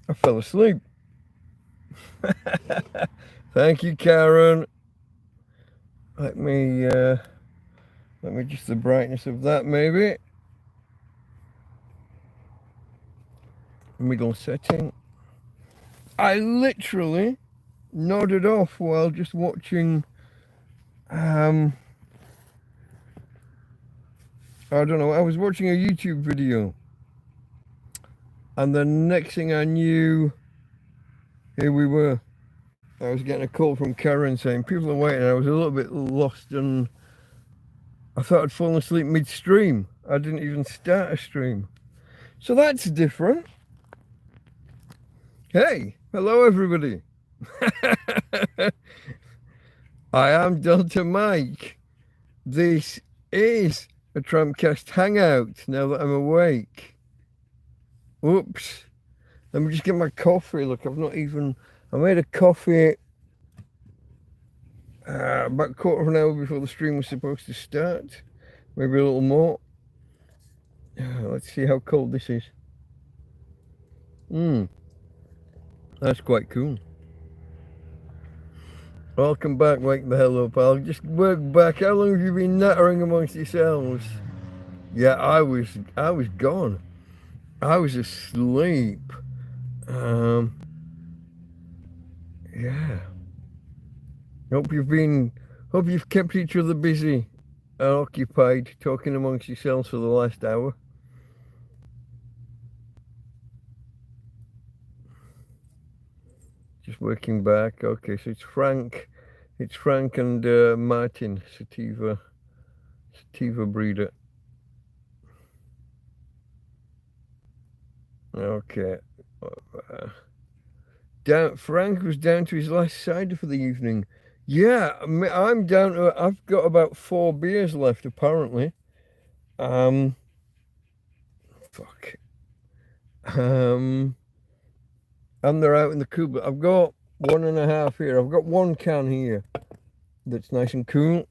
I fell asleep. Thank you, Karen. Let me adjust the brightness of that maybe. Middle setting. I literally nodded off while just watching I don't know, I was watching a YouTube video, and the next thing I knew, here we were. I was getting a call from Karen saying people are waiting. I was a little bit lost, and I thought I'd fallen asleep midstream. I didn't even start a stream. So that's different. Hey, hello everybody. I am Delta Mike. This is a TrampCast Hangout now that I'm awake. Oops. Let me just get my coffee. Look, I made a coffee about a quarter of an hour before the stream was supposed to start. Maybe a little more. Let's see how cold this is. That's quite cool. Welcome back, wake the hell up. I'll just work back. How long have you been nattering amongst yourselves? Yeah, I was gone. I was asleep. Yeah. Hope you've kept each other busy and occupied, talking amongst yourselves for the last hour. Just working back. Okay, so it's Frank and Martin, sativa breeder. Okay. Frank was down to his last cider for the evening. Yeah, I'm down to. I've got about 4 beers left apparently. Fuck. And they're out in the cooler. I've got 1.5 here. I've got 1 can here that's nice and cool.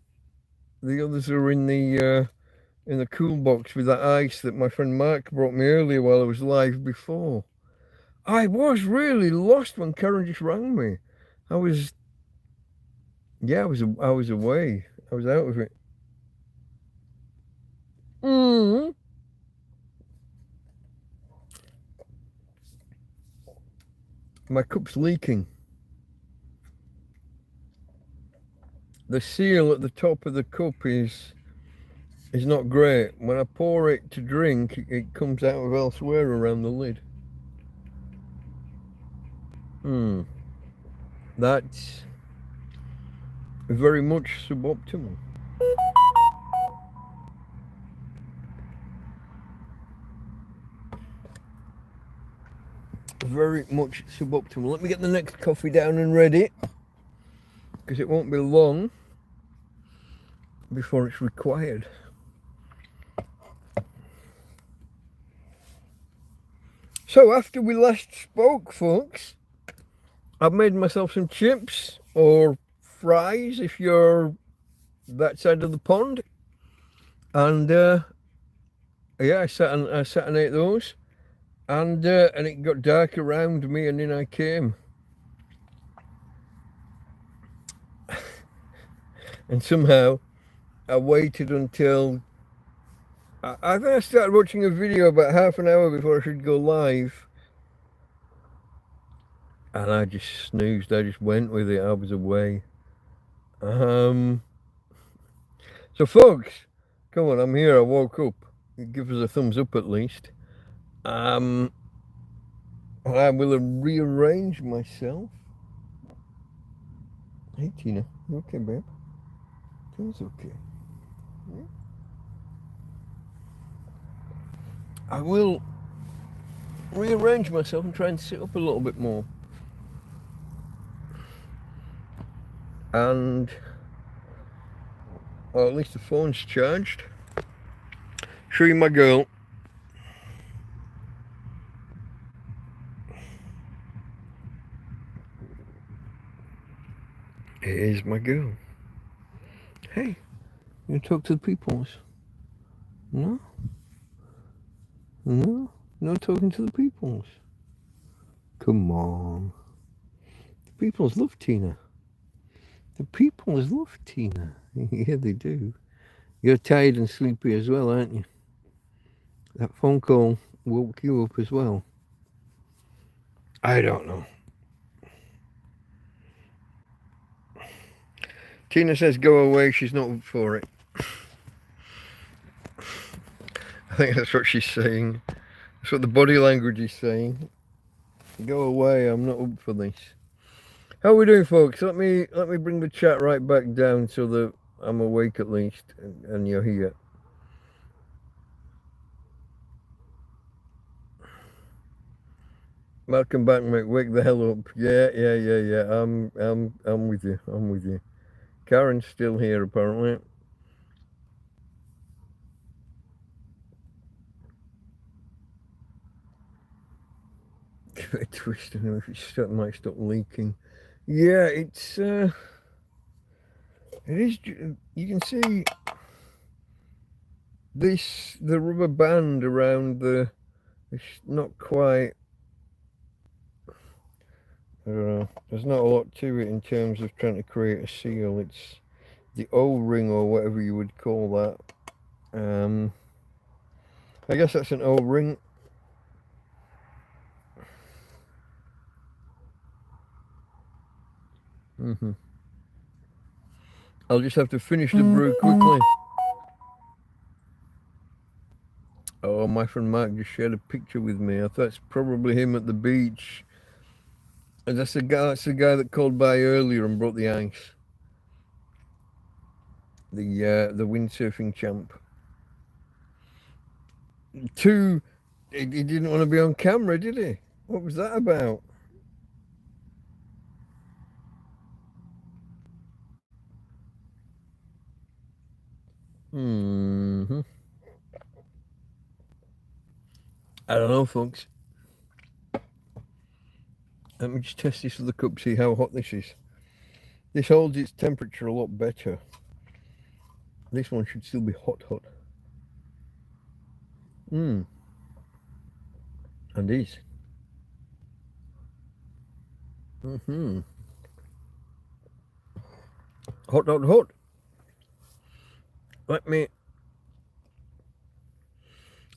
The others are in the cool box with that ice that my friend Mark brought me earlier while I was live before. I was really lost when Karen just rang me. I was away. I was out of it. My cup's leaking. The seal at the top of the cup is not great. When I pour it to drink, it comes out of elsewhere around the lid. That's very much suboptimal. Very much suboptimal. Let me get the next coffee down and ready, because it won't be long before it's required. So after we last spoke, folks, I've made myself some chips or fries if you're that side of the pond, and yeah, I sat and ate those, and it got dark around me, and in I came. And somehow I waited until I think I started watching a video about half an hour before I should go live, and I just snoozed. I just went with it. I was away. So folks, come on, I'm here. I woke up. Give us a thumbs up at least. And I will rearrange myself. Hey Tina, you okay, babe? Tina's okay. Yeah. I will rearrange myself and try and sit up a little bit more. And or at least the phone's charged. Show you my girl. Here's my girl. Hey, you talk to the peoples? No? No? No talking to the peoples. Come on. The peoples love Tina. The peoples love Tina. Yeah, they do. You're tired and sleepy as well, aren't you? That phone call woke you up as well. I don't know. Tina says go away, she's not up for it. I think that's what she's saying. That's what the body language is saying. Go away, I'm not up for this. How are we doing, folks? Let me bring the chat right back down so that I'm awake at least and you're here. Welcome back, mate. Wake the hell up. Yeah. I'm with you. I'm with you. Karen's still here apparently. Give it a twist and if it might stop leaking. Yeah, it is. You can see the rubber band around the. It's not quite. I don't know. There's not a lot to it in terms of trying to create a seal. It's the O-ring or whatever you would call that. I guess that's an O-ring. I'll just have to finish the brew quickly. Oh, my friend Mark just shared a picture with me. I thought it's probably him at the beach. And that's the guy that called by earlier and brought the ice. The windsurfing champ. He didn't want to be on camera, did he? What was that about? I don't know, folks. Let me just test this with the cup, see how hot this is. This holds its temperature a lot better. This one should still be hot. And is. Hot.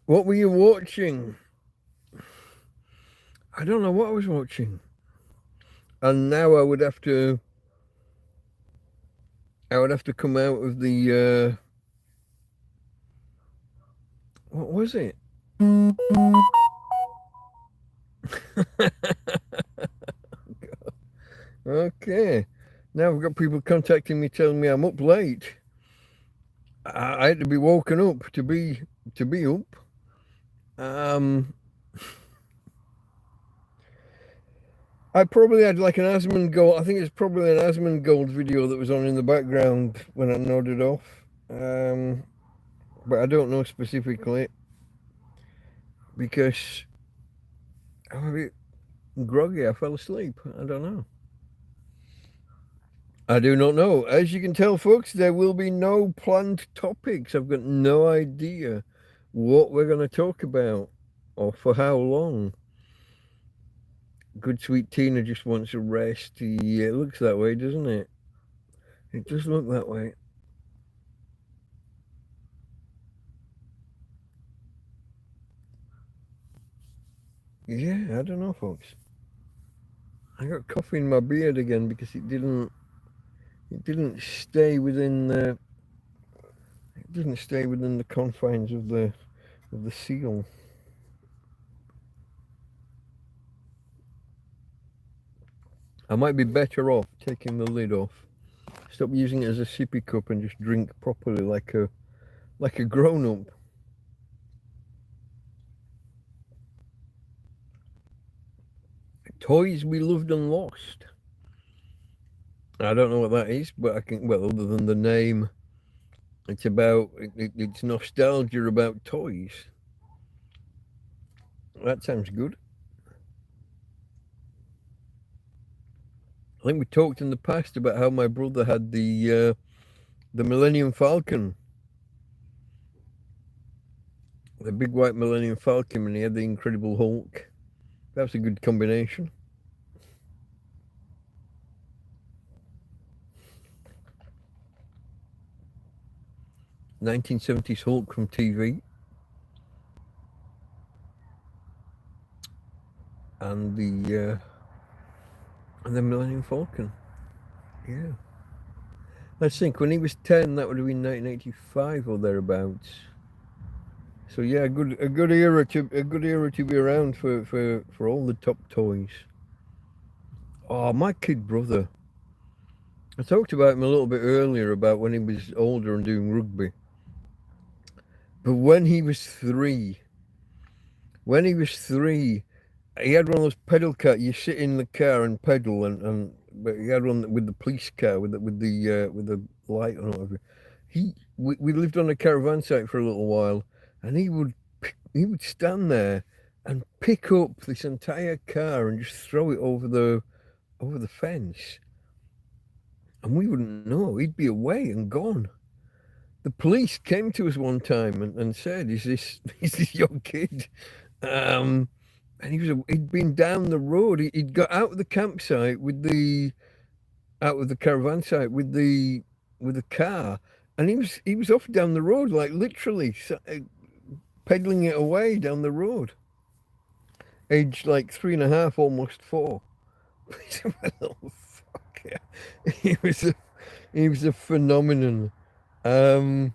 What were you watching? I don't know what I was watching. And now I would have to come out of the what was it? Okay. Now I've got people contacting me telling me I'm up late. I had to be woken up to be up. I probably had like an Asmongold. I think it's probably an Asmongold video that was on in the background when I nodded off. But I don't know specifically because I'm a bit groggy. I fell asleep. I don't know. I do not know. As you can tell, folks, there will be no planned topics. I've got no idea what we're going to talk about or for how long. Good sweet Tina just wants a rest. Yeah, it looks that way, doesn't it? It does look that way. Yeah, I don't know, folks. I got coffee in my beard again because it didn't stay within the confines of the seal. I might be better off taking the lid off. Stop using it as a sippy cup and just drink properly like a grown-up. Toys we loved and lost. I don't know what that is, but I can, well, other than the name, it's about, it's nostalgia about toys. That sounds good. I think we talked in the past about how my brother had the Millennium Falcon. The big white Millennium Falcon, and he had the Incredible Hulk. That was a good combination. 1970s Hulk from TV. And the Millennium Falcon. Yeah. Let's think, when he was 10, that would have been 1985 or thereabouts. So yeah, a good era to be around for all the top toys. Oh, my kid brother. I talked about him a little bit earlier about when he was older and doing rugby. But when he was three, he had one of those pedal cars. You sit in the car and pedal, and but he had one with the police car with the light on or whatever. We lived on a caravan site for a little while, and he would stand there and pick up this entire car and just throw it over the fence, and we wouldn't know. He'd be away and gone. The police came to us one time and said, "Is this your kid?" And he'd been down the road. He'd got out of the campsite out of the caravan site with the car, and he was off down the road, like literally pedaling it away down the road. Aged like 3.5, almost 4. He's a little fucker. He was a phenomenon. Oh,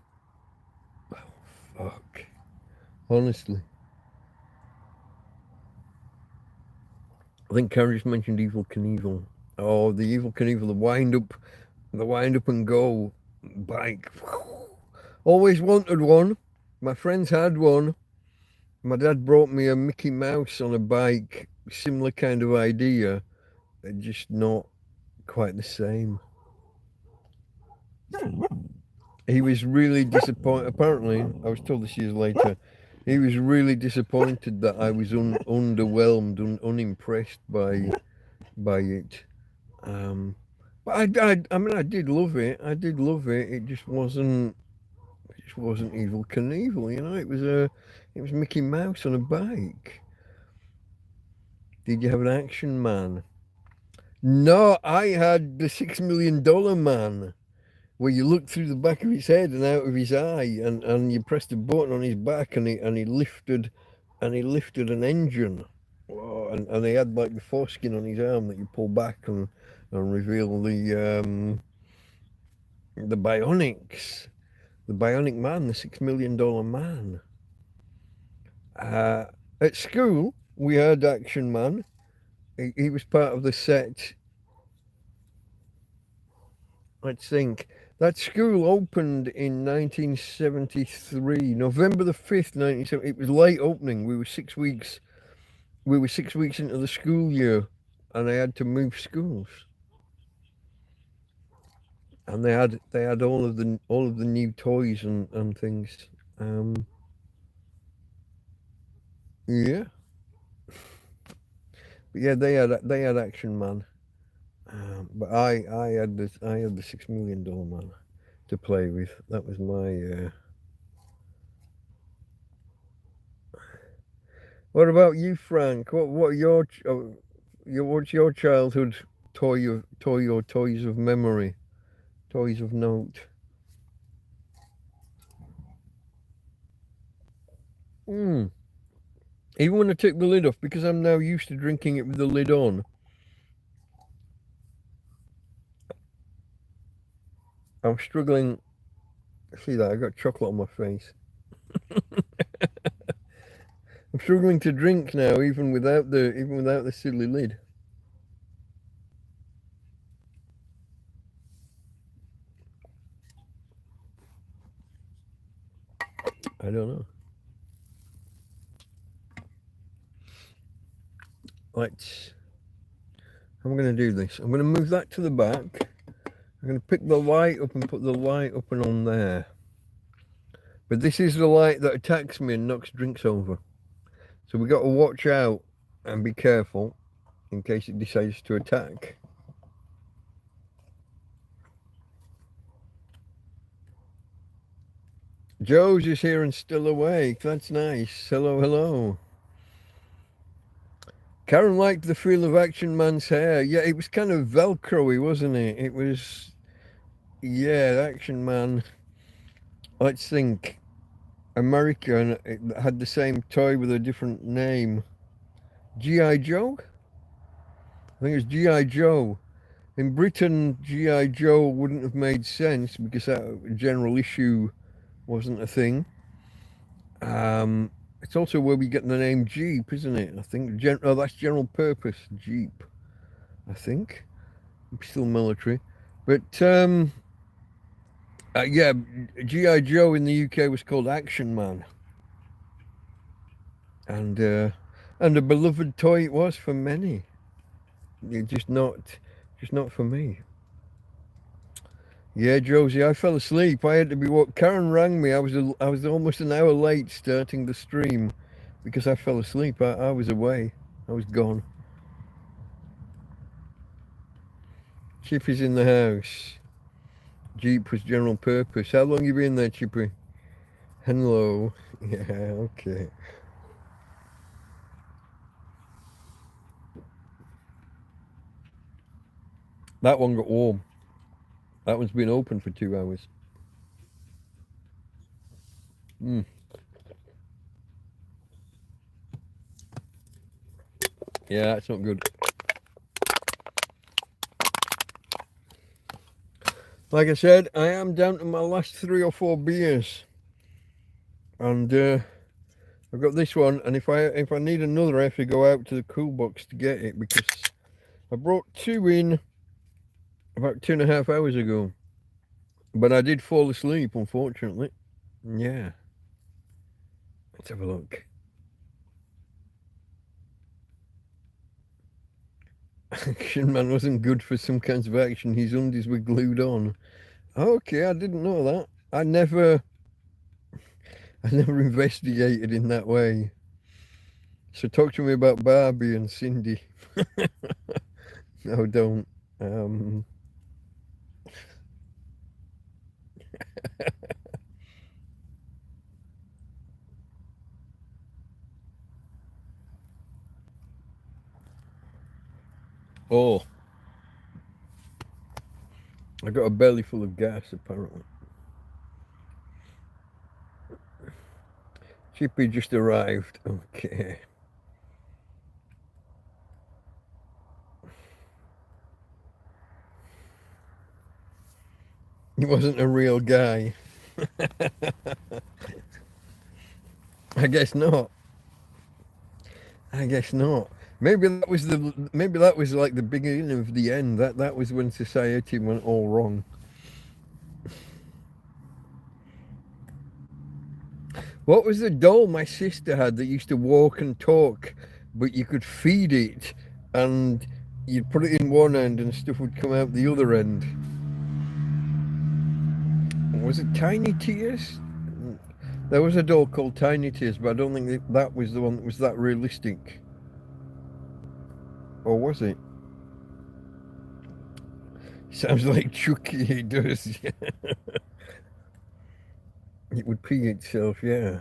fuck. Honestly. I think Karen just mentioned Evil Knievel. Oh, the Evil Knievel, the wind up and go bike. Always wanted one. My friends had one. My dad brought me a Mickey Mouse on a bike, similar kind of idea, just not quite the same. He was really disappointed. Apparently, I was told this years later, he was really disappointed that I was underwhelmed, unimpressed by it. But I mean, I did love it. It just wasn't Evil Knievel, you know. It was Mickey Mouse on a bike. Did you have an Action Man? No, I had the $6 Million Man, where you look through the back of his head and out of his eye, and you pressed a button on his back, and he lifted an engine. Oh, and he had like the foreskin on his arm that you pull back and reveal the bionics. The Bionic Man, the $6 Million Man. At school, we had Action Man. He was part of the set. Let's think. That school opened in 1973, November the 5th, 1970. It was late opening. We were 6 weeks. We were 6 weeks into the school year, and they had to move schools. And they had all of the new toys and things. Yeah. But yeah, they had Action Man. But I had the $6 Million Man to play with. That was my. What about you, Frank? What's your childhood toy or toys of memory, toys of note? Even when I took the lid off, because I'm now used to drinking it with the lid on, I'm struggling. See that? I got chocolate on my face. I'm struggling to drink now, even without the silly lid. I don't know. I'm going to do this. I'm going to move that to the back. I'm going to pick the light up and put the light up and on there. But this is the light that attacks me and knocks drinks over. So we got to watch out and be careful in case it decides to attack. Joe's is here and still awake. That's nice. Hello, hello. Karen liked the feel of Action Man's hair. Yeah, it was kind of Velcro-y, wasn't it? It was, yeah, Action Man let's think. America, and it had the same toy with a different name. G.I. Joe? I think it's G.I. Joe. In Britain, G.I. Joe wouldn't have made sense because that general issue wasn't a thing. It's also where we get the name Jeep, isn't it? I think. That's general purpose Jeep. I think. Still military. But yeah, G.I. Joe in the UK was called Action Man. And a beloved toy it was for many. Just not for me. Yeah, Josie, I fell asleep. I had to be woke. Karen rang me. I was almost an hour late starting the stream because I fell asleep. I was away. I was gone. Chippy's in the house. Jeep was general purpose. How long you been there, Chippy? Hello. Yeah, okay. That one got warm. That one's been open for 2 hours. Yeah, that's not good. Like I said, I am down to my last 3 or 4 beers. And I've got this one, and if I need another, I have to go out to the cool box to get it because I brought 2 in about 2.5 hours ago. But I did fall asleep, unfortunately. Yeah. Let's have a look. Action Man wasn't good for some kinds of action. His undies were glued on. Okay, I didn't know that. I never investigated in that way. So talk to me about Barbie and Cindy. No, don't. Oh, I got a belly full of gas apparently. Chippy just arrived. Okay. He wasn't a real guy. I guess not. I guess not. Maybe that was like the beginning of the end. That was when society went all wrong. What was the doll my sister had that used to walk and talk, but you could feed it and you'd put it in one end and stuff would come out the other end? Was it Tiny Tears? There was a doll called Tiny Tears, but I don't think that was the one that was that realistic. Or was it? Sounds like Chucky, it does. It would pee itself, yeah.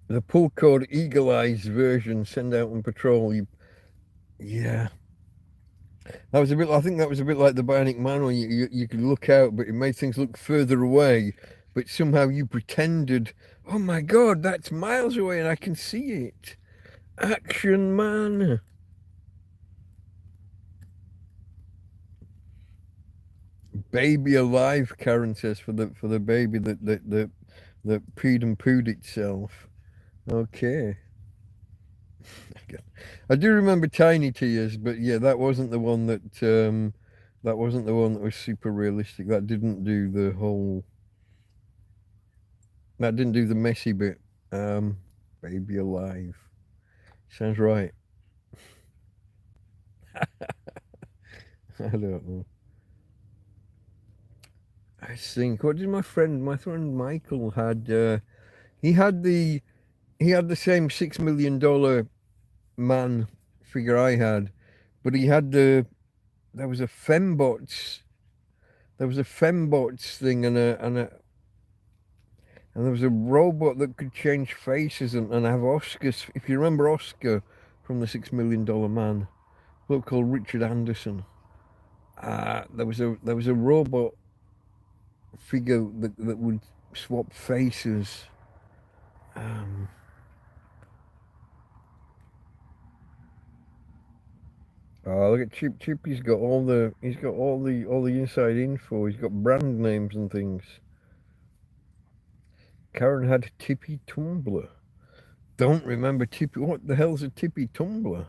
The pull cord Eagle Eyes version, send out on patrol. Yeah. That was a bit. I think that was a bit like the Bionic Man, where you could look out, but it made things look further away. But somehow you pretended, oh my God, that's miles away, and I can see it. Action Man. Baby alive, Karen says for the baby that peed and pooed itself. Okay. I do remember Tiny Tears, but yeah, that wasn't the one that was super realistic. That didn't do the whole. That didn't do the messy bit. Baby alive. Sounds right. I don't know. I think. What did my friend Michael had? He had the same $6 million man figure I had, but he had there was a fembots thing and there was a robot that could change faces and have Oscars. If you remember Oscar from the $6 Million Man, a bloke called Richard Anderson. There was a robot figure that would swap faces. Oh, look at Chip. Chip. He's got all the inside info. He's got brand names and things. Karen had Tippy Tumblr. Don't remember Tippy. What the hell's a Tippy Tumblr?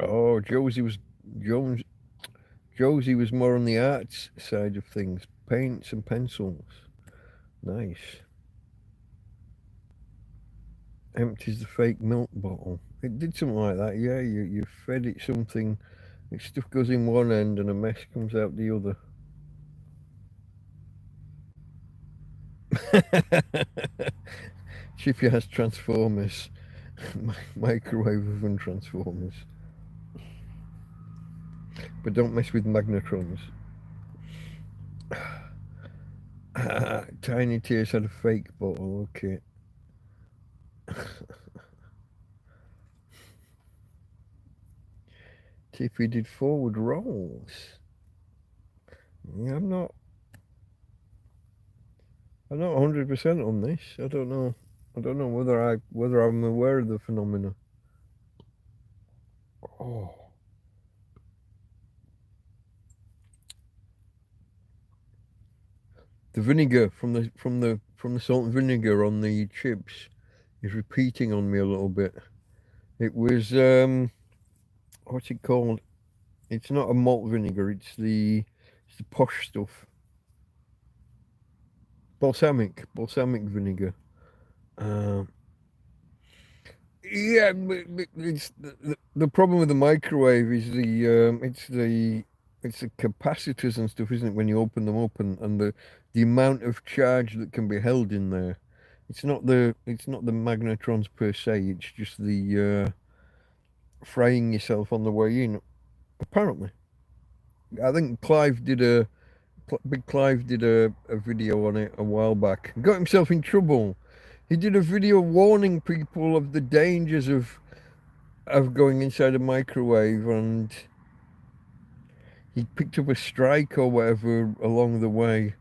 Oh, Josie was more on the arts side of things, paints and pencils. Nice. Empties the fake milk bottle. It did something like that. Yeah, you fed it something. Stuff goes in one end and a mess comes out the other. Chippy has Transformers. Microwave oven Transformers. But don't mess with magnetrons. Tiny Tears had a fake bottle, okay. Tippy did forward rolls. Yeah, I'm not 100% on this. I don't know whether I'm aware of the phenomena. Oh. The vinegar from the salt and vinegar on the chips is repeating on me a little bit. It was what's it called? It's not a malt vinegar. It's the posh stuff. Balsamic vinegar. Yeah, but it's the problem with the microwave is it's the capacitors and stuff, isn't it? When you open them up and the amount of charge that can be held in there. It's not the magnetrons per se. It's just the frying yourself on the way in. Apparently, I think Big Clive did a video on it a while back. Got himself in trouble. He did a video warning people of the dangers of going inside a microwave, and he picked up a strike or whatever along the way.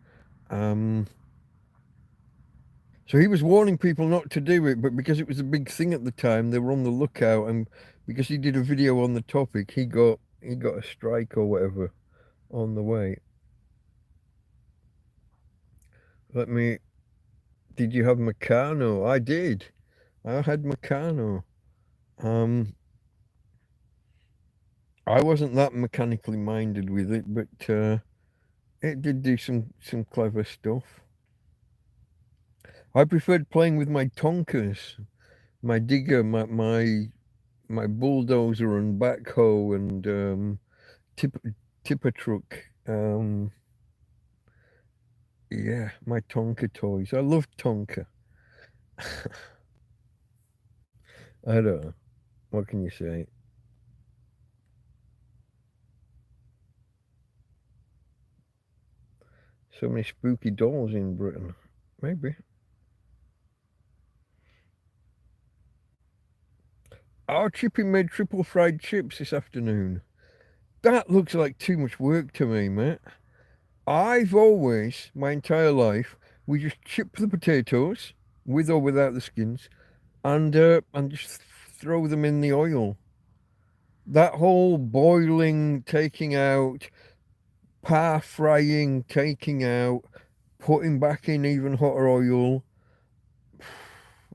So he was warning people not to do it, but because it was a big thing at the time, they were on the lookout, and because he did a video on the topic, he got a strike or whatever on the way. Did you have Meccano? I did. I had Meccano. I wasn't that mechanically minded with it, but it did do some clever stuff. I preferred playing with my Tonkers, my digger, my bulldozer and backhoe and tipper truck. Yeah, my Tonka toys. I love Tonka. I don't know. What can you say? So many spooky dolls in Britain. Maybe. Our Chippy made triple fried chips this afternoon. That looks like too much work to me, mate. I've always, my entire life, we just chip the potatoes, with or without the skins, and just throw them in the oil. That whole boiling, taking out, par frying, taking out, putting back in even hotter oil.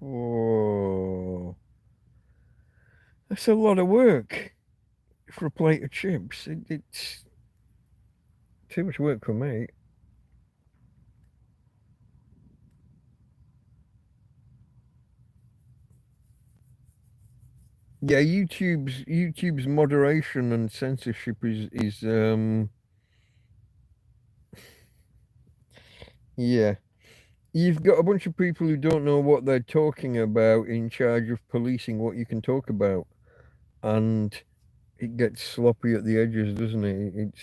Oh, that's a lot of work for a plate of chips. It's too much work for me. Yeah, YouTube's moderation and censorship is yeah. You've got a bunch of people who don't know what they're talking about in charge of policing what you can talk about, and it gets sloppy at the edges, doesn't it?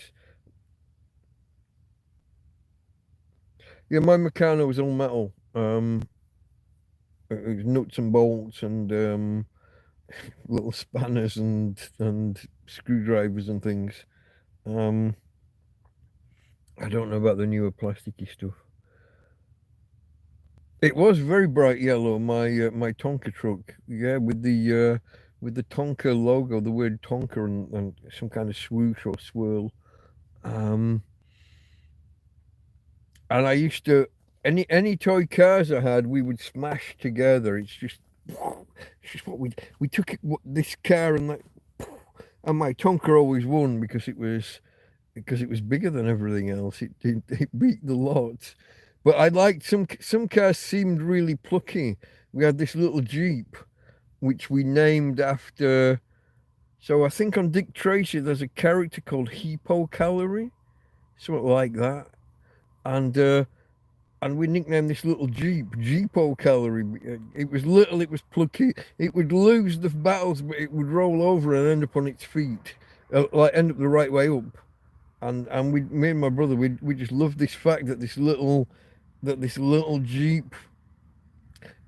Yeah, my Meccano was all metal. It was nuts and bolts and little spanners and screwdrivers and things. I don't know about the newer plasticky stuff. It was very bright yellow. My Tonka truck, yeah, with the Tonka logo, the word Tonka and some kind of swoosh or swirl. Um, and I used to any toy cars I had, we would smash together. It's just what we took this car and that, and my Tonka always won because it was bigger than everything else. It beat the lot. But I liked some cars seemed really plucky. We had this little Jeep which we named after. So I think on Dick Tracy there's a character called Hypocalorie, something like that, and we nicknamed this little Jeep Jeepocalorie. It was little, it was plucky. It would lose the battles, but it would roll over and end up on its feet, like end up the right way up. And me and my brother, we just loved this fact that this little Jeep,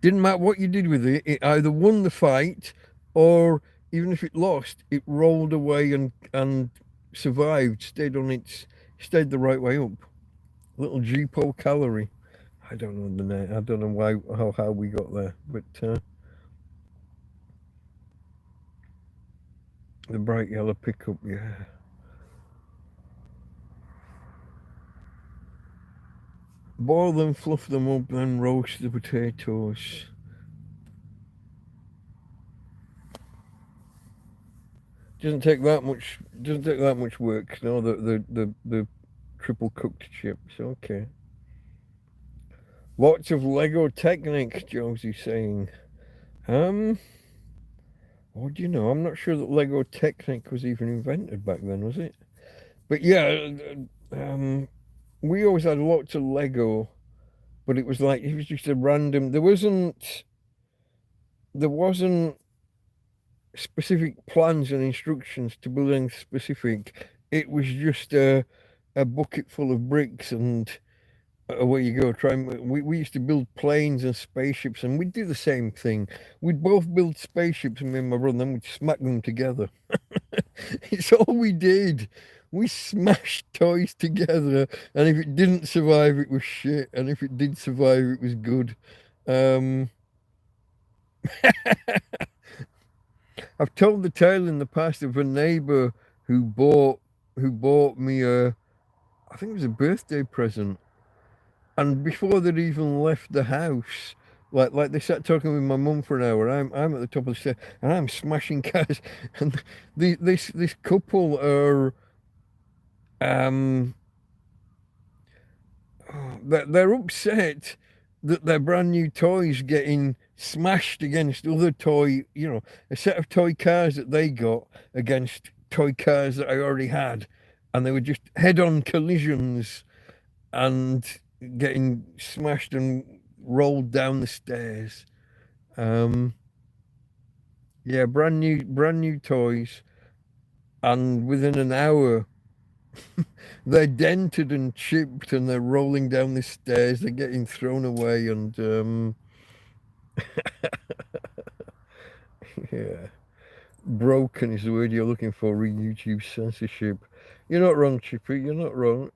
didn't matter what you did with it, it either won the fight, or even if it lost, it rolled away and survived, stayed the right way up. Little Jeepo Calorie. I don't know the name. I don't know why how we got there, but the bright yellow pickup, yeah. Boil them, fluff them up, then roast the potatoes. Doesn't take that much. Doesn't take that much work. No, the triple cooked chips. Okay. Lots of Lego Technic, Josie's saying. What do you know? I'm not sure that Lego Technic was even invented back then, was it? But yeah, we always had lots of Lego, but it was just a random. There wasn't specific plans and instructions to build anything specific. It was just a bucket full of bricks and away you go. We used to build planes and spaceships, and we'd do the same thing. We'd both build spaceships, me and my brother, and then we'd smack them together. It's all we did. We smashed toys together, and if it didn't survive, it was shit, and if it did survive, it was good. Um, I've told the tale in the past of a neighbour who bought me I think it was a birthday present, and before they'd even left the house, like they sat talking with my mum for an hour. I'm at the top of the stairs and I'm smashing cars, and this couple are um they're upset that their brand new toys getting smashed against other toy, a set of toy cars that they got against toy cars that I already had, and they were just head-on collisions and getting smashed and rolled down the stairs. Um, yeah, brand new toys, and within an hour, they're dented and chipped, and they're rolling down the stairs. They're getting thrown away, and yeah, broken is the word you're looking for. Read YouTube censorship. You're not wrong, Chippy. You're not wrong.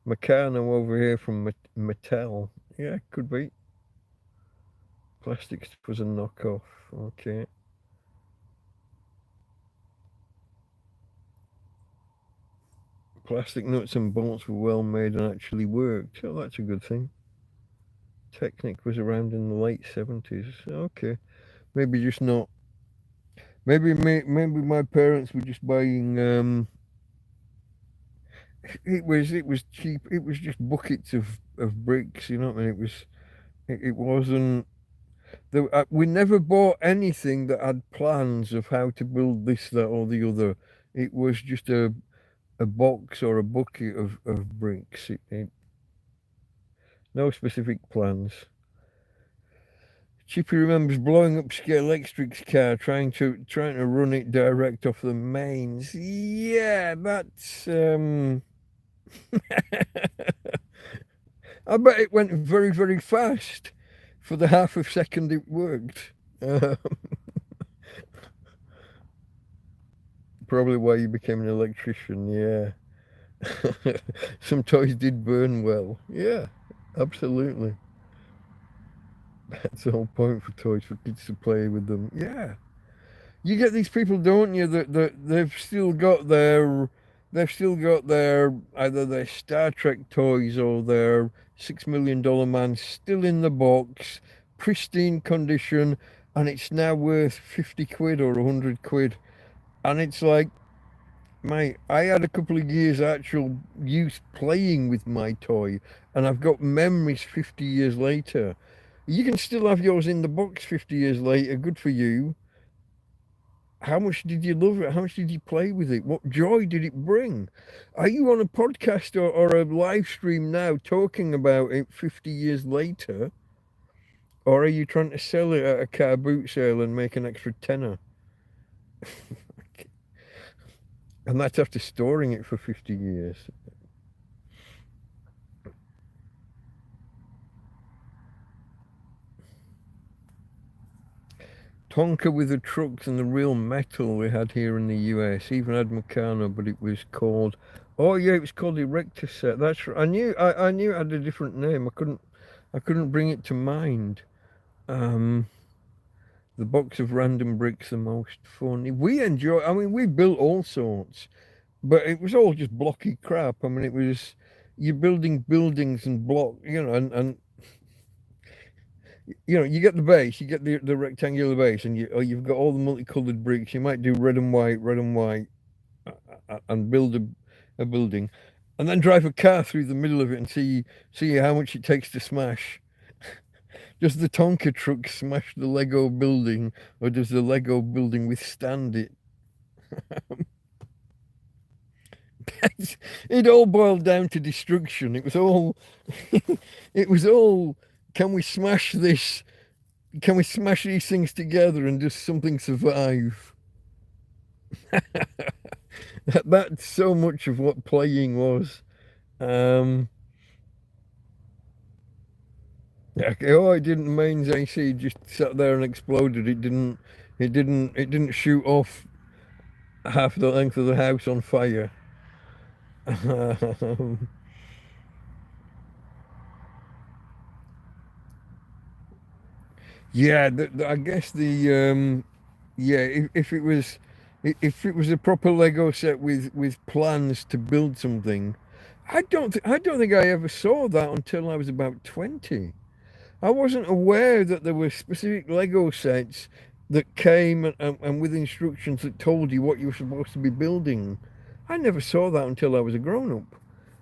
Meccano over here from Mattel. Yeah, could be. Plastics was a knockoff. Okay. Plastic nuts and bolts were well made and actually worked. Oh, that's a good thing. Technic was around in the late 70s. Okay. Maybe just not. Maybe my parents were just buying. It was cheap. It was just buckets of bricks. You know what I mean? It wasn't. We never bought anything that had plans of how to build this, that, or the other. It was just a box or a bucket of bricks. No specific plans. Chippy remembers blowing up Scalextric's car, trying to run it direct off the mains. Yeah, that's I bet it went very, very fast for the half a second it worked. Probably why you became an electrician, yeah. Some toys did burn well. Yeah, absolutely. That's the whole point for toys, for kids to play with them. Yeah. You get these people, don't you, that they've still got their either their Star Trek toys or their $6 million man still in the box, pristine condition, and it's now worth 50 quid or 100 quid. And it's like, mate, I had a couple of years actual use playing with my toy, and I've got memories 50 years later. You can still have yours in the box 50 years later. Good for you. How much did you love it? How much did you play with it? What joy did it bring? Are you on a podcast or a live stream now talking about it 50 years later? Or are you trying to sell it at a car boot sale and make an extra tenner? And that's after storing it for 50 years. Tonka with the trucks and the real metal we had here in the US. Even had Meccano, but it was called. Oh yeah, it was called Erector Set. That's right. I knew it had a different name. I couldn't bring it to mind. Um, the box of random bricks, the most fun. We enjoy. I mean, we built all sorts, but it was all just blocky crap. I mean, it was you're building buildings and block, and you get the base, you get the rectangular base, and you've got all the multicolored bricks. You might do red and white, and build a building, and then drive a car through the middle of it and see how much it takes to smash. Does the Tonka truck smash the Lego building, or does the Lego building withstand it? It all boiled down to destruction. It was all, it was all. Can we smash this? Can we smash these things together and just something survive? That's so much of what playing was. Um, oh, it didn't mains AC. It just sat there and exploded. It didn't. It didn't. It didn't shoot off half the length of the house on fire. Yeah, I guess yeah, if it was a proper Lego set with plans to build something, I don't think I ever saw that until I was about 20. I wasn't aware that there were specific Lego sets that came and with instructions that told you what you were supposed to be building. I never saw that until I was a grown up.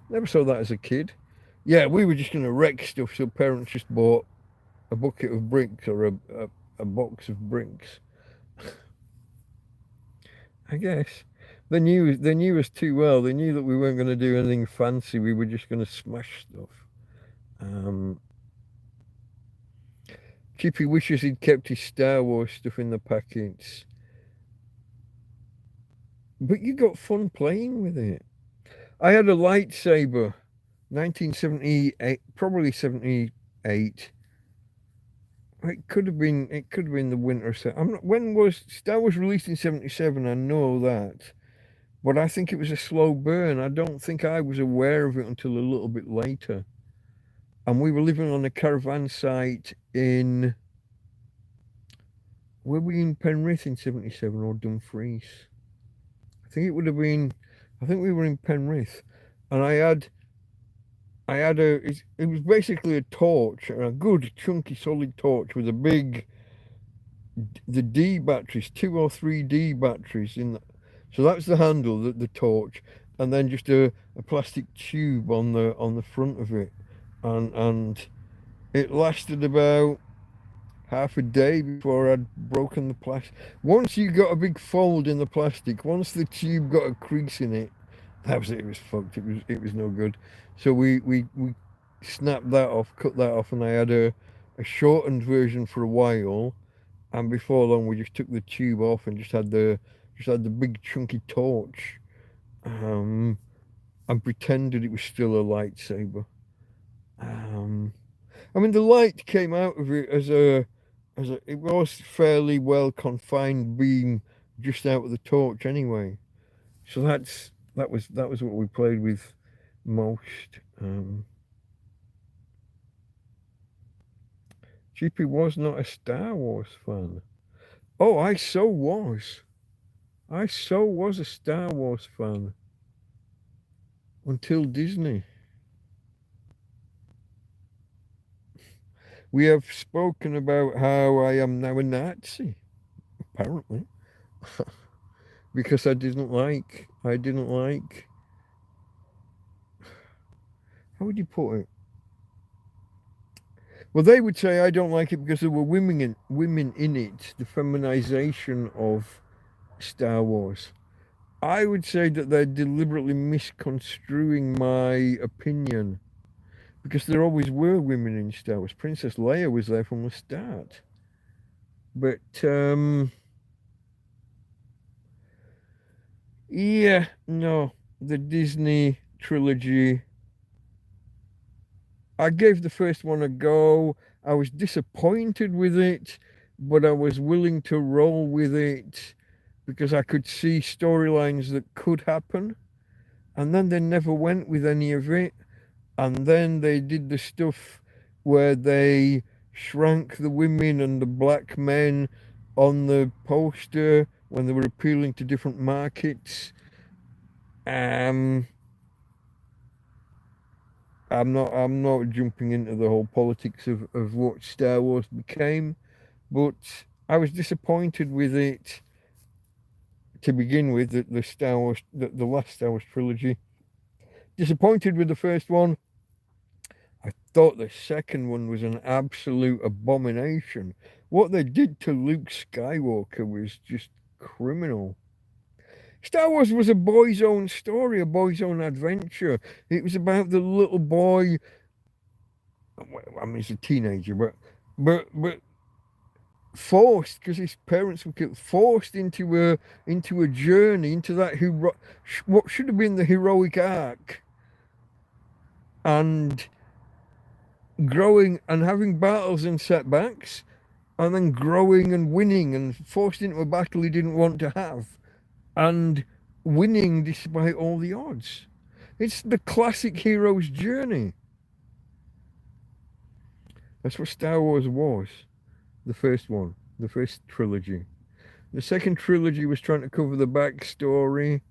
Never saw that as a kid. Yeah, we were just going to wreck stuff, so parents just bought a bucket of bricks or a box of bricks. I guess they knew us too well. They knew that we weren't going to do anything fancy. We were just going to smash stuff. Um, Chippy wishes he'd kept his Star Wars stuff in the packets. But you got fun playing with it. I had a lightsaber, 1978, probably 78. It could have been. It could have been the winter set. I'm not. When was Star Wars released in '77? I know that, but I think it was a slow burn. I don't think I was aware of it until a little bit later. And we were living on a caravan site in. Were we in Penrith in '77 or Dumfries? I think it would have been. I think we were in Penrith, and I had it was basically a torch, a good chunky solid torch with a big, the D batteries, 2 or 3 D batteries in the, so that's the handle, the torch, and then just a plastic tube on the front of it, and it lasted about half a day before I'd broken the plastic. Once you got a big fold in the plastic, once the tube got a crease in it, that was it. It was fucked. It was no good. So we snapped that off, cut that off, and I had a shortened version for a while. And before long, we just took the tube off and just had the big chunky torch, and pretended it was still a lightsaber. Um, I mean, the light came out of it it was fairly well confined beam just out of the torch anyway. So that was what we played with most. GP was not a Star Wars fan. Oh, I so was. I so was a Star Wars fan until Disney. We have spoken about how I am now a Nazi, apparently, because I didn't like. How would you put it? Well, they would say I don't like it because there were women in it, the feminization of Star Wars. I would say that they're deliberately misconstruing my opinion, because there always were women in Star Wars. Princess Leia was there from the start. But yeah, no, the Disney trilogy, I gave the first one a go. I was disappointed with it, but I was willing to roll with it because I could see storylines that could happen. And then they never went with any of it. And then they did the stuff where they shrank the women and the black men on the poster when they were appealing to different markets. I'm not jumping into the whole politics of what Star Wars became, but I was disappointed with it to begin with, the Star Wars, the last Star Wars trilogy. Disappointed with the first one. I thought the second one was an absolute abomination. What they did to Luke Skywalker was just criminal. Star Wars was a boy's own story, a boy's own adventure. It was about the little boy. I mean, he's a teenager, but forced, because his parents were killed, forced into a journey, into that what should have been the heroic arc, and growing and having battles and setbacks, and then growing and winning, and forced into a battle he didn't want to have, and winning despite all the odds. It's the classic hero's journey. That's what Star Wars was. The first one, the first trilogy. The second trilogy was trying to cover the backstory,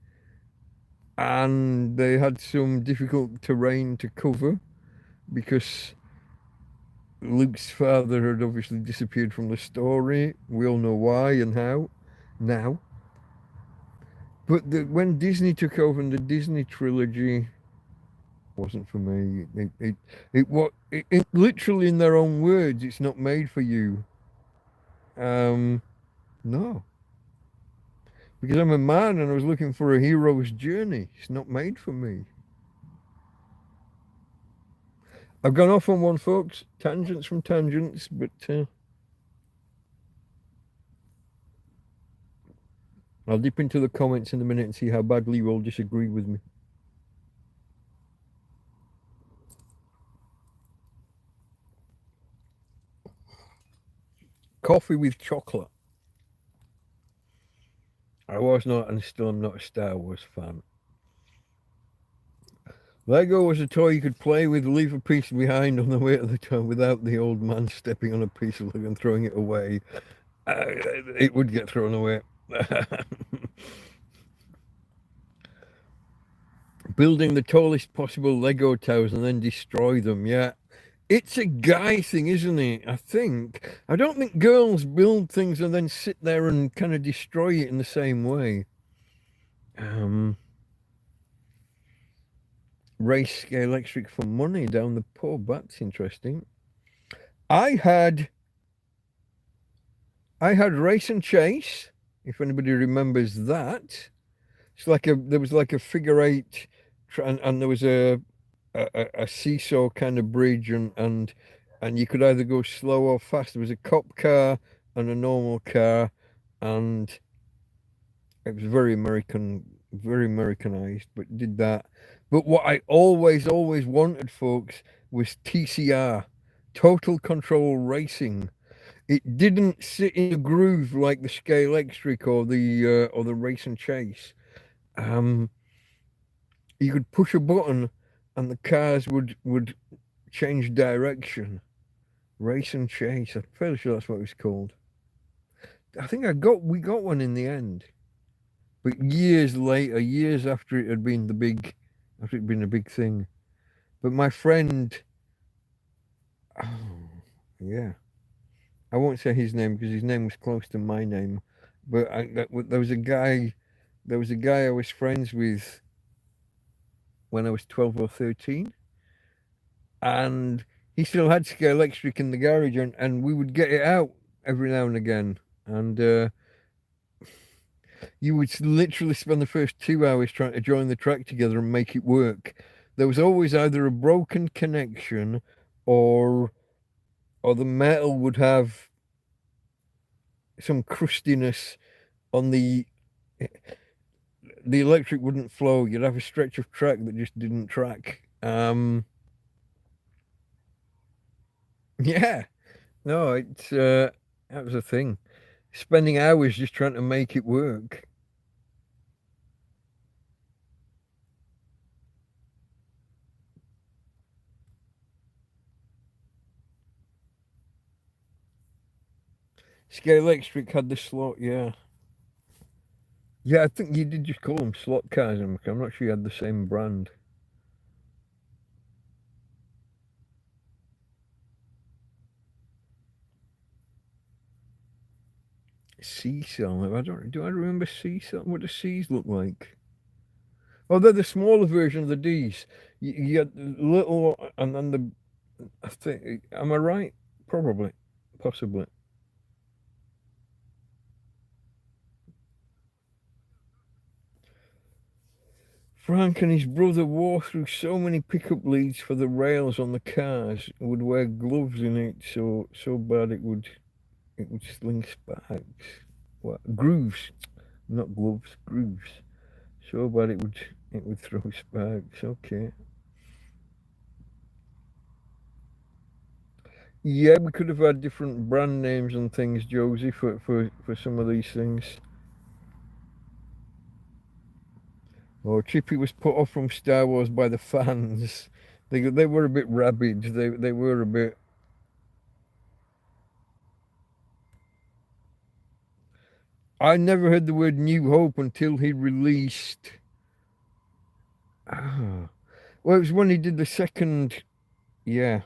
and they had some difficult terrain to cover because Luke's father had obviously disappeared from the story. We all know why and how now. But when Disney took over, and the Disney trilogy wasn't for me. It literally, in their own words, it's not made for you. No. Because I'm a man and I was looking for a hero's journey. It's not made for me. I've gone off on one, folks. Tangents from tangents, but I'll dip into the comments in a minute and see how badly you all disagree with me. Coffee with chocolate. I was not, and still am not, a Star Wars fan. Lego was a toy you could play with, leave a piece behind on the way to the toy without the old man stepping on a piece of Lego and throwing it away. It would get thrown away. Building the tallest possible Lego towers and then destroy them, yeah. It's a guy thing, isn't it? I think. I don't think girls build things and then sit there and kind of destroy it in the same way. Race electric for money down the pub. That's interesting. I had Race and Chase, if anybody remembers that. It's like there was like a figure eight, and there was a seesaw kind of bridge, and you could either go slow or fast. There was a cop car and a normal car, and it was very Americanized, but did that. But what I always wanted, folks, was TCR, Total Control Racing. It didn't sit in a groove like the Scale Electric or the Race and Chase. you could push a button and the cars would change direction. Race and chase. I'm fairly sure that's what it was called. I think we got one in the end. But years later, years after it had been after it had been a big thing. But my friend, oh, yeah, I won't say his name because his name was close to my name. But there was a guy I was friends with when I was 12 or 13, and he still had Sky Electric in the garage, and we would get it out every now and again, and you would literally spend the first 2 hours trying to join the track together and make it work. There was always either a broken connection, or the metal would have some crustiness on the electric wouldn't flow. You'd have a stretch of track that just didn't track. Yeah, no, it's that was a thing. Spending hours just trying to make it work. Sky Electric had the slot, yeah. Yeah, I think you did just call them slot cars. I'm not sure you had the same brand. Seesaw. Do I remember Seesaw? What do C's look like? Oh, they're the smaller version of the D's. You got little, and then I think, am I right? Probably, possibly. Frank and his brother wore through so many pickup leads for the rails on the cars. Would wear gloves in it so bad it would sling sparks. What grooves? Not gloves, grooves. So bad it would throw sparks. Okay. Yeah, we could have had different brand names and things, Josie, for some of these things. Oh, Chippy was put off from Star Wars by the fans. They were a bit rabid. They were a bit. I never heard the word New Hope until he released. Ah, well, it was when he did the second. Yeah.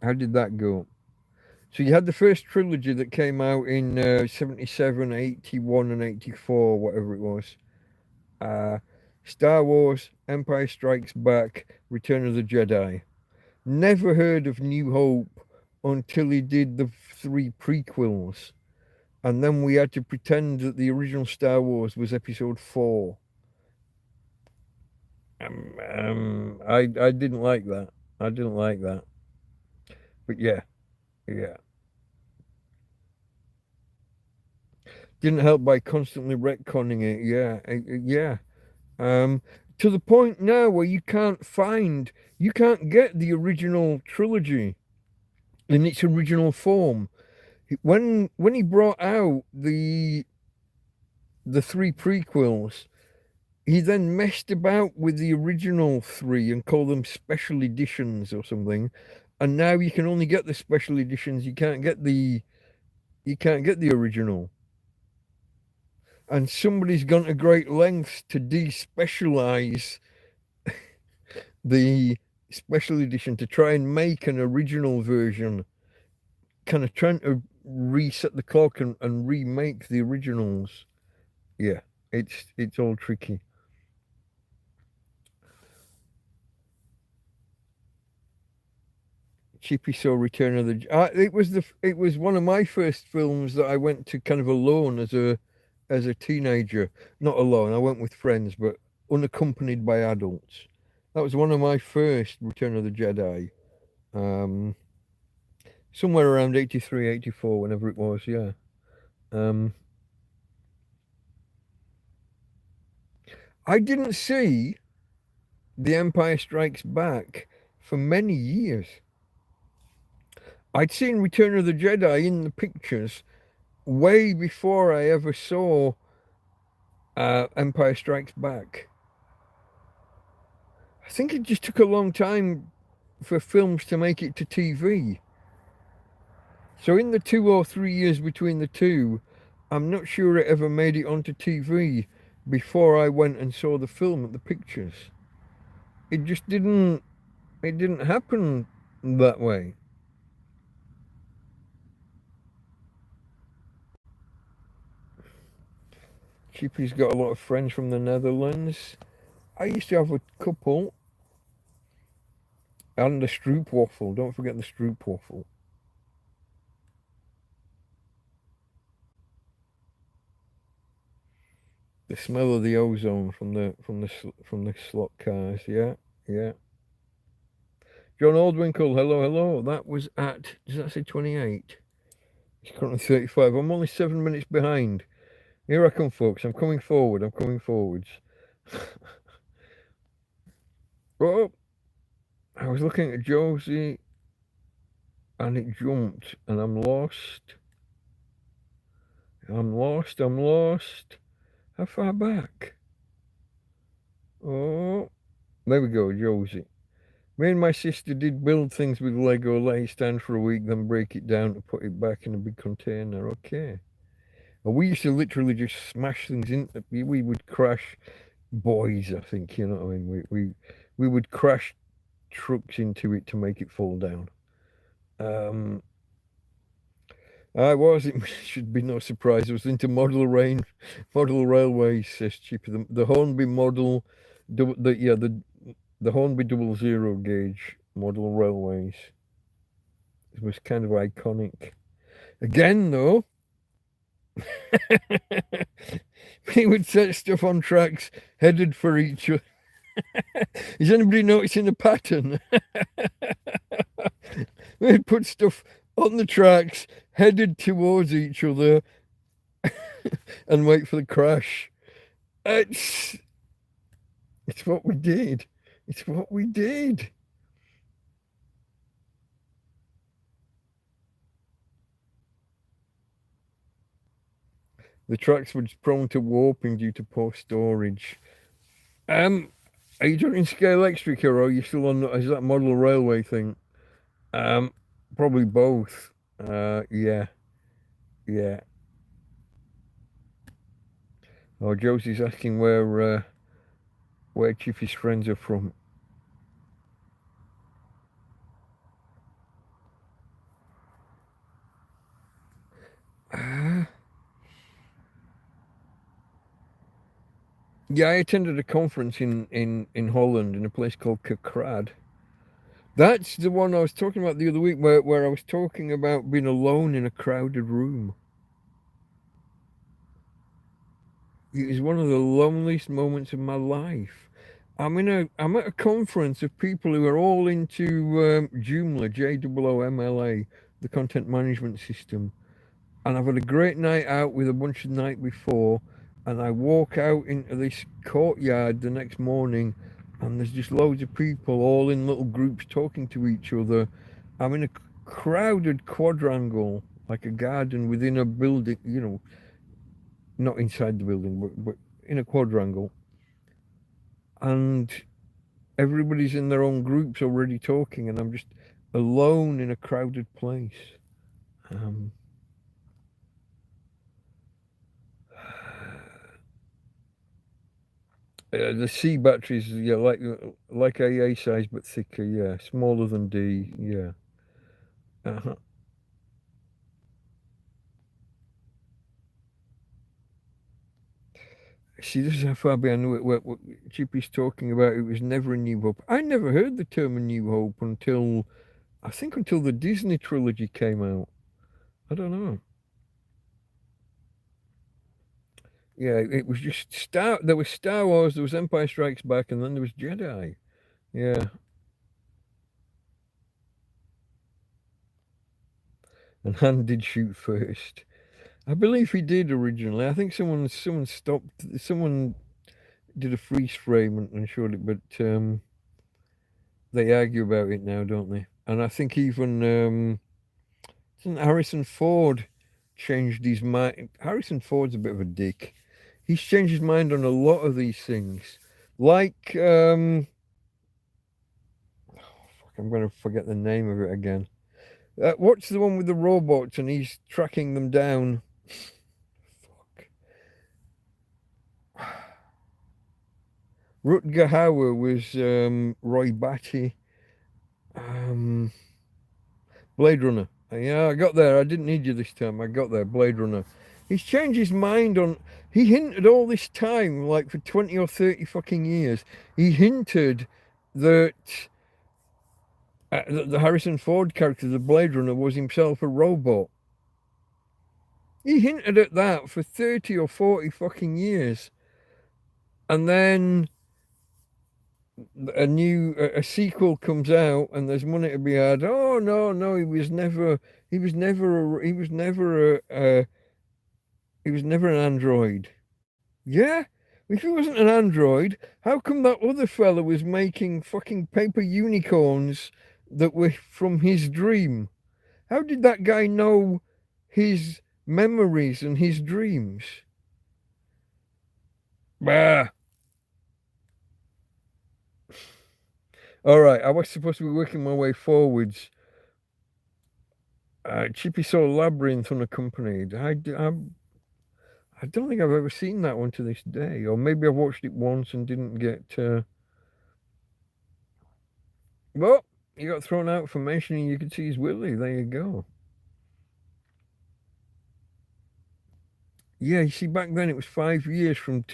How did that go? So you had the first trilogy that came out in 77, 81, and 84, whatever it was. Uh, Star Wars, Empire Strikes Back, Return of the Jedi. Never heard of New Hope until he did the three prequels. And then we had to pretend that the original Star Wars was episode 4. I didn't like that. I didn't like that. But yeah, yeah. Didn't help by constantly retconning it. Yeah, yeah. Um, to the point now where you can't get the original trilogy in its original form. When he brought out the three prequels, he then messed about with the original three and called them special editions or something. And now you can only get the special editions. You can't get the original. And somebody's gone to great lengths to despecialize the special edition to try and make an original version, kind of trying to reset the clock and remake the originals. Yeah, it's all tricky. Chippy saw Return of the. It was one of my first films that I went to kind of alone as a teenager. Not alone, I went with friends, but unaccompanied by adults. That was one of my first Return of the Jedi. Um, Somewhere around 83, 84, whenever it was. Yeah. Um, I didn't see The Empire Strikes Back for many years. I'd seen Return of the Jedi in the pictures way before I ever saw Empire Strikes Back. I think it just took a long time for films to make it to TV. So in the 2 or 3 years between the two, I'm not sure it ever made it onto TV before I went and saw the film at the pictures. It just didn't. It didn't happen that way. Chippy's got a lot of friends from the Netherlands. I used to have a couple. And the stroopwafel. Don't forget the stroopwafel. The smell of the ozone from the slot cars. Yeah, yeah. John Aldwinkle, hello, hello. That was at, does that say 28? It's currently 35. I'm only 7 minutes behind. Here I come, folks. I'm coming forward. I'm coming forwards. Oh, I was looking at Josie and it jumped and I'm lost. I'm lost. I'm lost. How far back? Oh, there we go, Josie. Me and my sister did build things with Lego, let it stand for a week, then break it down to put it back in a big container. Okay. And we used to literally just smash things in. We would crash boys, I think, you know what I mean? We would crash trucks into it to make it fall down. It should be no surprise. I was into model railways, says Chippy. The Hornby model, the Hornby 00 gauge model railways. It was kind of iconic. Again, though, we would set stuff on tracks headed for each other. Is anybody noticing a pattern? We'd put stuff on the tracks headed towards each other and wait for the crash. It's what we did. It's what we did. The tracks were prone to warping due to poor storage. Are you talking scale electric or are you still on? Is that model railway thing? Probably both. Yeah. Oh, Josie's asking where Chiefy's friends are from. Yeah, I attended a conference in Holland in a place called Kerkrade. That's the one I was talking about the other week where I was talking about being alone in a crowded room. It was one of the loneliest moments of my life. I'm at a conference of people who are all into Joomla, JOOMLA, the content management system. And I've had a great night out with a bunch the night before, and I walk out into this courtyard the next morning, and there's just loads of people all in little groups talking to each other. I'm in a crowded quadrangle, like a garden within a building, you know, not inside the building, but in a quadrangle. And everybody's in their own groups already talking, and I'm just alone in a crowded place. The C batteries, yeah, like AA size but thicker, yeah, smaller than D, yeah. See, this is how far behind what Chippy's talking about. It was never a New Hope. I never heard the term a New Hope until, I think, until the Disney trilogy came out. I don't know. Yeah, it was just there was Star Wars, there was Empire Strikes Back, and then there was Jedi. Yeah. And Han did shoot first. I believe he did originally. I think someone did a freeze frame and showed it, but they argue about it now, don't they? And I think even Harrison Ford changed his mind. Harrison Ford's a bit of a dick. he's changed his mind on a lot of these things. Like, I'm going to forget the name of it again. What's the one with the robots and he's tracking them down? Fuck. Rutger Hauer was Roy Batty. Blade Runner. Yeah, I got there. I didn't need you this time. I got there. Blade Runner. He's changed his mind on. He hinted all this time, like for 20 or 30 fucking years, he hinted that the Harrison Ford character, the Blade Runner, was himself a robot. He hinted at that for 30 or 40 fucking years. And then a sequel comes out and there's money to be had. Oh no, he was never an android. Yeah? If he wasn't an android, how come that other fella was making fucking paper unicorns that were from his dream? How did that guy know his memories and his dreams? Bah. All right, I was supposed to be working my way forwards. Chippy saw Labyrinth unaccompanied. I don't think I've ever seen that one to this day, or maybe I watched it once and didn't get. Well, you got thrown out for mentioning you could see his Willie. There you go. Yeah, you see, back then it was 5 years from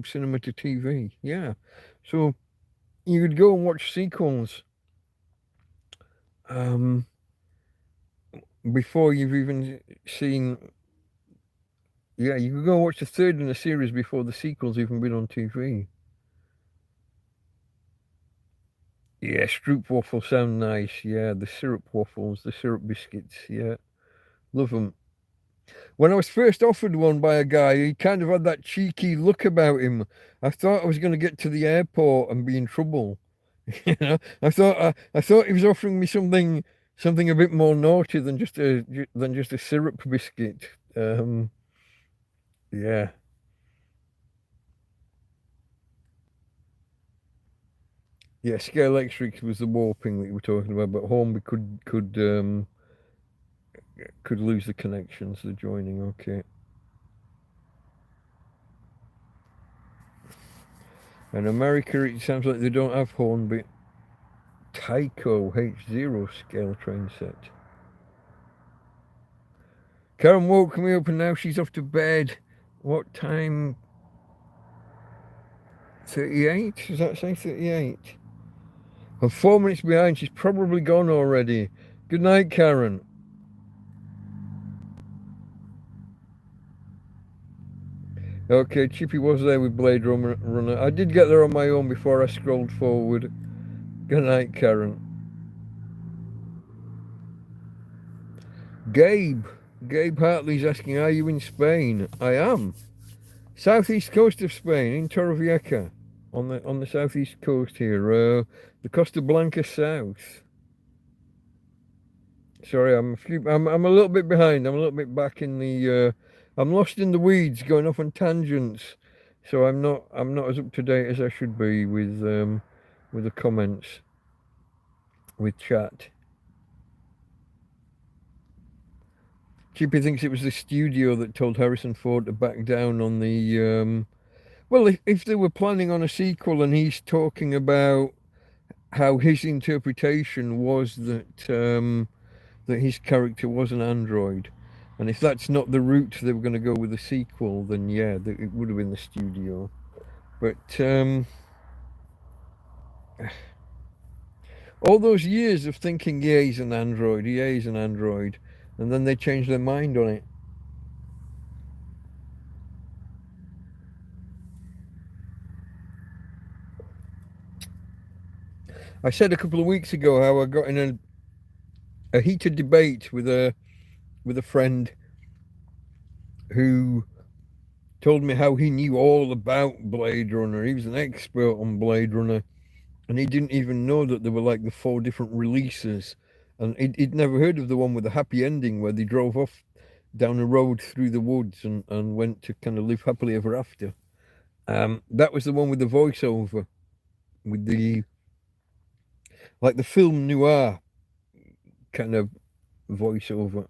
cinema to TV. Yeah, so you could go and watch sequels before you've even seen. Yeah, you could go and watch the third in the series before the sequel's even been on TV. Yeah, Stroop waffles sound nice. Yeah, the syrup waffles, the syrup biscuits. Yeah, love them. When I was first offered one by a guy, he kind of had that cheeky look about him. I thought I was going to get to the airport and be in trouble. You know, I thought he was offering me something a bit more naughty than just a syrup biscuit. Yeah. Yeah, Scalextric was the warping that you were talking about, but Hornby could lose the connections, the joining. Okay. And America, it sounds like they don't have Hornby. Tycho H0 scale train set. Karen woke me up and now she's off to bed. What time? 38? Does that say 38? I'm 4 minutes behind. She's probably gone already. Good night, Karen. Okay, Chippy was there with Blade Runner. I did get there on my own before I scrolled forward. Good night, Karen. Gabe Hartley's asking, are you in Spain? I am. Southeast coast of Spain, in Torrevieja, on the southeast coast here, the Costa Blanca south. Sorry, I'm a little bit behind. I'm a little bit back in the. I'm lost in the weeds, going off on tangents, so I'm not as up to date as I should be with the comments, with chat. Chippy thinks it was the studio that told Harrison Ford to back down on the. Well, if they were planning on a sequel and he's talking about how his interpretation was that his character was an android, and if that's not the route they were going to go with the sequel, then yeah, it would have been the studio. But all those years of thinking, yeah, he's an android, and then they changed their mind on it. I said a couple of weeks ago how I got in a heated debate with a friend who told me how he knew all about Blade Runner. He was an expert on Blade Runner, and he didn't even know that there were like the 4 different releases, and he'd never heard of the one with the happy ending where they drove off down a road through the woods and went to kind of live happily ever after. That was the one with the voiceover, with the like the film noir kind of voiceover.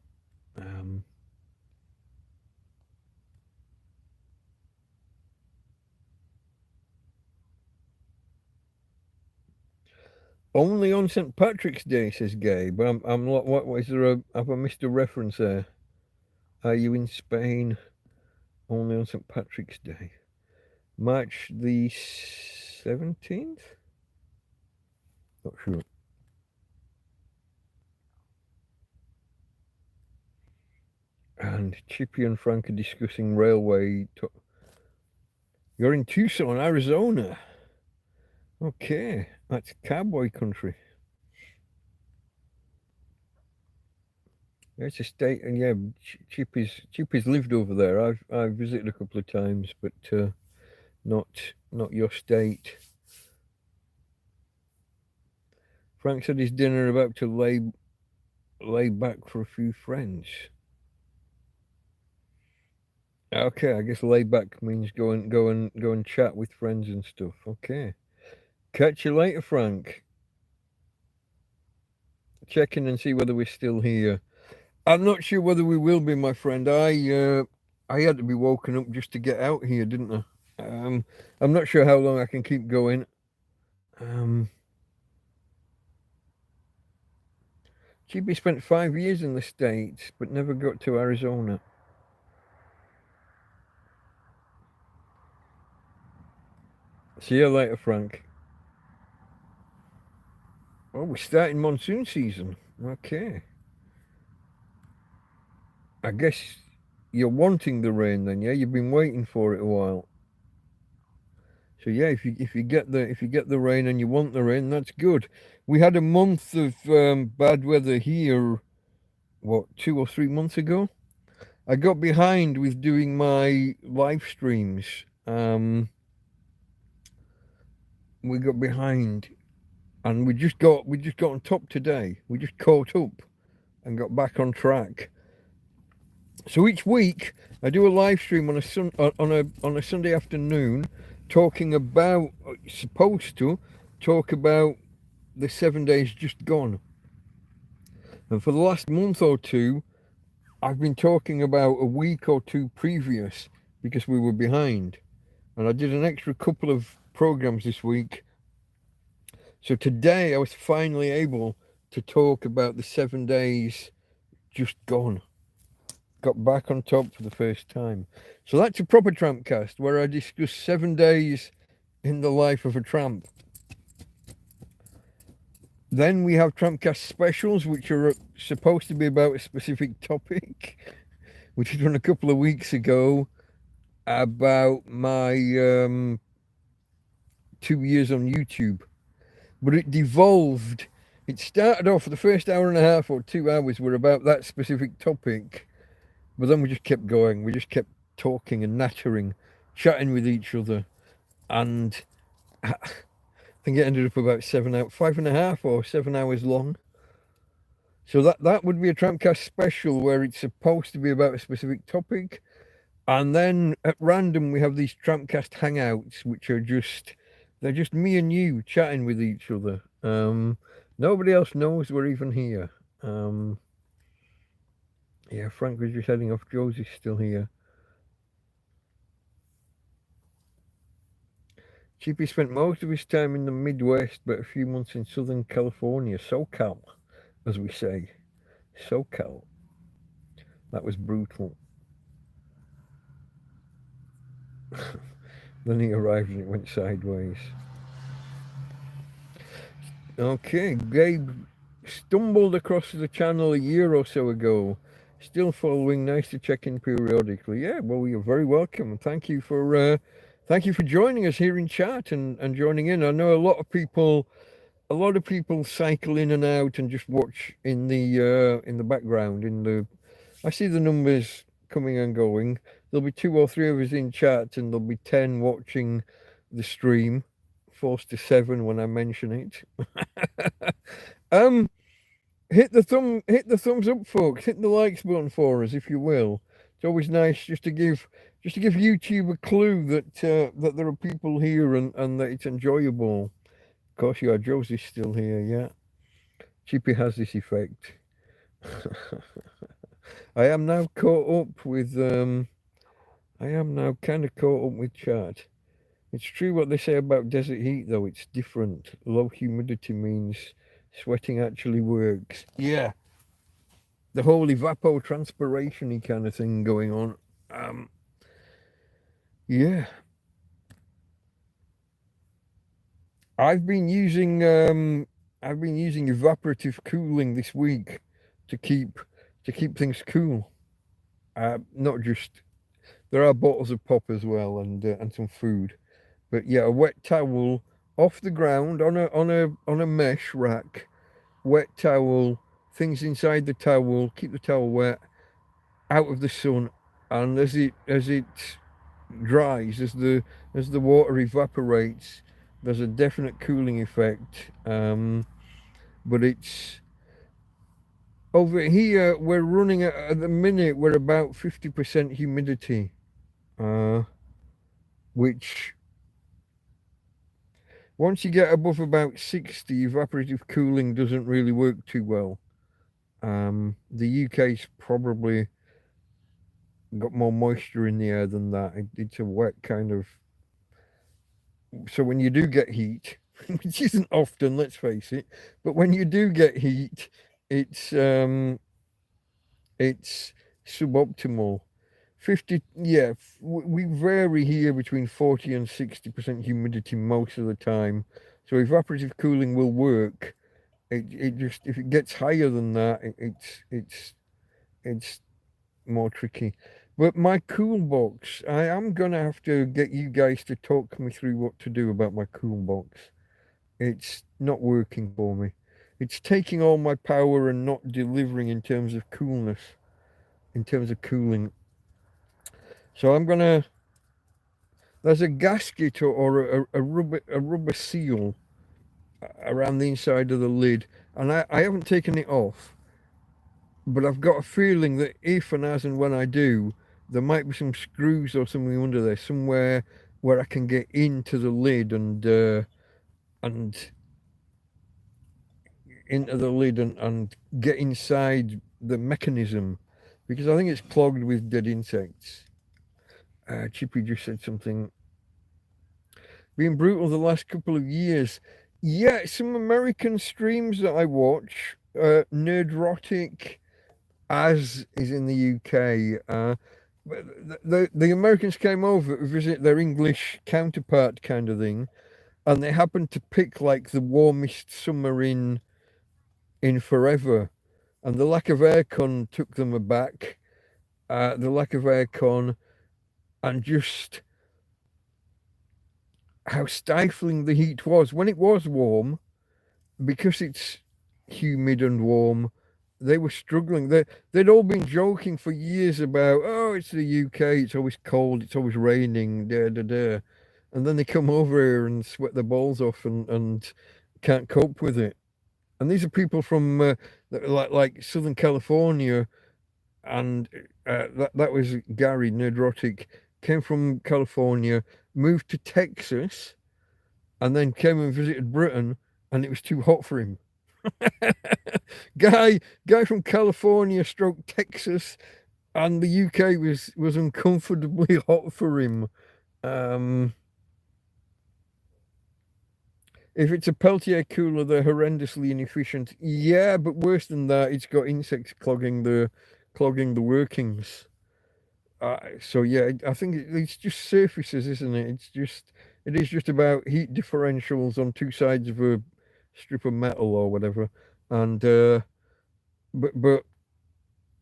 Only on St. Patrick's Day, says Gabe. I'm not. What is there? Have I missed a reference there? Are you in Spain? Only on St. Patrick's Day, March the 17th. Not sure. And Chippy and Frank are discussing railway. You're in Tucson, Arizona. Okay, that's cowboy country. It's a state, and yeah, Chippy's lived over there. I've visited a couple of times, but not your state. Frank said his dinner about to lay back for a few friends. Okay, I guess lay back means go and chat with friends and stuff. Okay. Catch you later, Frank. Check in and see whether we're still here. I'm not sure whether we will be, my friend. I had to be woken up just to get out here, didn't I? I'm not sure how long I can keep going. GB spent 5 years in the States, but never got to Arizona. See you later, Frank. Oh, we're starting monsoon season. Okay. I guess you're wanting the rain then, yeah? You've been waiting for it a while. So yeah, if you get the rain and you want the rain, that's good. We had a month of bad weather here. What, 2 or 3 months ago? I got behind with doing my live streams. We got behind, and we just got on top today. We just caught up and got back on track. So each week I do a live stream on a Sunday afternoon, talking about supposed to talk about the 7 days just gone. And for the last month or two, I've been talking about a week or two previous because we were behind. And I did an extra couple of programs this week. So today I was finally able to talk about the 7 days just gone. Got back on top for the first time. So that's a proper TrampCast where I discuss 7 days in the life of a tramp. Then we have TrampCast Specials, which are supposed to be about a specific topic, which was done a couple of weeks ago about my 2 years on YouTube. But it devolved. It started off, the first hour and a half or 2 hours were about that specific topic. But then we just kept going. We just kept talking and nattering, chatting with each other. And I think it ended up about 5.5 or 7 hours long. So that would be a TrampCast special where it's supposed to be about a specific topic. And then at random, we have these TrampCast Hangouts, which are they're just me and you chatting with each other. Nobody else knows we're even here. Yeah, Frank was just heading off. Josie's still here. Chippy spent most of his time in the Midwest, but a few months in Southern California. SoCal, as we say. SoCal. That was brutal. Then he arrived and it went sideways. Okay, Gabe stumbled across the channel a year or so ago. Still following. Nice to check in periodically. Yeah, well, you're very welcome. Thank you for joining us here in chat and joining in. I know a lot of people cycle in and out and just watch in the background. I see the numbers coming and going. There'll be 2 or 3 of us in chat, and there'll be 10 watching the stream. Forced to 7 when I mention it. hit the thumbs up, folks. Hit the likes button for us, if you will. It's always nice just to give YouTube a clue that that there are people here and that it's enjoyable. Of course, yeah, Josie's still here. Yeah, Chippy has this effect. I am now caught up with I am now kind of caught up with chat. It's true what they say about desert heat, though. It's different. Low humidity means sweating actually works. Yeah, the whole evapotranspiration-y kind of thing going on. Yeah, I've been using evaporative cooling this week to keep things cool. Not just there are bottles of pop as well and some food, but yeah, a wet towel off the ground on a mesh rack, wet towel, things inside the towel, keep the towel wet, out of the sun, and as it dries, as the water evaporates, there's a definite cooling effect. But it's over here we're running at the minute we're about 50% humidity, which once you get above about 60, evaporative cooling doesn't really work too well. The UK's probably got more moisture in the air than that. It's a wet kind of. So when you do get heat, which isn't often, let's face it, but when you do get heat, it's suboptimal. 50, yeah, we vary here between 40 and 60% humidity most of the time. So evaporative cooling will work. It just, if it gets higher than that, it's more tricky. But my cool box, I am gonna have to get you guys to talk me through what to do about my cool box. It's not working for me. It's taking all my power and not delivering in terms of coolness, in terms of cooling. So I'm gonna. There's a gasket or a rubber seal around the inside of the lid, and I haven't taken it off. But I've got a feeling that if and as and when I do, there might be some screws or something under there somewhere where I can get into the lid and into the lid and get inside the mechanism, because I think it's clogged with dead insects. Chippy just said something. Been brutal the last couple of years. Yeah, some American streams that I watch, Nerdrotic, as is in the UK. The Americans came over to visit their English counterpart kind of thing, and they happened to pick like the warmest summer in forever, and the lack of aircon took them aback. The lack of aircon and just how stifling the heat was when it was warm, because it's humid and warm. They were struggling. They'd all been joking for years about, oh, it's the UK, it's always cold, it's always raining, da da da. And then they come over here and sweat their balls off and can't cope with it. And these are people from like Southern California, and that was Gary Nerdrotic, came from California, moved to Texas, and then came and visited Britain, and it was too hot for him. guy from California stroke Texas, and the UK was uncomfortably hot for him. If it's a Peltier cooler, they're horrendously inefficient. Yeah, but worse than that, it's got insects clogging the workings. So yeah, I think it's just surfaces, isn't it? It is just about heat differentials on two sides of a strip of metal or whatever, and but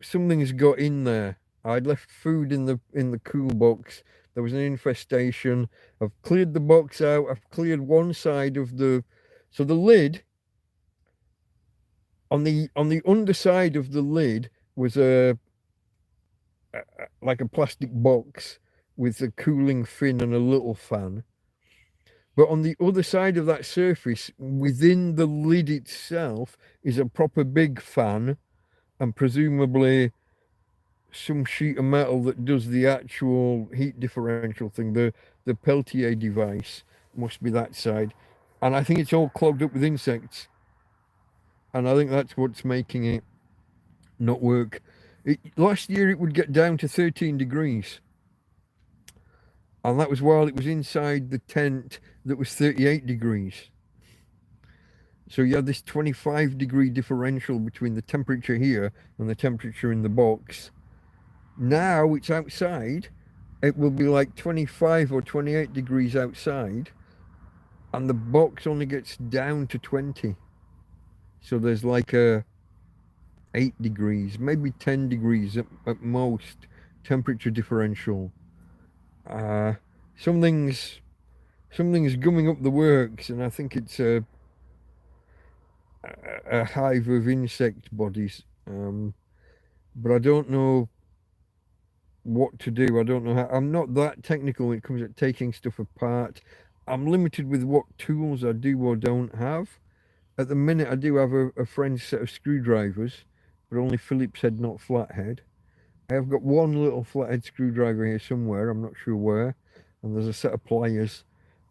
something's got in there. I'd left food in the cool box. There was an infestation. I've cleared the box out. I've cleared one side of the lid. On the underside of the lid was like a plastic box with a cooling fin and a little fan. But on the other side of that surface, within the lid itself, is a proper big fan, and presumably some sheet of metal that does the actual heat differential thing. The Peltier device must be that side, and I think it's all clogged up with insects, and I think that's what's making it not work. Last year it would get down to 13 degrees, and that was while it was inside the tent that was 38 degrees. So you had this 25-degree differential between the temperature here and the temperature in the box. Now it's outside, it will be like 25 or 28 degrees outside, and the box only gets down to 20. So there's like a 8 degrees, maybe 10 degrees at most temperature differential. Something's gumming up the works, and I think it's a hive of insect bodies. But I don't know what to do. I don't know how. I'm not that technical when it comes to taking stuff apart. I'm limited with what tools I do or don't have. At the minute, I do have a friend's set of screwdrivers, but only Phillips head, not flathead. I have got one little flathead screwdriver here somewhere, I'm not sure where, and there's a set of pliers.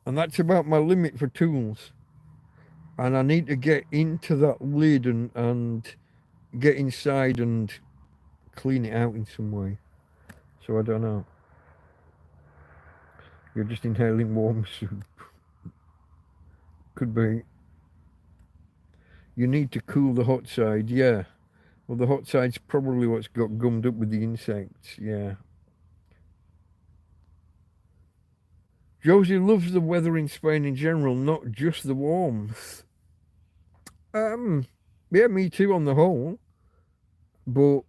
And that's about my limit for tools. And I need to get into that lid and get inside and clean it out in some way. So I don't know. You're just inhaling warm soup. Could be. You need to cool the hot side, yeah. Well, the hot side's probably what's got gummed up with the insects, yeah. Josie loves the weather in Spain in general, not just the warmth. Yeah, me too on the whole. But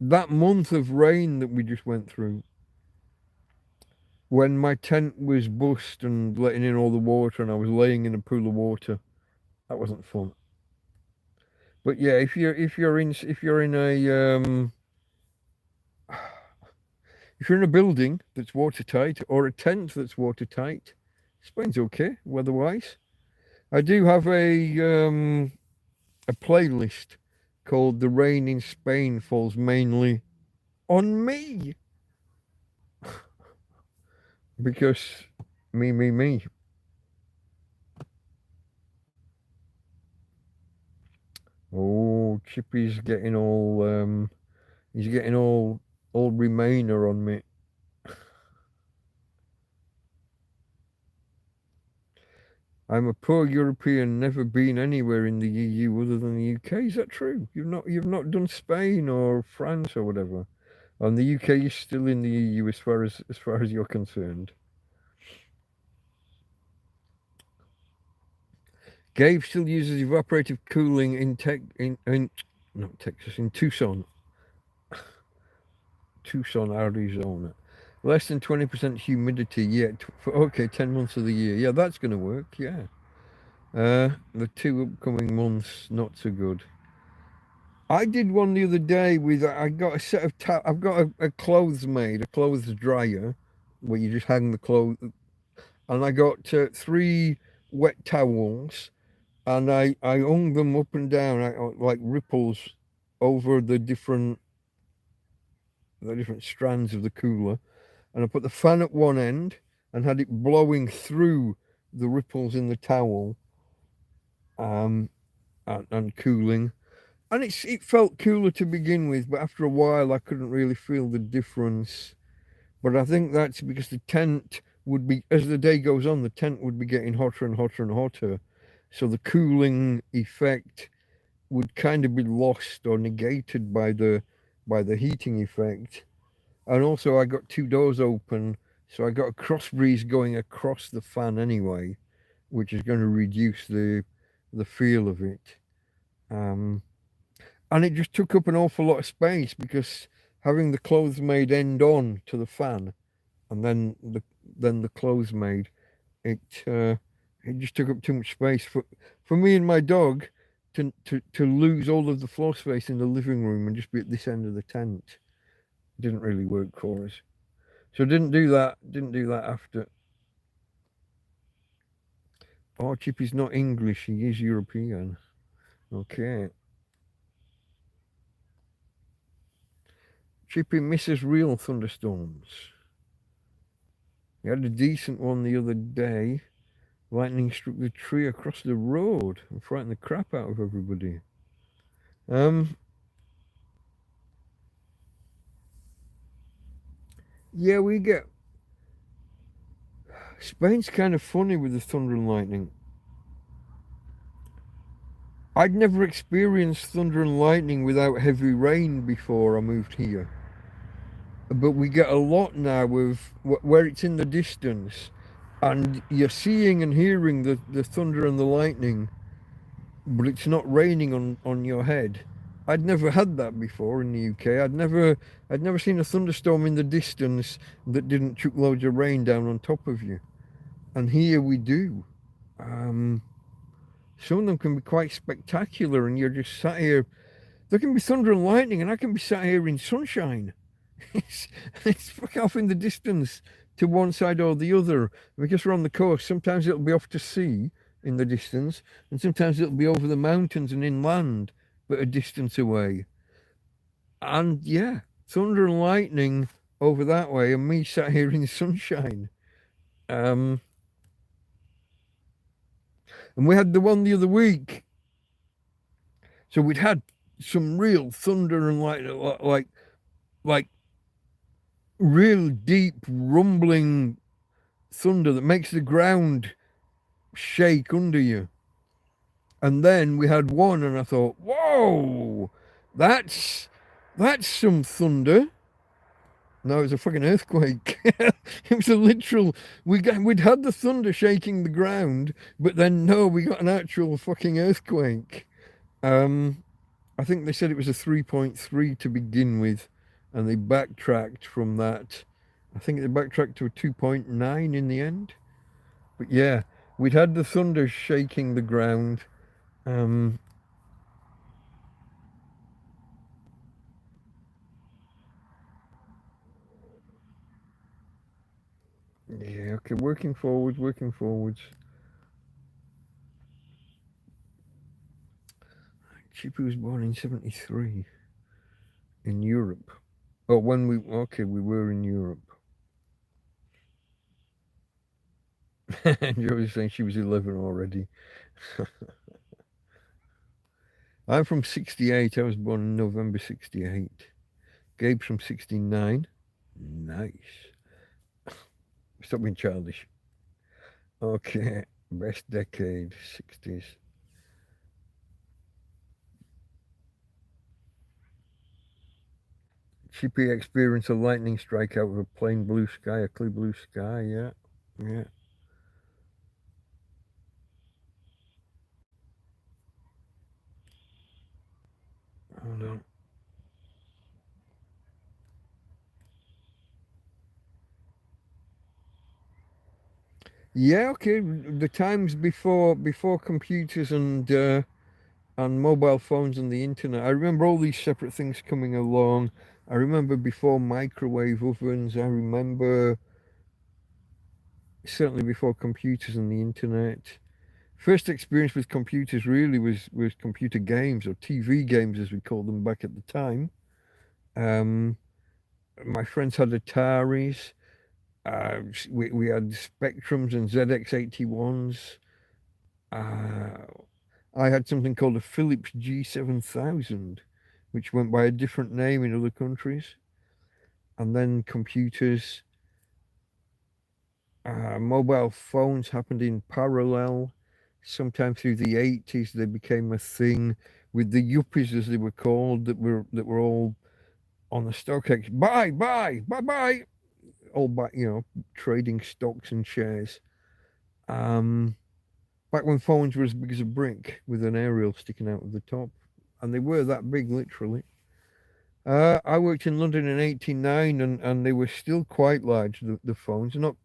that month of rain that we just went through, when my tent was bust and letting in all the water and I was laying in a pool of water, that wasn't fun. But yeah, if you're in a building that's watertight or a tent that's watertight, Spain's okay weather-wise. I do have a playlist called "The Rain in Spain Falls Mainly on Me," because me. Oh, Chippy's getting all he's getting all Remainer on me. I'm a poor European, never been anywhere in the EU other than the UK. Is that true? You've not done Spain or France or whatever. And the UK is still in the EU as far as you're concerned. Gabe still uses evaporative cooling in Tucson. Tucson, Arizona. Less than 20% humidity yet. Okay, 10 months of the year. Yeah, that's going to work, yeah. The 2 upcoming months, not so good. I did one the other day with, I got a set of, I've got a clothes made, a clothes dryer, where you just hang the clothes. And I got 3 wet towels, and I hung them up and down, like ripples over the different strands of the cooler. And I put the fan at one end and had it blowing through the ripples in the towel, and cooling. And it felt cooler to begin with, but after a while I couldn't really feel the difference. But I think that's because the tent would be, as the day goes on, the tent would be getting hotter and hotter and hotter. So the cooling effect would kind of be lost or negated by the heating effect. And also I got 2 doors open, so I got a cross breeze going across the fan anyway, which is going to reduce the feel of it. And it just took up an awful lot of space, because having the clothes made end on to the fan, and then the clothes made, it just took up too much space for me and my dog to lose all of the floor space in the living room and just be at this end of the tent. Didn't really work for us. So didn't do that after. Oh, Chippy's not English, he is European. Okay. Chippy misses real thunderstorms. He had a decent one the other day. Lightning struck the tree across the road and frightened the crap out of everybody. Yeah, we get... Spain's kind of funny with the thunder and lightning. I'd never experienced thunder and lightning without heavy rain before I moved here. But we get a lot now with where it's in the distance and you're seeing and hearing the thunder and the lightning, but it's not raining on your head. I'd never had that before in the UK. I'd never seen a thunderstorm in the distance that didn't chuck loads of rain down on top of you. And here we do. Some of them can be quite spectacular, and you're just sat here. There can be thunder and lightning, and I can be sat here in sunshine. It's fucking off in the distance to one side or the other. Because we're on the coast, sometimes it'll be off to sea in the distance, and sometimes it'll be over the mountains and inland, but a distance away. And yeah, thunder and lightning over that way, and me sat here in sunshine. And we had the one the other week. So we'd had some real thunder and lightning, like real deep rumbling thunder that makes the ground shake under you. And then we had one, and I thought, whoa, that's some thunder. No, it was a fucking earthquake. It was a literal. We'd had the thunder shaking the ground, but then no, we got an actual fucking earthquake. I think they said it was a 3.3 to begin with, and they backtracked from that. I think they backtracked to a 2.9 in the end. But yeah, we'd had the thunder shaking the ground. Yeah, okay, working forwards. Chippy was born in 73 in Europe. Oh, we were in Europe. Joe was saying she was 11 already. I'm from 68. I was born in November 68. Gabe's from 69. Nice. Stop being childish. Okay, best decade, 60s. Chippy experienced a lightning strike out of a plain blue sky, a clear blue sky, yeah. Hold on. Yeah, okay. The times before computers and mobile phones and the internet. I remember all these separate things coming along. I remember before microwave ovens. I remember certainly before computers and the internet. First experience with computers really was computer games, or TV games as we called them back at the time. My friends had Ataris. We had Spectrums and ZX81s. I had something called a Philips G7000, which went by a different name in other countries. And then computers, mobile phones happened in parallel. Sometime through the 80s, they became a thing with the yuppies, as they were called, that were all on the stock exchange. Buy, all by trading stocks and shares. Back when phones were as big as a brick with an aerial sticking out of the top, and they were that big, literally. I worked in London in '89, and they were still quite large. The phones, not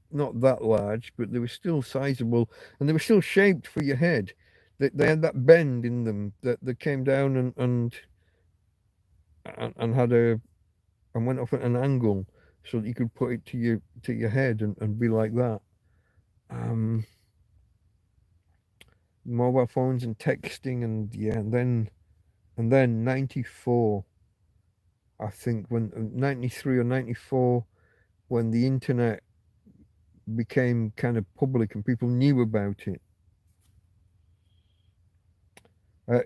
that large, but they were still sizable, and they were still shaped for your head. They had that bend in them that came down and had and went off at an angle, so that you could put it to your head and be like that. mobile phones and texting, and yeah, and then 94, I think, when 93 or 94, when the internet became kind of public and people knew about it. Uh,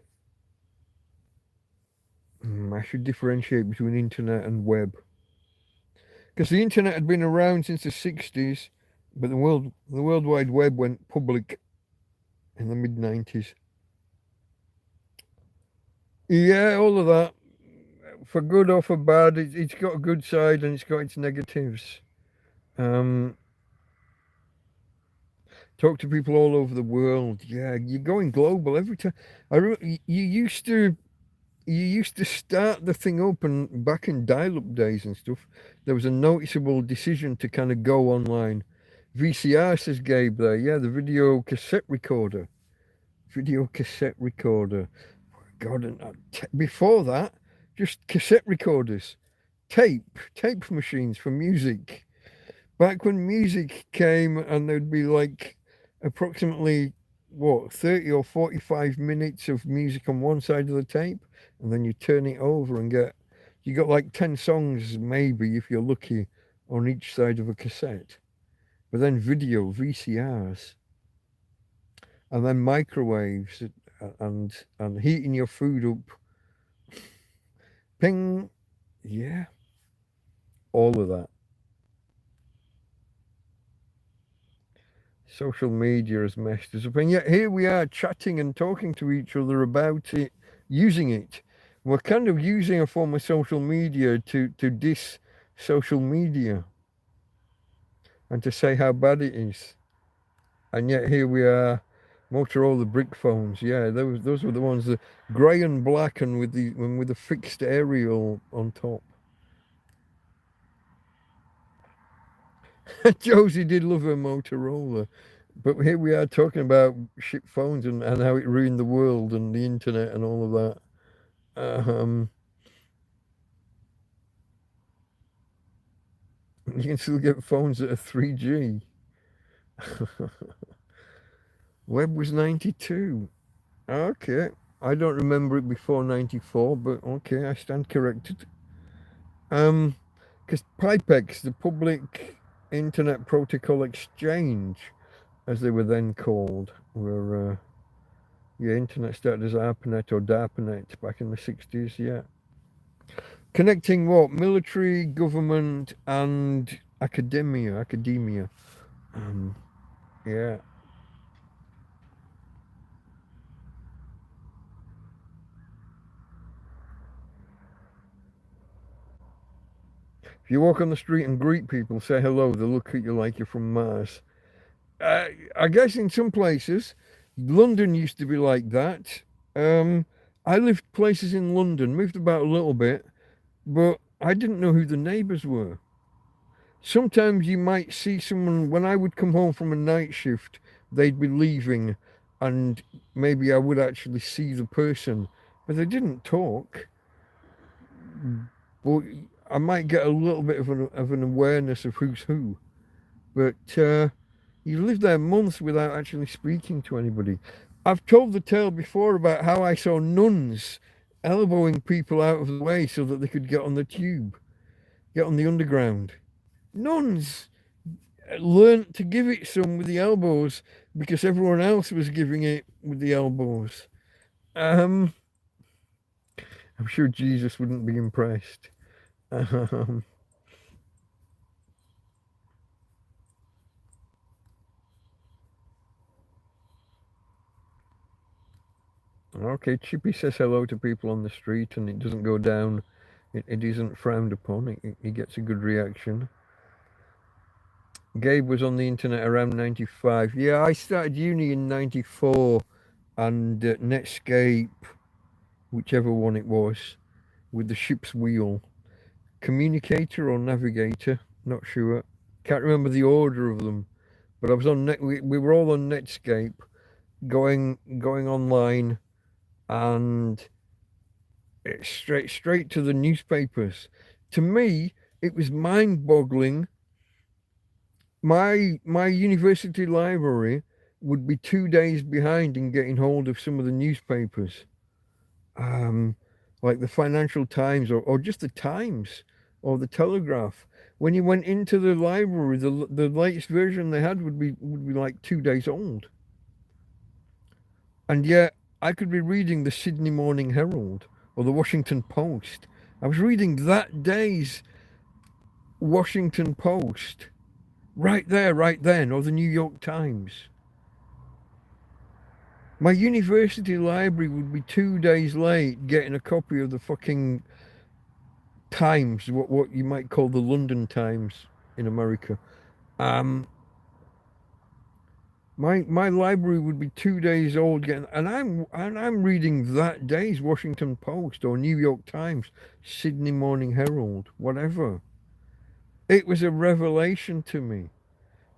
I should differentiate between internet and web, because the internet had been around since the 60s, but the World Wide Web went public in the mid 90s. Yeah, all of that, for good or for bad, it's got a good side and it's got its negatives. Um, talk to people all over the world. Yeah, you're going global every time. You used to start the thing up, and back in dial-up days and stuff, there was a noticeable decision to kind of go online. VCR, says Gabe there. Yeah, the video cassette recorder. Video cassette recorder. God, and before that, just cassette recorders, tape machines for music. Back when music came, and there'd be like approximately, what, 30 or 45 minutes of music on one side of the tape, and then you turn it over and you got like 10 songs, maybe, if you're lucky, on each side of a cassette. But then video, VCRs, and then microwaves, and heating your food up. Ping. Yeah, all of that. Social media has messed us up, and yet here we are chatting and talking to each other about it, using it. We're kind of using a form of social media to diss social media and to say how bad it is. And yet here we are, Motorola brick phones. Yeah, those were the ones, the grey and black, and with the fixed aerial on top. Josie did love her Motorola, but here we are talking about shit phones and how it ruined the world and the internet and all of that. You can still get phones that are 3G. Web was 92. Okay. I don't remember it before 94, but okay, I stand corrected. Because PIPEX, the Public Internet Protocol Exchange, as they were then called, were, yeah, internet started as ARPANET or DARPANET back in the 60s, yeah. Connecting what? Military, government, and academia. Yeah. If you walk on the street and greet people, say hello, they'll look at you like you're from Mars. I guess in some places, London used to be like that. I lived places in London, moved about a little bit, but I didn't know who the neighbours were. Sometimes you might see someone, when I would come home from a night shift, they'd be leaving, and maybe I would actually see the person, but they didn't talk. But I might get a little bit of an awareness of who's who. But you live there months without actually speaking to anybody. I've told the tale before about how I saw nuns elbowing people out of the way so that they could get on the tube, get on the underground. Nuns learnt to give it some with the elbows because everyone else was giving it with the elbows. I'm sure Jesus wouldn't be impressed. Okay, Chippy says hello to people on the street and it doesn't go down. It isn't frowned upon. He gets a good reaction. Gabe was on the internet around 95. Yeah, I started uni in 94 and Netscape, whichever one it was, with the ship's wheel. Communicator or navigator, not sure. Can't remember the order of them. But I was on we were all on Netscape, going online, and it's straight to the newspapers. To me, it was mind-boggling. My university library would be 2 days behind in getting hold of some of the newspapers, um, like the Financial Times or just the Times or the Telegraph. When you went into the library, the latest version they had would be like 2 days old, and yet I could be reading the Sydney Morning Herald or the Washington Post. I was reading that day's Washington Post right there, right then, or the New York Times. My university library would be 2 days late getting a copy of the fucking Times, what you might call the London Times in America. Um, my library would be 2 days old getting, and I'm reading that day's Washington Post or New York Times, Sydney Morning Herald, whatever. It was a revelation to me.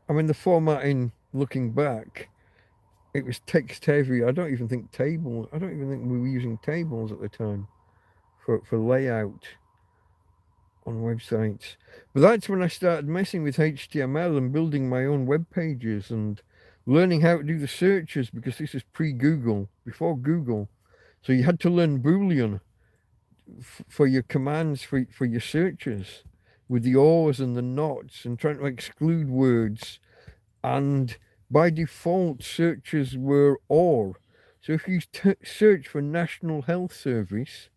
I mean, the formatting, looking back, it was text heavy. I don't even think we were using tables at the time for layout on websites. But that's when I started messing with HTML and building my own web pages and learning how to do the searches, because this is pre-Google, before Google. So you had to learn Boolean for your commands, for your searches, with the ors and the nots and trying to exclude words. And by default, searches were OR. So if you search for National Health Service,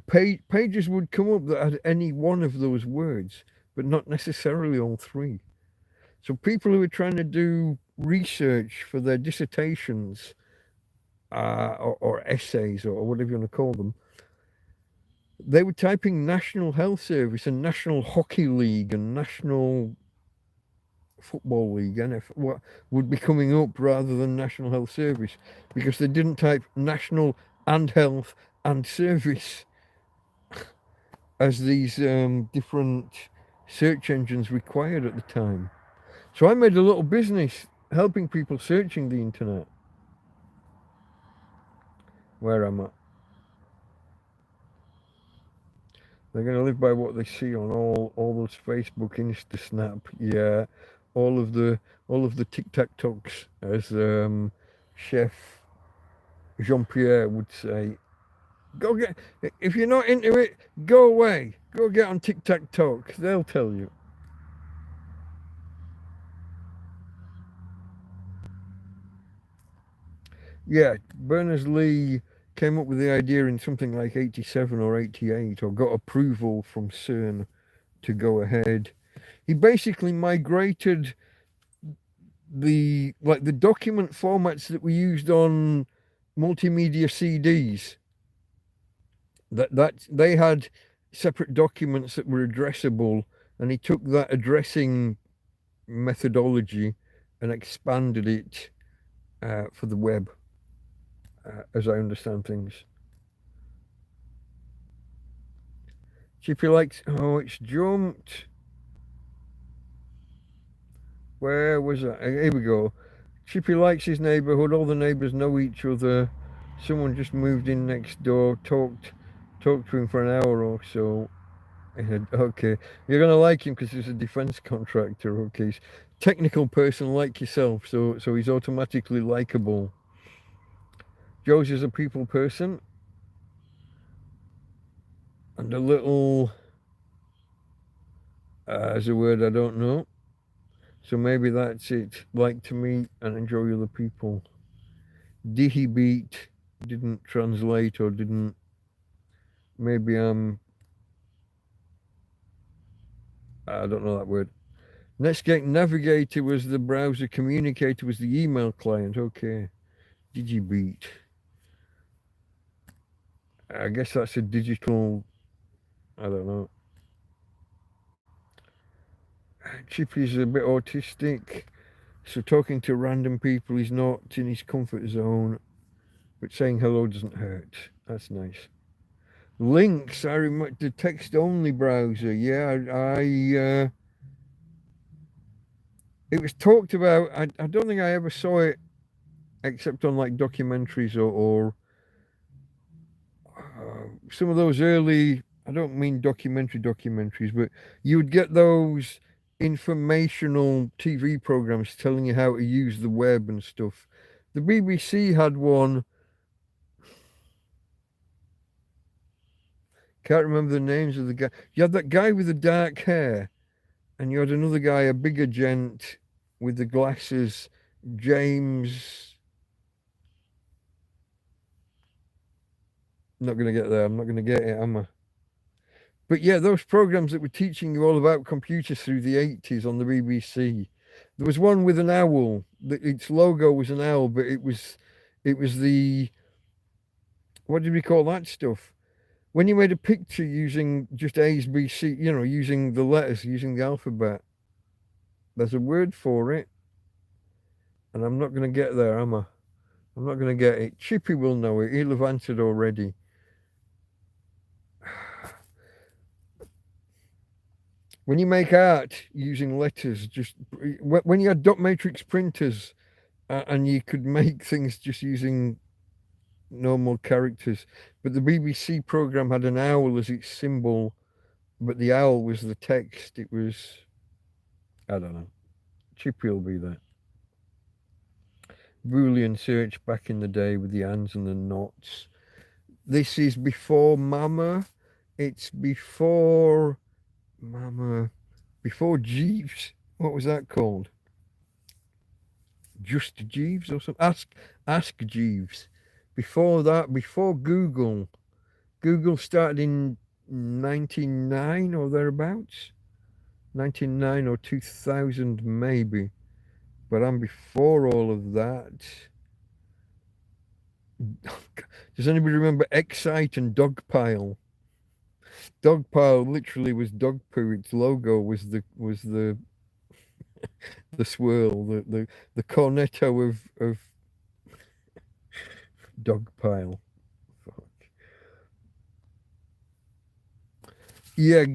pages would come up that had any one of those words, but not necessarily all three. So people who were trying to do research for their dissertations or essays or whatever you want to call them, they were typing National Health Service and National Hockey League and National Football League, what would be coming up rather than National Health Service, because they didn't type National and Health and Service as these different search engines required at the time. So I made a little business helping people searching the internet. Where am I? They're going to live by what they see on all those Facebook, Insta, Snap, yeah, all of the TikToks, as Chef Jean-Pierre would say. Go get, if you're not into it, go away. Go get on TikTok. They'll tell you. Yeah, Berners-Lee came up with the idea in something like 87 or 88, or got approval from CERN to go ahead. He basically migrated the document formats that we used on multimedia CDs. That they had separate documents that were addressable, and he took that addressing methodology and expanded it for the web, as I understand things. Chippy likes, oh, it's jumped. Where was that? Here we go. Chippy likes his neighbourhood. All the neighbours know each other. Someone just moved in next door. Talked to him for an hour or so. Okay, you're gonna like him because he's a defence contractor. Okay, he's a technical person like yourself, so he's automatically likable. Joe's is a people person, and a little is a word I don't know. So maybe that's it. Like to meet and enjoy other people. Dihi beat didn't translate or didn't. Maybe I don't know that word. Netscape Navigator was the browser. Communicator was the email client. Okay. Digibeat. I guess that's a digital. I don't know. Chippy's a bit autistic, so talking to random people, he's not in his comfort zone, but saying hello doesn't hurt. That's nice. Links, I remember the text-only browser. Yeah, it was talked about. I don't think I ever saw it, except on like documentaries or some of those early. I don't mean documentaries, but you would get those informational TV programs telling you how to use the web and stuff. The BBC had one. Can't remember the names of the guy. You had that guy with the dark hair, and you had another guy, a bigger gent with the glasses, James. I'm not going to get there. I'm not going to get it, am I? But yeah, those programs that were teaching you all about computers through the 80s on the BBC. There was one with an owl. Its logo was an owl, but it was the, what did we call that stuff? When you made a picture using just A's, B, C, using the letters, using the alphabet. There's a word for it. And I'm not going to get there, am I? I'm not going to get it. Chippy will know it. He'll have answered already. When you make art using letters, just when you had dot matrix printers and you could make things just using normal characters, but the BBC program had an owl as its symbol, but the owl was the text. It was, I don't know. Chippy will be there. Boolean search back in the day with the ands and the nots. This is before Mama. It's before Mama. Before Jeeves. What was that called? Just Jeeves or something? Ask Jeeves. Before that, before Google. Google started in 99 or thereabouts. 99 or 2000 maybe. But I'm before all of that. Does anybody remember Excite and Dogpile? Dogpile literally was dog poo. Its logo was the the swirl, the cornetto of Dogpile. Yeah,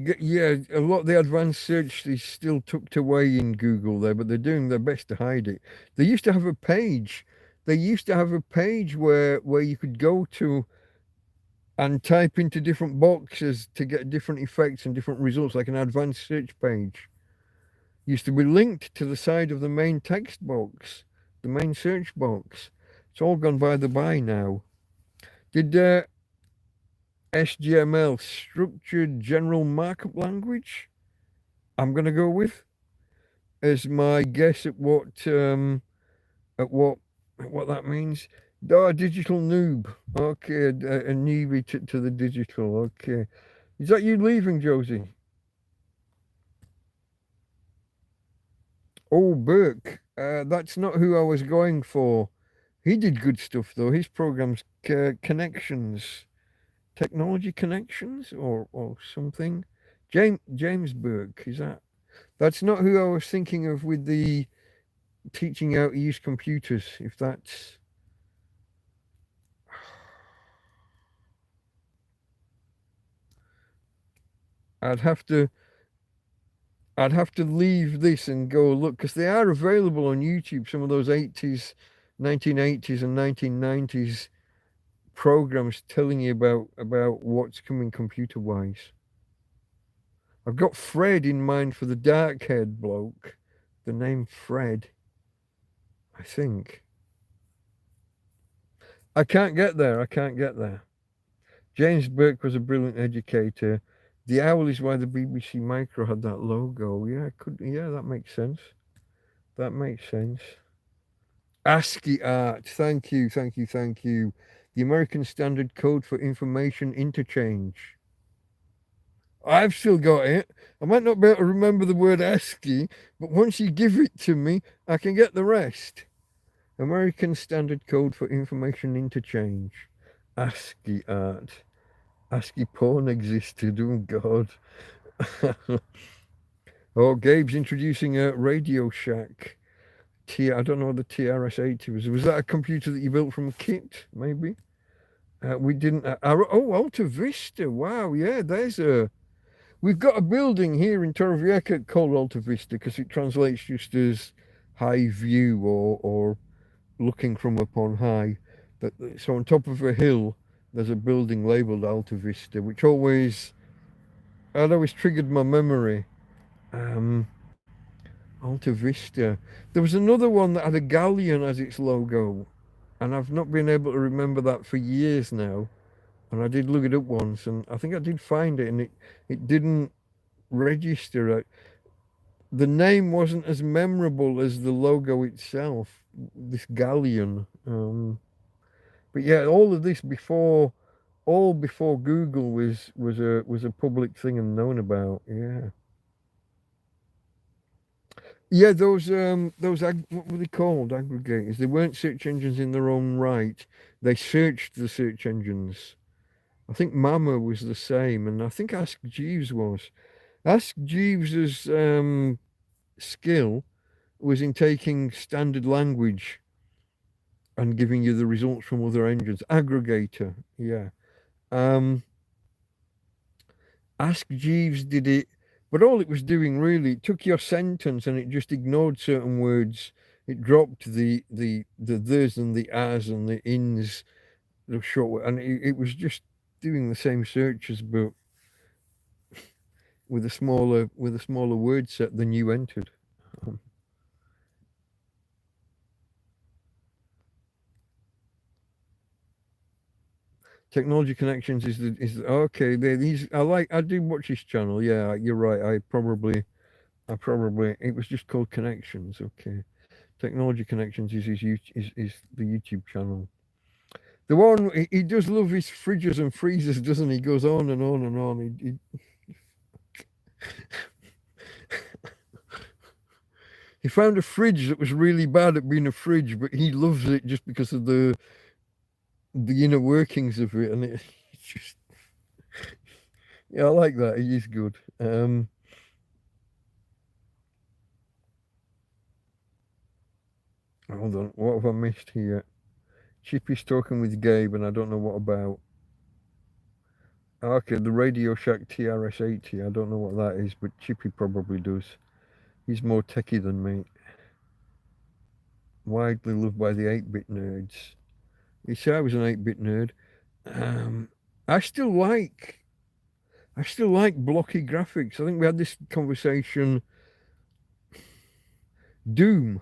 a lot of the advanced search is still tucked away in Google there, but they're doing their best to hide it. They used to have a page. They used to have a page where you could go to and type into different boxes to get different effects and different results, like an advanced search page. Used to be linked to the side of the main text box, the main search box. It's all gone by the by now. Did SGML, Structured General Markup Language, I'm going to go with as my guess at what that means. Oh, digital noob. Okay, a newbie to the digital. Okay. Is that you leaving, Josie? Oh, Burke. That's not who I was going for. He did good stuff, though. His program's Connections. Technology Connections or something. James Burke, is that? That's not who I was thinking of with the teaching how to use computers, if that's... I'd have to leave this and go look, because they are available on YouTube, some of those 80s, 1980s and 1990s programs telling you about what's coming computer-wise. I've got Fred in mind for the dark-haired bloke. The name Fred, I think. I can't get there. James Burke was a brilliant educator. The owl is why the BBC Micro had that logo. Yeah, that makes sense. ASCII art. Thank you. The American Standard Code for Information Interchange. I've still got it. I might not be able to remember the word ASCII, but once you give it to me, I can get the rest. American Standard Code for Information Interchange. ASCII art. ASCII porn existed. Oh, God. Oh, Gabe's introducing a Radio Shack. I don't know what the TRS-80 was. Was that a computer that you built from a kit, maybe? We didn't... Alta Vista. Wow, yeah, we've got a building here in Torrevieja called Alta Vista because it translates just as high view or looking from up on high. So on top of a hill, there's a building labeled Alta Vista, which always triggered my memory. Alta Vista. There was another one that had a galleon as its logo, and I've not been able to remember that for years now. And I did look it up once, and I think I did find it, and it didn't register. The name wasn't as memorable as the logo itself. This galleon. But yeah, all of this before Google was a public thing and known about. Yeah. Yeah, what were they called? Aggregators. They weren't search engines in their own right. They searched the search engines. I think Mama was the same, and I think Ask Jeeves was. Ask Jeeves's skill was in taking standard language and giving you the results from other engines. Aggregator, yeah. Um, Ask Jeeves did it, but all it was doing really, it took your sentence and it just ignored certain words. It dropped the there's and the as and the ins, the short, and it was just doing the same searches, but with a smaller word set than you entered. Um, Technology Connections okay. These I do watch this channel. Yeah, you're right. I probably it was just called Connections. Okay, Technology Connections is the YouTube channel. The one he does love his fridges and freezers, doesn't he? Goes on and on and on. He found a fridge that was really bad at being a fridge, but he loves it just because of the inner workings of it, and it's just yeah, I like that. He is good. Hold on, what have I missed here? Chippy's talking with Gabe, and I don't know what about. Okay, the Radio Shack TRS-80. I don't know what that is, but Chippy probably does. He's more techie than me. Widely loved by the 8-bit nerds. You see, I was an 8-bit nerd. Um, I still like blocky graphics. I think we had this conversation. Doom,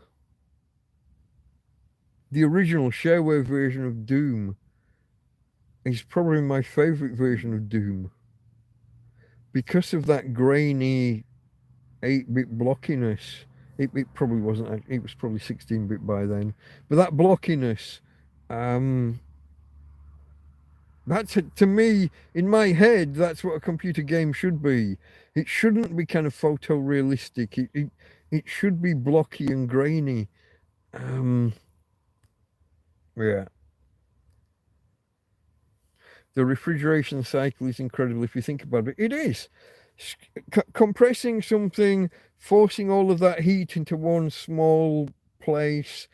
the original shareware version of Doom, is probably my favorite version of Doom because of that grainy 8-bit blockiness. It probably wasn't. It was probably 16-bit by then, but that blockiness. Um, That's to me, in my head, that's what a computer game should be. It shouldn't be kind of photorealistic. It should be blocky and grainy. Um, yeah. The refrigeration cycle is incredible if you think about it. It is. Compressing something, forcing all of that heat into one small place,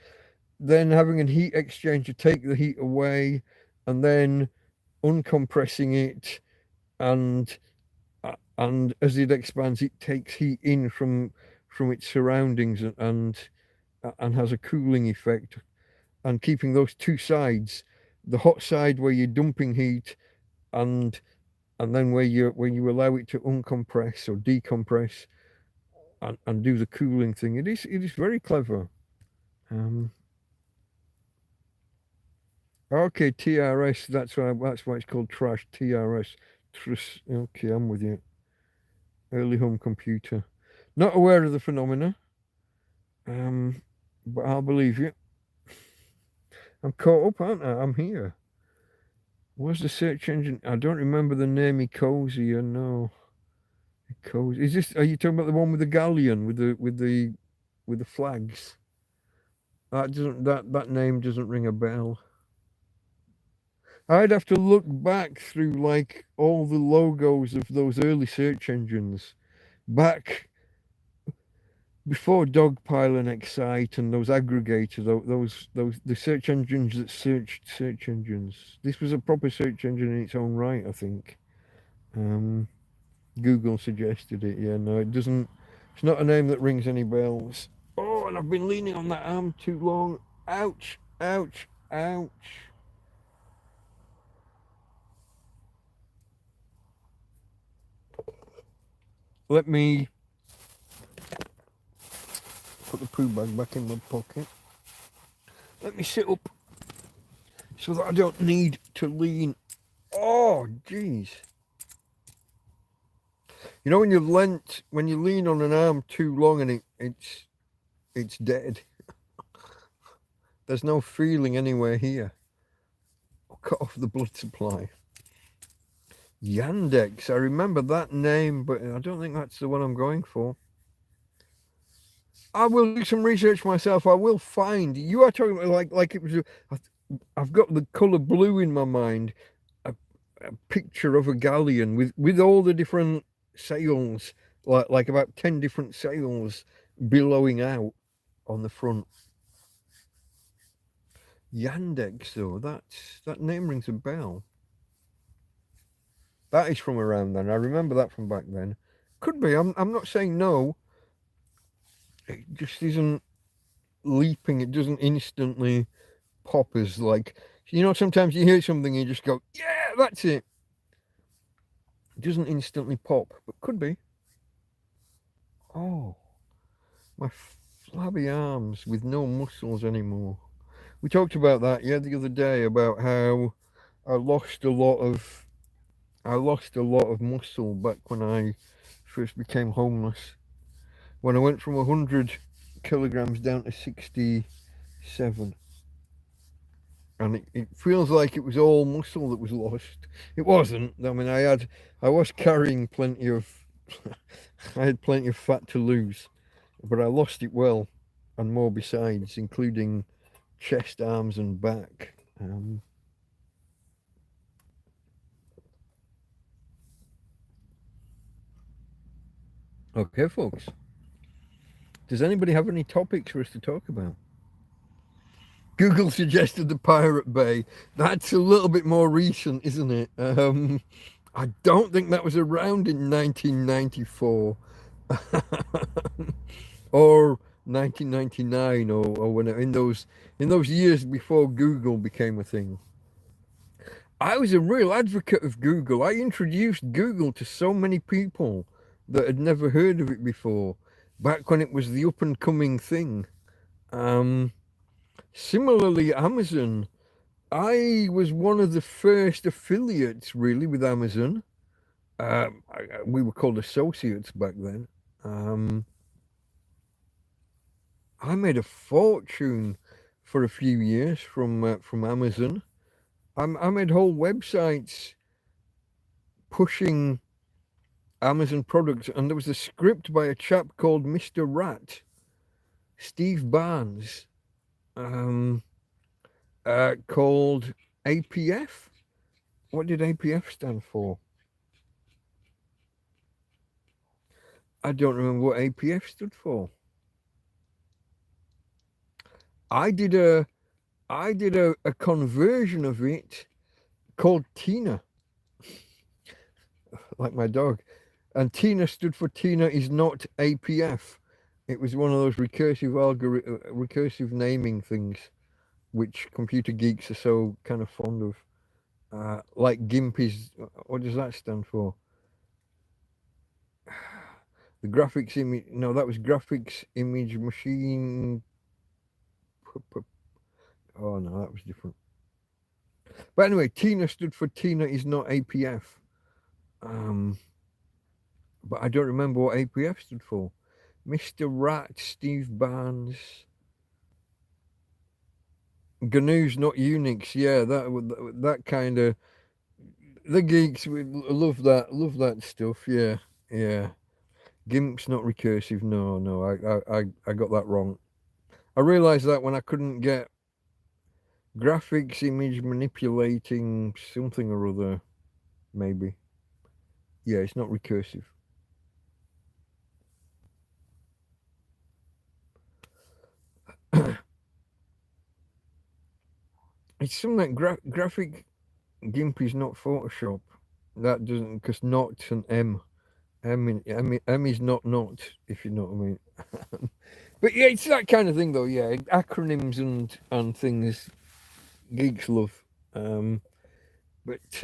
then having a heat exchanger take the heat away, and then uncompressing it, and and as it expands, it takes heat in from its surroundings and has a cooling effect. And keeping those two sides, the hot side where you're dumping heat, and then where you allow it to uncompress or decompress and do the cooling thing. It is very clever. Um, okay, TRS. That's why it's called trash. TRS. Okay, I'm with you. Early home computer. Not aware of the phenomena, um, but I'll believe you. I'm caught up, aren't I? I'm here. What's the search engine? I don't remember the name. Ecosia, no. Ecosia. Is this? Are you talking about the one with the galleon with the flags? That name doesn't ring a bell. I'd have to look back through like all the logos of those early search engines, back before Dogpile and Excite and those aggregators, those the search engines that searched search engines. This was a proper search engine in its own right, I think. Um, Google suggested it. Yeah, no, it doesn't. It's not a name that rings any bells. Oh, and I've been leaning on that arm too long. Ouch! Ouch! Ouch! Let me put the poo bag back in my pocket. Let me sit up so that I don't need to lean. Oh, jeez. You know when you lean on an arm too long and it's dead. There's no feeling anywhere here. I'll cut off the blood supply. Yandex, I remember that name, but I don't think that's the one I'm going for. I will do some research myself. I will find. You are talking about like it was. I've got the colour blue in my mind. A picture of a galleon with all the different sails, like about 10 different sails billowing out on the front. Yandex, though, that name rings a bell. That is from around then. I remember that from back then. Could be. I'm not saying no. It just isn't leaping. It doesn't instantly pop as like, you know, sometimes you hear something and you just go, yeah, that's it. It doesn't instantly pop, but could be. Oh, my flabby arms with no muscles anymore. We talked about that, yeah, the other day, about how I lost a lot of muscle back when I first became homeless. When I went from 100 kilograms down to 67. And it feels like it was all muscle that was lost. It wasn't. I mean, I was carrying plenty of, I had plenty of fat to lose, but I lost it well, and more besides, including chest, arms, and back. Okay, folks. Does anybody have any topics for us to talk about? Google suggested the Pirate Bay. That's a little bit more recent, isn't it? I don't think that was around in 1994 or 1999 or when in those years before Google became a thing. I was a real advocate of Google. I introduced Google to so many people that had never heard of it before, back when it was the up and coming thing. Similarly, Amazon, I was one of the first affiliates really with Amazon. We were called associates back then. I made a fortune for a few years from Amazon. I made whole websites pushing Amazon products, and there was a script by a chap called Mr. Rat, Steve Barnes, called APF. What did APF stand for? I don't remember what APF stood for. I did a conversion of it called Tina, like my dog, and Tina stood for Tina is not APF. It was one of those recursive naming things, which computer geeks are so kind of fond of. Like GIMP is, what does that stand for? The graphics image, no, that was graphics image machine. Oh no, that was different. But anyway, Tina stood for Tina is not APF. But I don't remember what APF stood for. Mr. Rat, Steve Barnes. GNU's not Unix. Yeah, that kind of, the geeks love that stuff. Yeah. GIMP's not recursive. No, I got that wrong. I realized that when I couldn't get graphics image manipulating something or other, maybe. Yeah, it's not recursive. It's something like graphic GIMP is not Photoshop. That doesn't, because not's an M. M is not, if you know what I mean. But yeah, it's that kind of thing though. Yeah, acronyms and things geeks love. But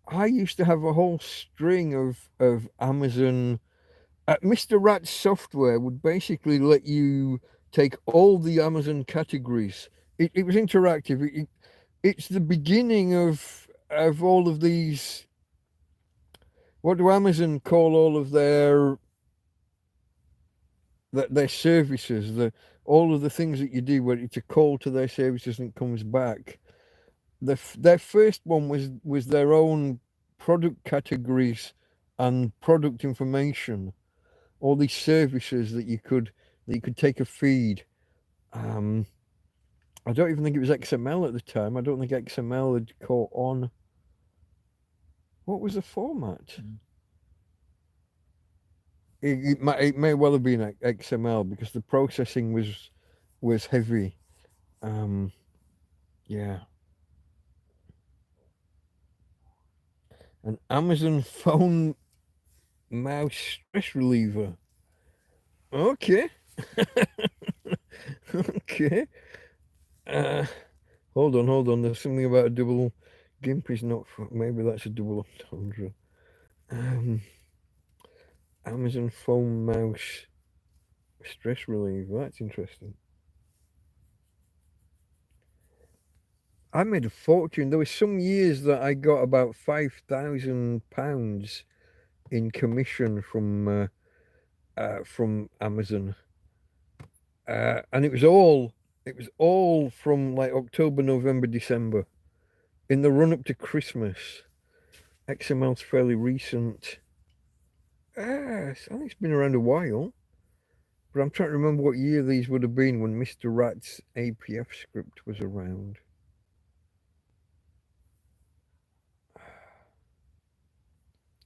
I used to have a whole string of Amazon. Mr. Rat's software would basically let you take all the Amazon categories. It was interactive. It's the beginning of all of these. What do Amazon call all of their services? All of the things that you do, where it's a call to their services and it comes back. Their first one was their own product categories and product information. All these services that you could take a feed. I don't even think it was XML at the time. I don't think XML had caught on. What was the format? It may well have been XML because the processing was heavy. Yeah. An Amazon phone mouse stress reliever. Okay. Okay. Hold on. There's something about a double. GIMP is not. Maybe that's a double entendre. Amazon phone mouse stress reliever. That's interesting. I made a fortune. There were some years that I got about £5,000 in commission from Amazon, and it was all from like October, November, December, in the run up to Christmas. XML's fairly recent. I think it's been around a while, but I'm trying to remember what year these would have been when Mr. Rat's APF script was around.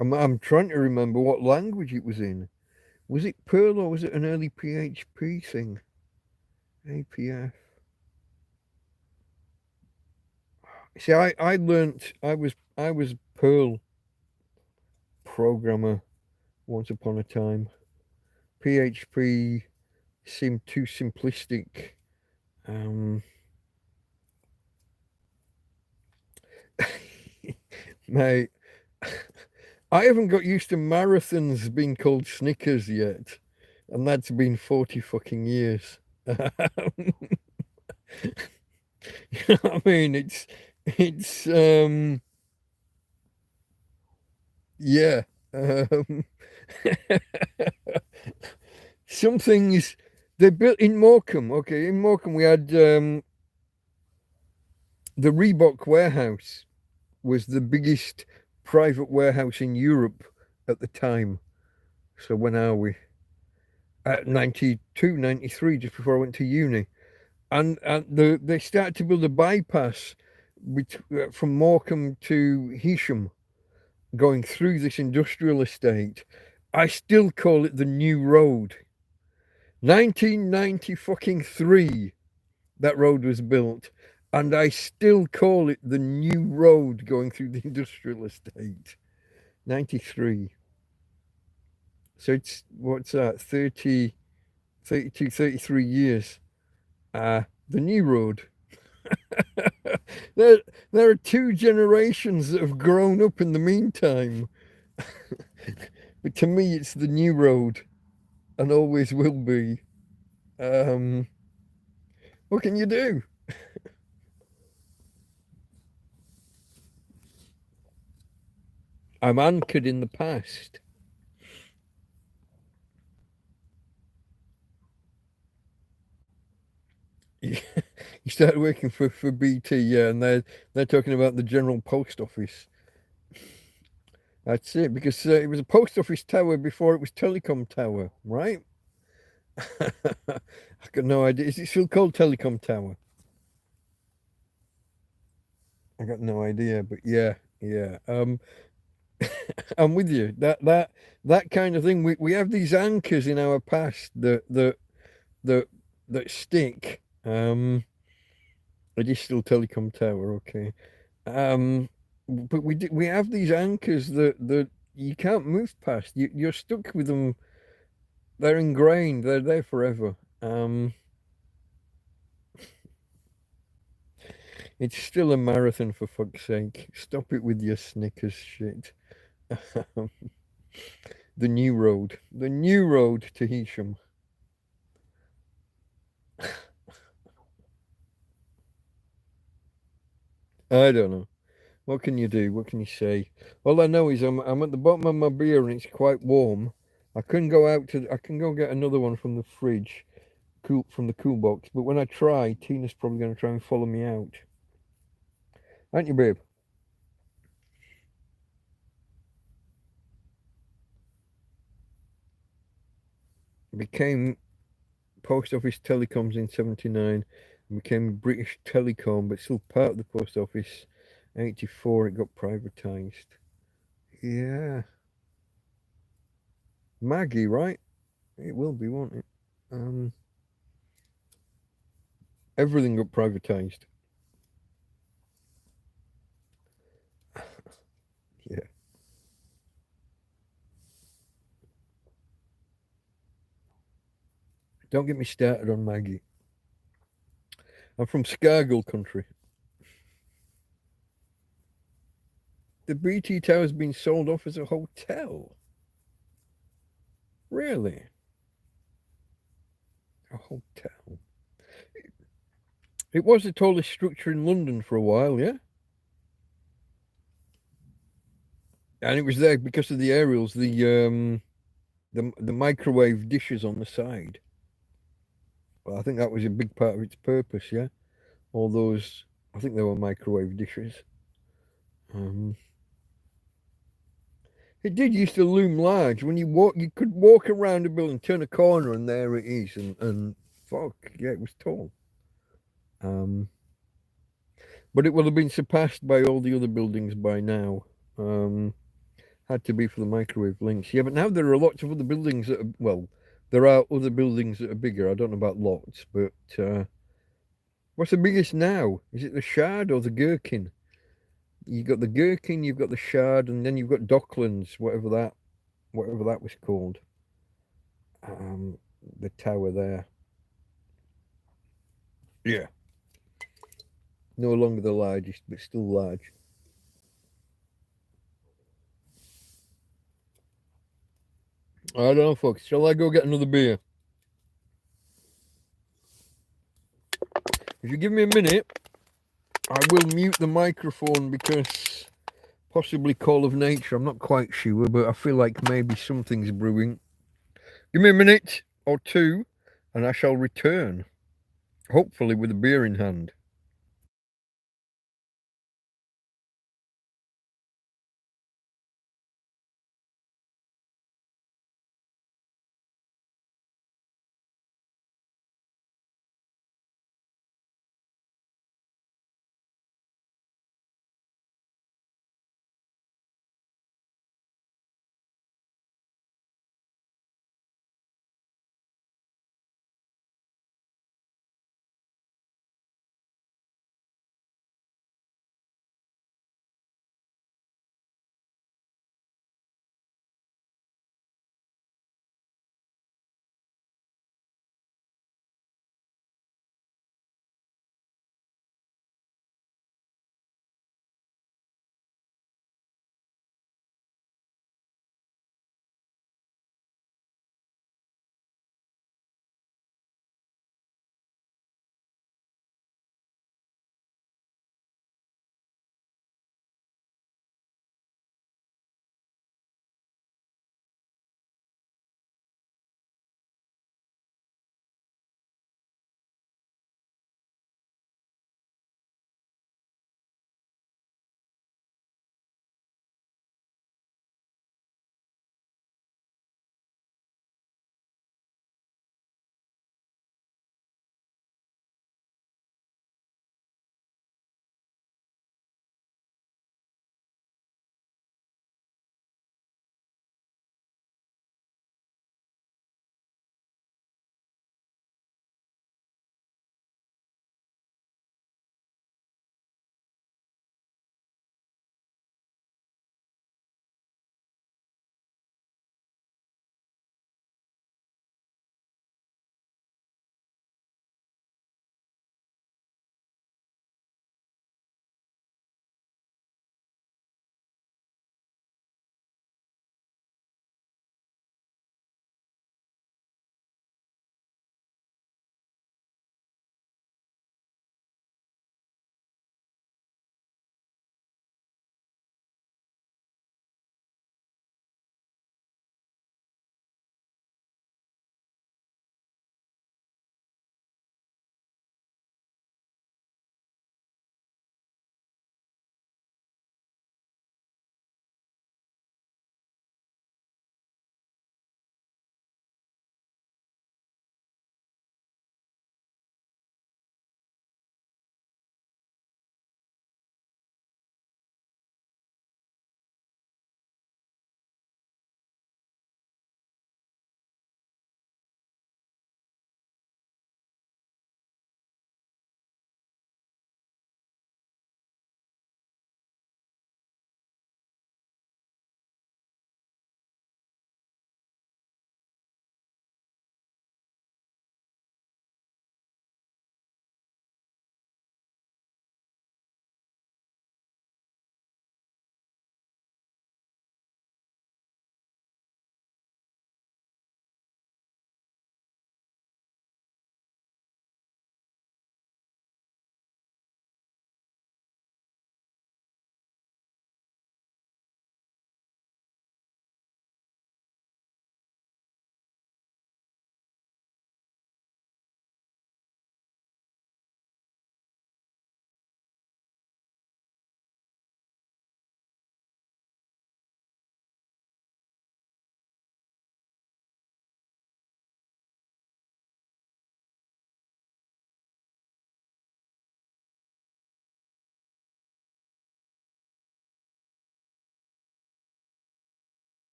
I'm trying to remember what language it was in. Was it Perl or was it an early PHP thing? APF. See, I learnt. I was Perl programmer once upon a time. PHP seemed too simplistic. Mate, I haven't got used to marathons being called Snickers yet, and that's been 40 fucking years. You know what I mean? It's yeah. Some things they built in Morecambe. Okay, in Morecambe we had the Reebok warehouse was the biggest private warehouse in Europe at the time. So when are we? At 92, 93, just before I went to uni. And they started to build a bypass from Morecambe to Heysham, going through this industrial estate. I still call it the New Road. 1993, that road was built, and I still call it the New Road going through the industrial estate. 93. So it's, what's that, 30, 32, 33 years. The New Road. There are two generations that have grown up in the meantime. But to me, it's the New Road, and always will be. What can you do? I'm anchored in the past. You start working for BT, yeah, and they're talking about the General Post Office. That's it, because it was a post office tower before it was telecom tower, right? I got no idea. Is it still called telecom tower? I got no idea, but yeah. I'm with you. That kind of thing. We have these anchors in our past that stick. It is still telecom tower, okay. But we have these anchors that you can't move past. You're stuck with them. They're ingrained. They're there forever. It's still a marathon, for fuck's sake. Stop it with your Snickers shit. The new road. The new road to Hesham. I don't know. What can you do? What can you say? All I know is I'm at the bottom of my beer and it's quite warm. I can go get another one from the fridge, cool from the cool box. But when I try, Tina's probably going to try and follow me out. Aren't you, babe? Became Post Office Telecoms in '79. Became British Telecom, but still part of the Post Office. '84, it got privatised. Yeah, Maggie, right? It will be, won't it? Um, Everything got privatised. Yeah. Don't get me started on Maggie. I'm from Scargill country. The BT Tower's been sold off as a hotel. Really? A hotel. It was the tallest structure in London for a while, yeah? And it was there because of the aerials, the microwave dishes on the side. Well, I think that was a big part of its purpose, yeah? All those, I think they were microwave dishes. Um, it did used to loom large. When you could walk around a building, turn a corner, and there it is. And fuck, yeah, it was tall. Um, but it will have been surpassed by all the other buildings by now. Um, had to be for the microwave links. Yeah, but now there are lots of other buildings that are, well, there are other buildings that are bigger. I don't know about lots, but what's the biggest now? Is it the Shard or the Gherkin? You got the Gherkin, you've got the Shard, and then you've got Docklands, whatever that was called. Um, the tower there. Yeah. No longer the largest, but still large. I don't know, folks. Shall I go get another beer? If you give me a minute, I will mute the microphone because possibly call of nature. I'm not quite sure, but I feel like maybe something's brewing. Give me a minute or two, and I shall return, hopefully with a beer in hand.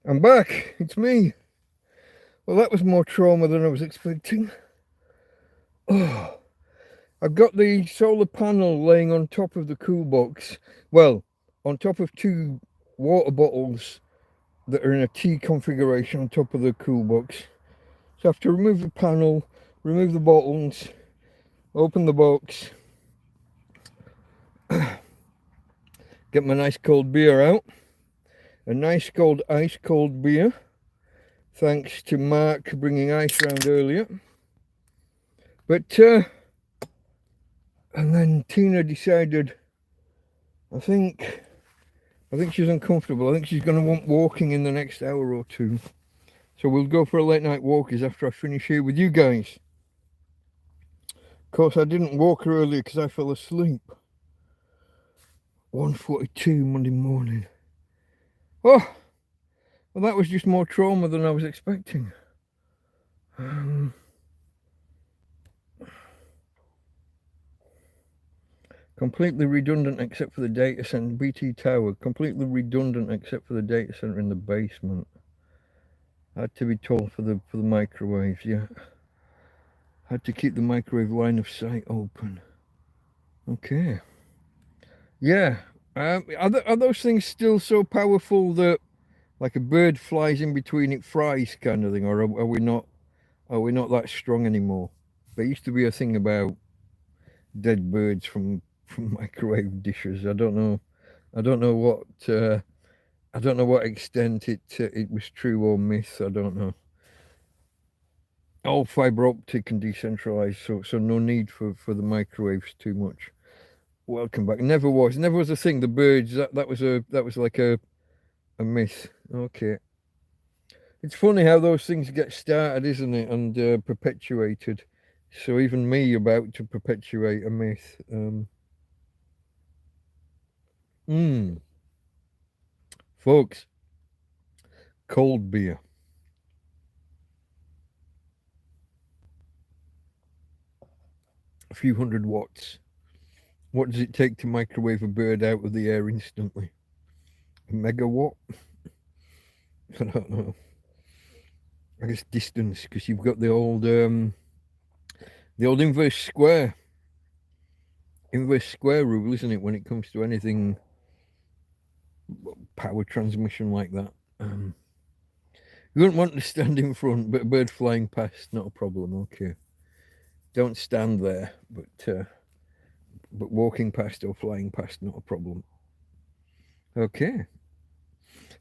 I'm back. It's me. Well, that was more trauma than I was expecting. Oh, I've got the solar panel laying on top of the cool box. Well, on top of two water bottles that are in a T configuration on top of the cool box. So I have to remove the panel, remove the bottles, open the box, get my nice cold beer out. A nice cold, ice cold beer. Thanks to Mark bringing ice round earlier. But, and then Tina decided, I think she's uncomfortable. I think she's going to want walking in the next hour or two. So we'll go for a late night walkies after I finish here with you guys. Of course, I didn't walk earlier because I fell asleep. 1:42 Monday morning. Oh, well, that was just more trauma than I was expecting. Completely redundant except for the data center. BT Tower, completely redundant except for the data center in the basement. Had to be told for the microwaves, yeah. Had to keep the microwave line of sight open. Okay. Yeah. Are those things still so powerful that like a bird flies in between it fries kind of thing, or are we not that strong anymore? There used to be a thing about dead birds from microwave dishes. I don't know what extent it was true or myth. I don't know. All fiber optic and decentralized, so no need for the microwaves too much. Welcome back. Never was a thing. The birds, that was like a myth. Okay. It's funny how those things get started, isn't it, and perpetuated. So even me about to perpetuate a myth. Folks, cold beer. A few 100 watts. What does it take to microwave a bird out of the air instantly? A megawatt? I don't know. I guess distance, because you've got the old inverse square rule, isn't it, when it comes to anything power transmission like that. You wouldn't want to stand in front, but a bird flying past, not a problem. Okay, don't stand there, but walking past or flying past, not a problem. Okay.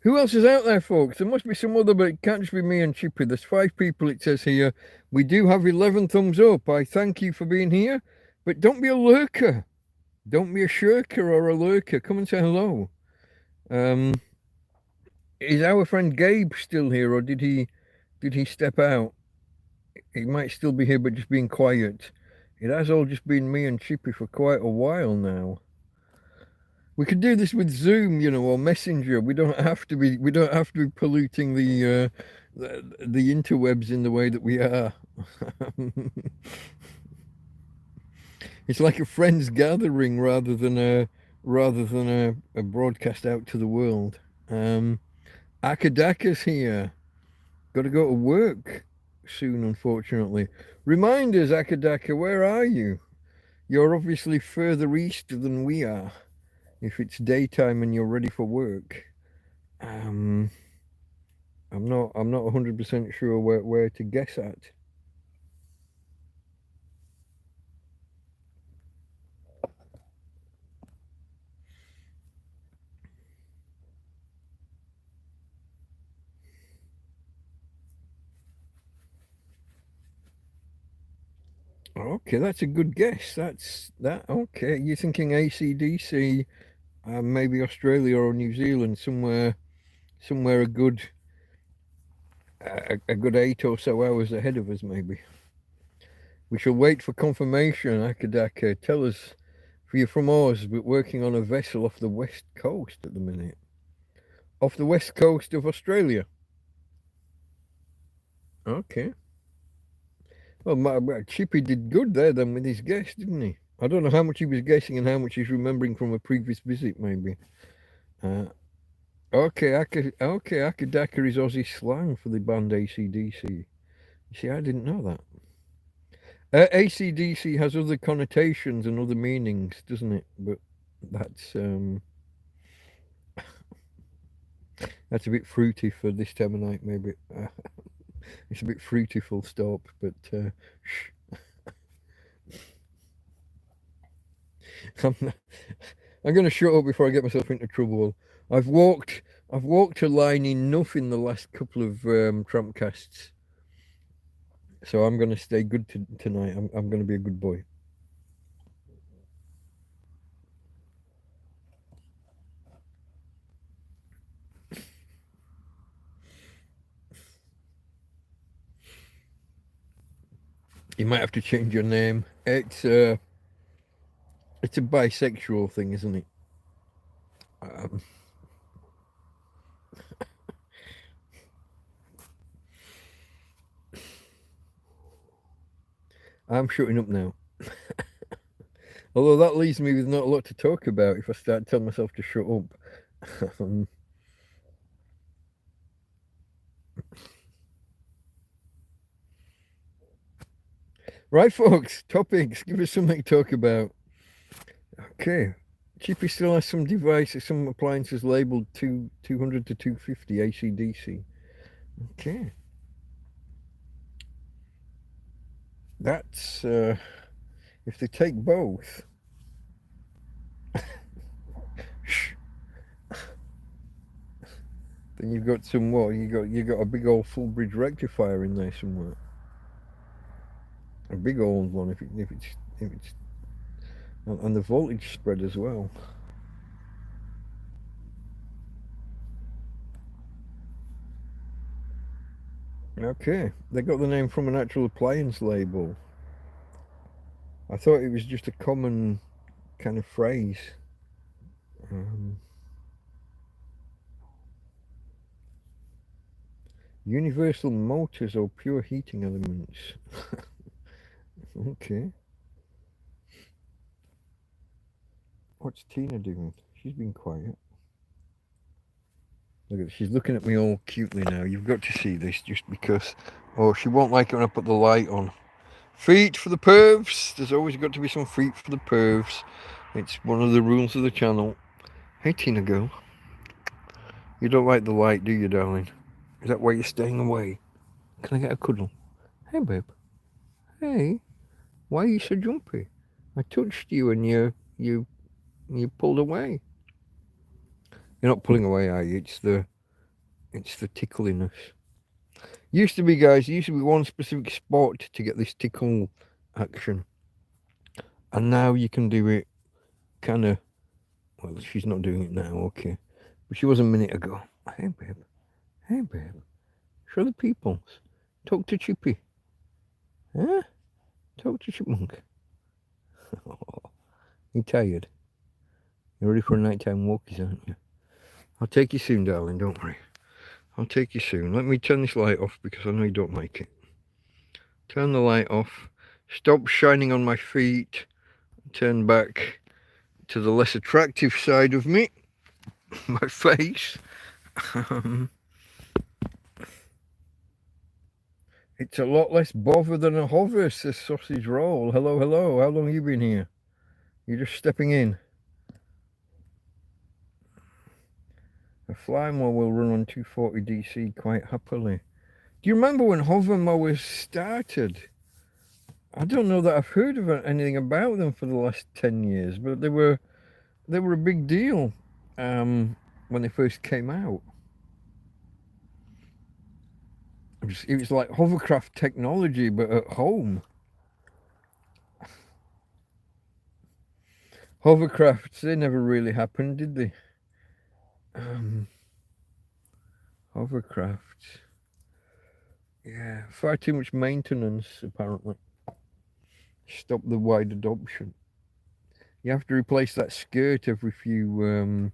Who else is out there, folks? There must be some other, but it can't just be me and Chippy. There's 5 people, it says here. We do have 11 thumbs up. I thank you for being here, but don't be a lurker. Don't be a shirker or a lurker. Come and say hello. Is our friend Gabe still here, or did he step out? He might still be here, but just being quiet. It has all just been me and Chippy for quite a while now. We could do this with Zoom, or Messenger. We don't have to be polluting the interwebs in the way that we are. It's like a friends gathering rather than a broadcast out to the world. Akadaka's here. Got to go to work soon, unfortunately. Reminders, Akadaka, where are you? You're obviously further east than we are. If it's daytime and you're ready for work, I'm not 100% sure where to guess at. Okay, that's a good guess. Okay. You're thinking AC/DC, maybe Australia or New Zealand, somewhere a good 8 or so hours ahead of us, maybe. We shall wait for confirmation. Akadaka, tell us if you're from Oz, but working on a vessel off the west coast at the minute. Off the west coast of Australia. Okay. Well, Chippy did good there then with his guess, didn't he? I don't know how much he was guessing and how much he's remembering from a previous visit, maybe. Okay, Akadaka is Aussie slang for the band AC/DC. See, I didn't know that. AC/DC has other connotations and other meanings, doesn't it? But that's a bit fruity for this time of night, maybe. It's a bit fruity, full stop. But shh. I'm, I'm going to shut up before I get myself into trouble. I've walked a line enough in the last couple of TrampCasts, so I'm going to stay good tonight. I'm going to be a good boy. You might have to change your name. It's a bisexual thing, isn't it? I'm shutting up now. Although that leaves me with not a lot to talk about if I start telling myself to shut up. Right, folks, topics. Give us something to talk about. Okay. Chippy still has some devices, some appliances labeled 200 to 250 AC/DC. Okay. That's, if they take both. Then you've got some more. You got a big old full bridge rectifier in there somewhere. A big old one if it's and the voltage spread as well. Okay, they got the name from an actual appliance label. I thought it was just a common kind of phrase. Universal motors or pure heating elements. Okay. What's Tina doing? She's been quiet. Look at, she's looking at me all cutely now. You've got to see this just because. Oh, she won't like it when I put the light on. Feet for the pervs. There's always got to be some feet for the pervs. It's one of the rules of the channel. Hey, Tina girl. You don't like the light, do you, darling? Is that why you're staying away? Can I get a cuddle? Hey, babe. Hey. Why are you so jumpy? I touched you and you pulled away. You're not pulling away, are you? It's the tickliness. Used to be, guys, used to be one specific spot to get this tickle action. And now you can do it kind of, well, she's not doing it now, okay. But she was a minute ago. Hey, babe. Hey, babe. Show the peoples. Talk to Chippy. Huh? Talk to Chipmunk. You tired? You're ready for a nighttime walkies, aren't you? I'll take you soon, darling, don't worry. I'll take you soon. Let me turn this light off because I know you don't like it. Turn the light off. Stop shining on my feet. Turn back to the less attractive side of me. My face. It's a lot less bother than a hover, says Sausage Roll. Hello, hello. How long have you been here? You're just stepping in. A fly mower will run on 240 DC quite happily. Do you remember when hover mowers started? I don't know that I've heard of anything about them for the last 10 years, but they were a big deal when they first came out. It was like hovercraft technology, but at home. Hovercrafts, they never really happened, did they? Hovercrafts. Yeah, far too much maintenance, apparently. Stop the wide adoption. You have to replace that skirt every few.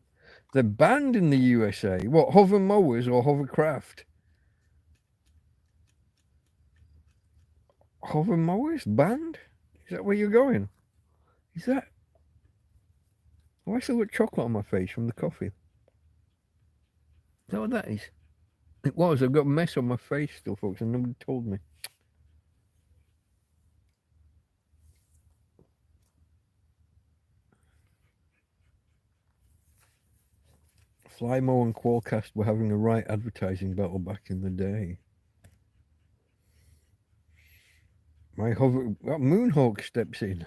They're banned in the USA. What, hover mowers or hovercraft? Hover mowers banned? Is that where you're going? Is that? Why still got chocolate on my face from the coffee? Is that what that is? It was. I've got a mess on my face still, folks, and nobody told me. Flymo and Qualcast were having a right advertising battle back in the day. Moonhawk steps in.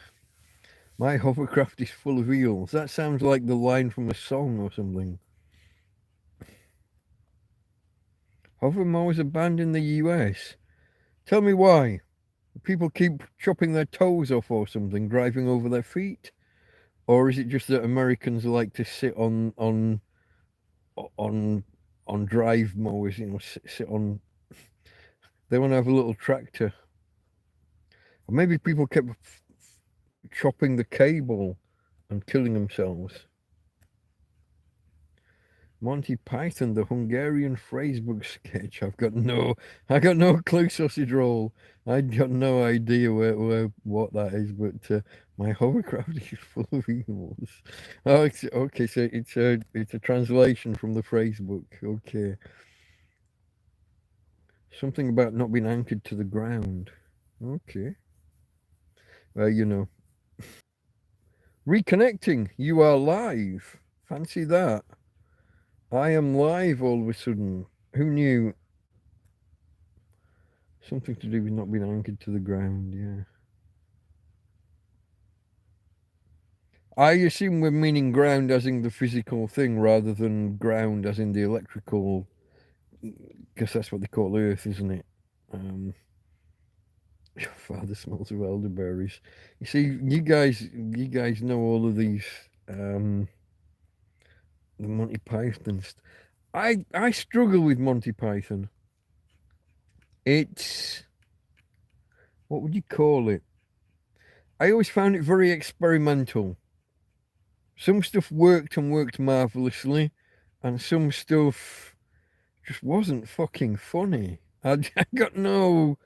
My hovercraft is full of eels. That sounds like the line from a song or something. Hover mowers are banned in the US. Tell me why. People keep chopping their toes off or something, driving over their feet? Or is it just that Americans like to sit on drive mowers, sit on. They want to have a little tractor. Or maybe people kept chopping the cable and killing themselves. Monty Python, the Hungarian phrasebook sketch. I got no clue, sausage roll. I got no idea what that is, but my hovercraft is full of eels. Oh, okay, so it's a translation from the phrasebook. Okay. Something about not being anchored to the ground. Okay. Well, Reconnecting. You are live. Fancy that. I am live all of a sudden. Who knew? Something to do with not being anchored to the ground, yeah. I assume we're meaning ground as in the physical thing rather than ground as in the electrical, because that's what they call Earth, isn't it? Father smells of elderberries. You see, you guys know all of these, the Monty Pythons. I struggle with Monty Python. It's, what would you call it? I always found it very experimental. Some stuff worked and worked marvelously, and some stuff just wasn't fucking funny. I got no.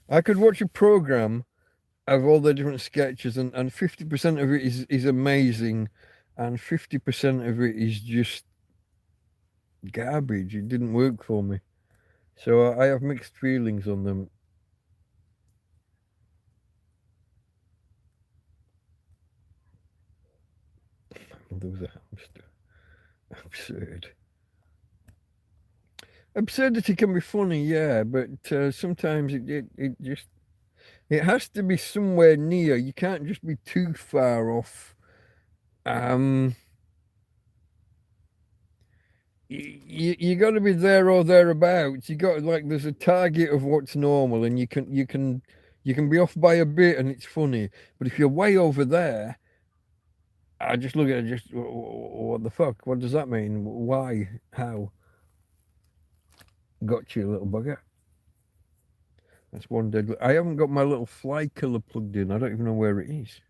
I could watch a program of all the different sketches, and 50% of it is amazing, and 50% of it is just garbage. It didn't work for me. So I have mixed feelings on them. There was a hamster. Absurd. Absurdity can be funny, yeah, but sometimes it just it has to be somewhere near. You can't just be too far off. You got to be there or thereabouts. You got like there's a target of what's normal, and you can be off by a bit, and it's funny. But if you're way over there, I just look at it. Just what the fuck? What does that mean? Why? How? Got you, little bugger. That's one dead. I haven't got my little fly killer plugged in. I don't even know where it is.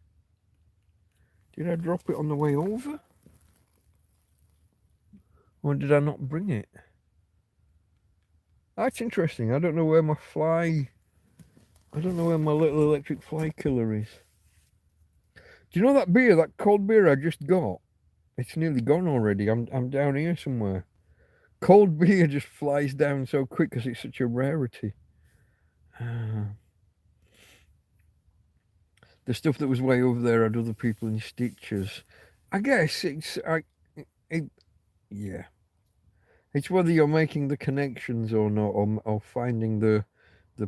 Did I drop it on the way over? Or did I not bring it? That's interesting. I don't know where my little electric fly killer is. Do you know that beer, that cold beer I just got? It's nearly gone already. I'm down here somewhere. Cold beer just flies down so quick because it's such a rarity. The stuff that was way over there had other people in stitches. I guess yeah. It's whether you're making the connections or not, or finding the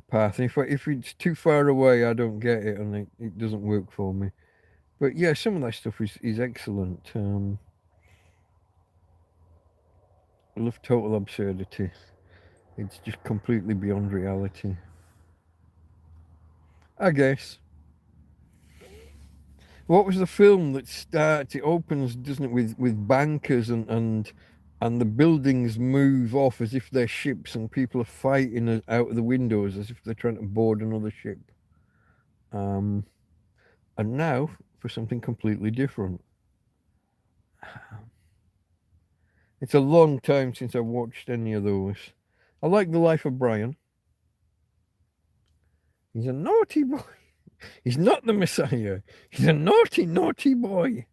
path. If it's too far away, I don't get it, and it doesn't work for me. But yeah, some of that stuff is excellent. I love total absurdity. It's just completely beyond reality. I guess. What was the film that starts? It opens, doesn't it, with bankers and the buildings move off as if they're ships, and people are fighting out of the windows as if they're trying to board another ship. And now for something completely different. It's a long time since I watched any of those. I like The Life of Brian. He's a naughty boy. He's not the Messiah. He's a naughty, naughty boy.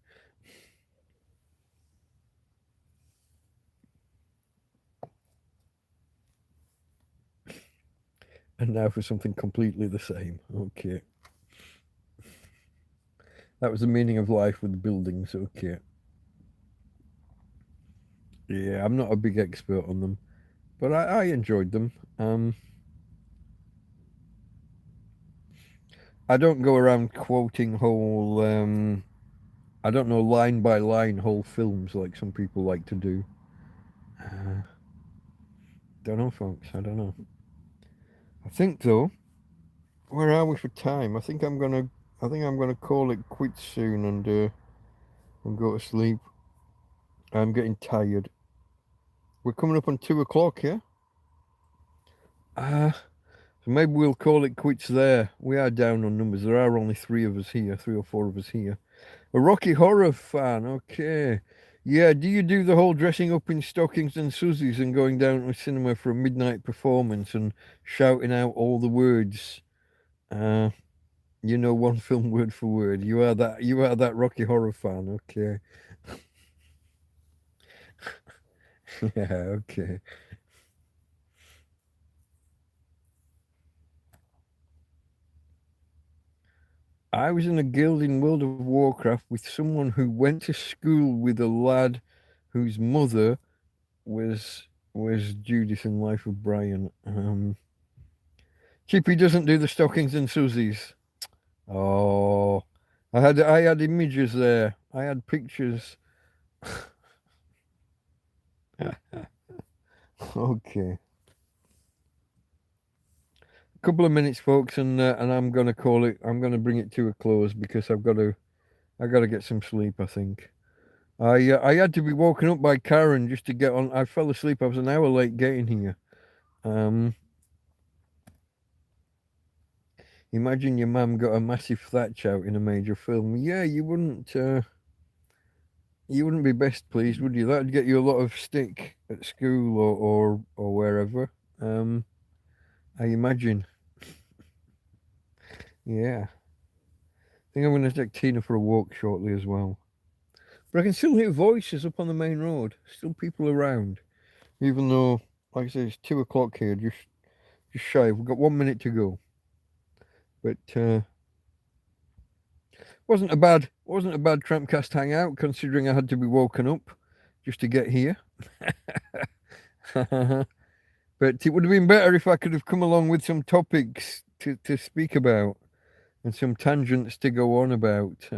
And now for something completely the same. Okay. That was the meaning of life with buildings. Okay. Yeah, I'm not a big expert on them, but I enjoyed them. I don't go around quoting whole, I don't know, line by line whole films like some people like to do. Don't know, folks. I don't know. I think though, where are we for time? I think I'm gonna call it quits soon and go to sleep. I'm getting tired. We're coming up on 2 o'clock, yeah. So maybe we'll call it quits there. We are down on numbers. There are only 3 of us here, 3 or 4 of us here. A Rocky Horror fan, okay. Yeah, do you do the whole dressing up in stockings and Suzies and going down to the cinema for a midnight performance and shouting out all the words? Uh, one film word for word. You are that Rocky Horror fan, okay. Yeah, okay. I was in a guild in World of Warcraft with someone who went to school with a lad whose mother was Judith in Life of Brian. Chippy doesn't do the stockings and Suzies. Oh, I had images there. I had pictures. Okay, a couple of minutes, folks, and I'm gonna call it. I'm gonna bring it to a close because I gotta get some sleep. I think. I had to be woken up by Karen just to get on. I fell asleep. I was an hour late getting here. Um, Imagine your mum got a massive thatch out in a major film. Yeah, you wouldn't. You wouldn't be best pleased, would you? That'd get you a lot of stick at school or wherever. Um, I imagine. Yeah, I think I'm going to take Tina for a walk shortly as well. But I can still hear voices up on the main road. Still people around, even though, like I say, it's 2 o'clock here. Just shy. We've got 1 minute to go. But wasn't a bad TrampCast hangout considering I had to be woken up just to get here. But it would have been better if I could have come along with some topics to speak about and some tangents to go on about.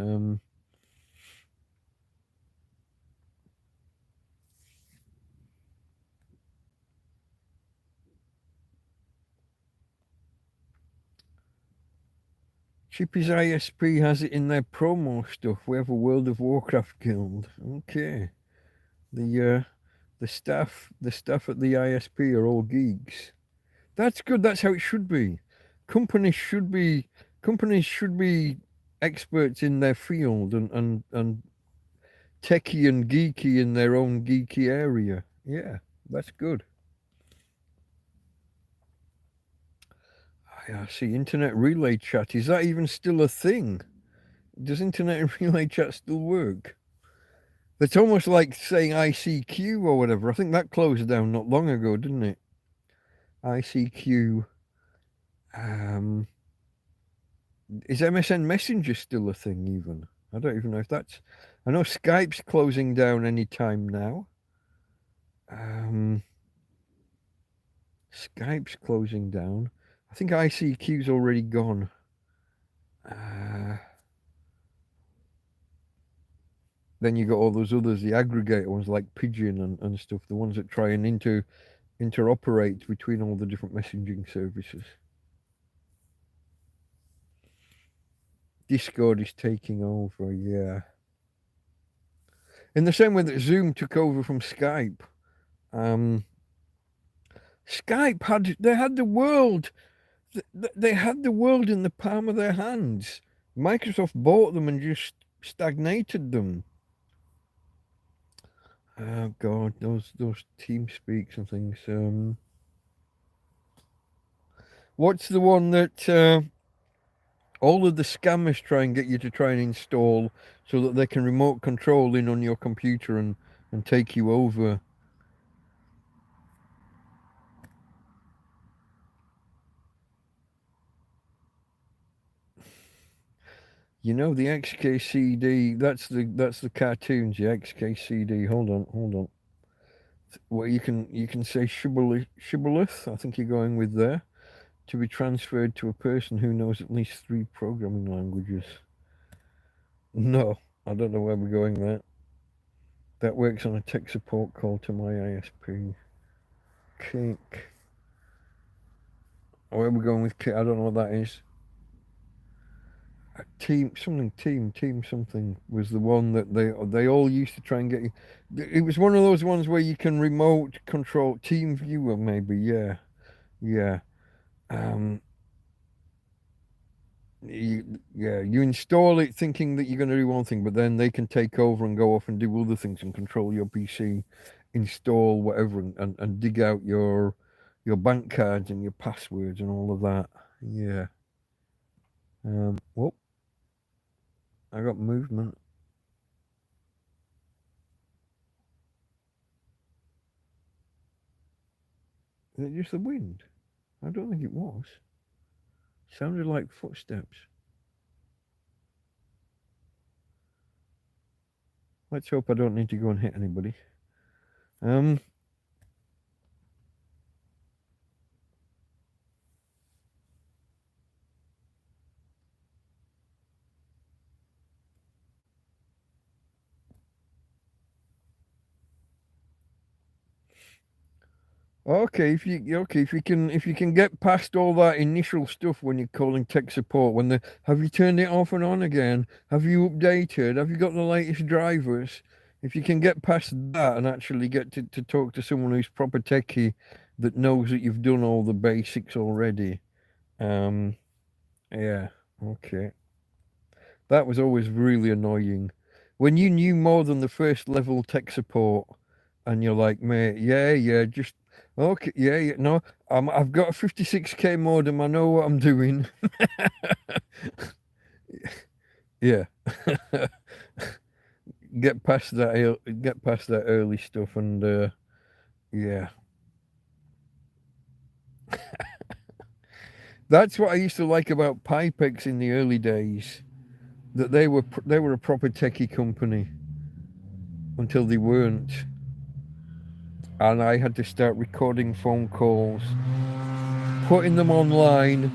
Chippy's ISP has it in their promo stuff. We have a World of Warcraft guild. Okay. The the staff at the ISP are all geeks. That's good. That's how it should be. Companies should be companies should be experts in their field and techie and geeky in their own geeky area. Yeah, that's good. I see. Internet relay chat. Is that even still a thing? Does internet relay chat still work? It's almost like saying ICQ or whatever. I think that closed down not long ago, didn't it? ICQ. Um, is MSN Messenger still a thing even? I don't even know if that's. I know Skype's closing down any time now. Um, Skype's closing down. I think ICQ's already gone. Then you got all those others, the aggregator ones like Pigeon and stuff, the ones that try and interoperate between all the different messaging services. Discord is taking over, yeah. In the same way that Zoom took over from Skype. Um, Skype had the world. They had the world in the palm of their hands. Microsoft bought them and just stagnated them. Oh God, those team speaks and things. What's the one that all of the scammers try and get you to try and install so that they can remote control in on your computer and take you over? You know the XKCD. That's the cartoons. The XKCD. Hold on. Well, you can say shibboleth. I think you're going with there. To be transferred to a person who knows at least 3 programming languages. No, I don't know where we're going there. That works on a tech support call to my ISP. Cake. Where are we going with cake? I don't know what that is. Team something was the one that they all used to try and get you. It was one of those ones where you can remote control Team Viewer, maybe. Yeah. Um, you install it thinking that you're going to do one thing, but then they can take over and go off and do other things and control your PC, install whatever, and dig out your bank cards and your passwords and all of that. Yeah. Whoop. I got movement. Is it just the wind? I don't think it was. Sounded like footsteps. Let's hope I don't need to go and hit anybody. Okay, if you can get past all that initial stuff when you're calling tech support, have you turned it off and on again? Have you updated? Have you got the latest drivers? If you can get past that and actually get to talk to someone who's proper techie that knows that you've done all the basics already. Yeah, okay. That was always really annoying. When you knew more than the first level tech support and you're like, mate, yeah, just okay, yeah, no, I've got a 56K modem, I know what I'm doing. Yeah. Get past that early stuff and yeah. That's what I used to like about Pipex in the early days. That they were a proper techie company until they weren't. And I had to start recording phone calls, putting them online,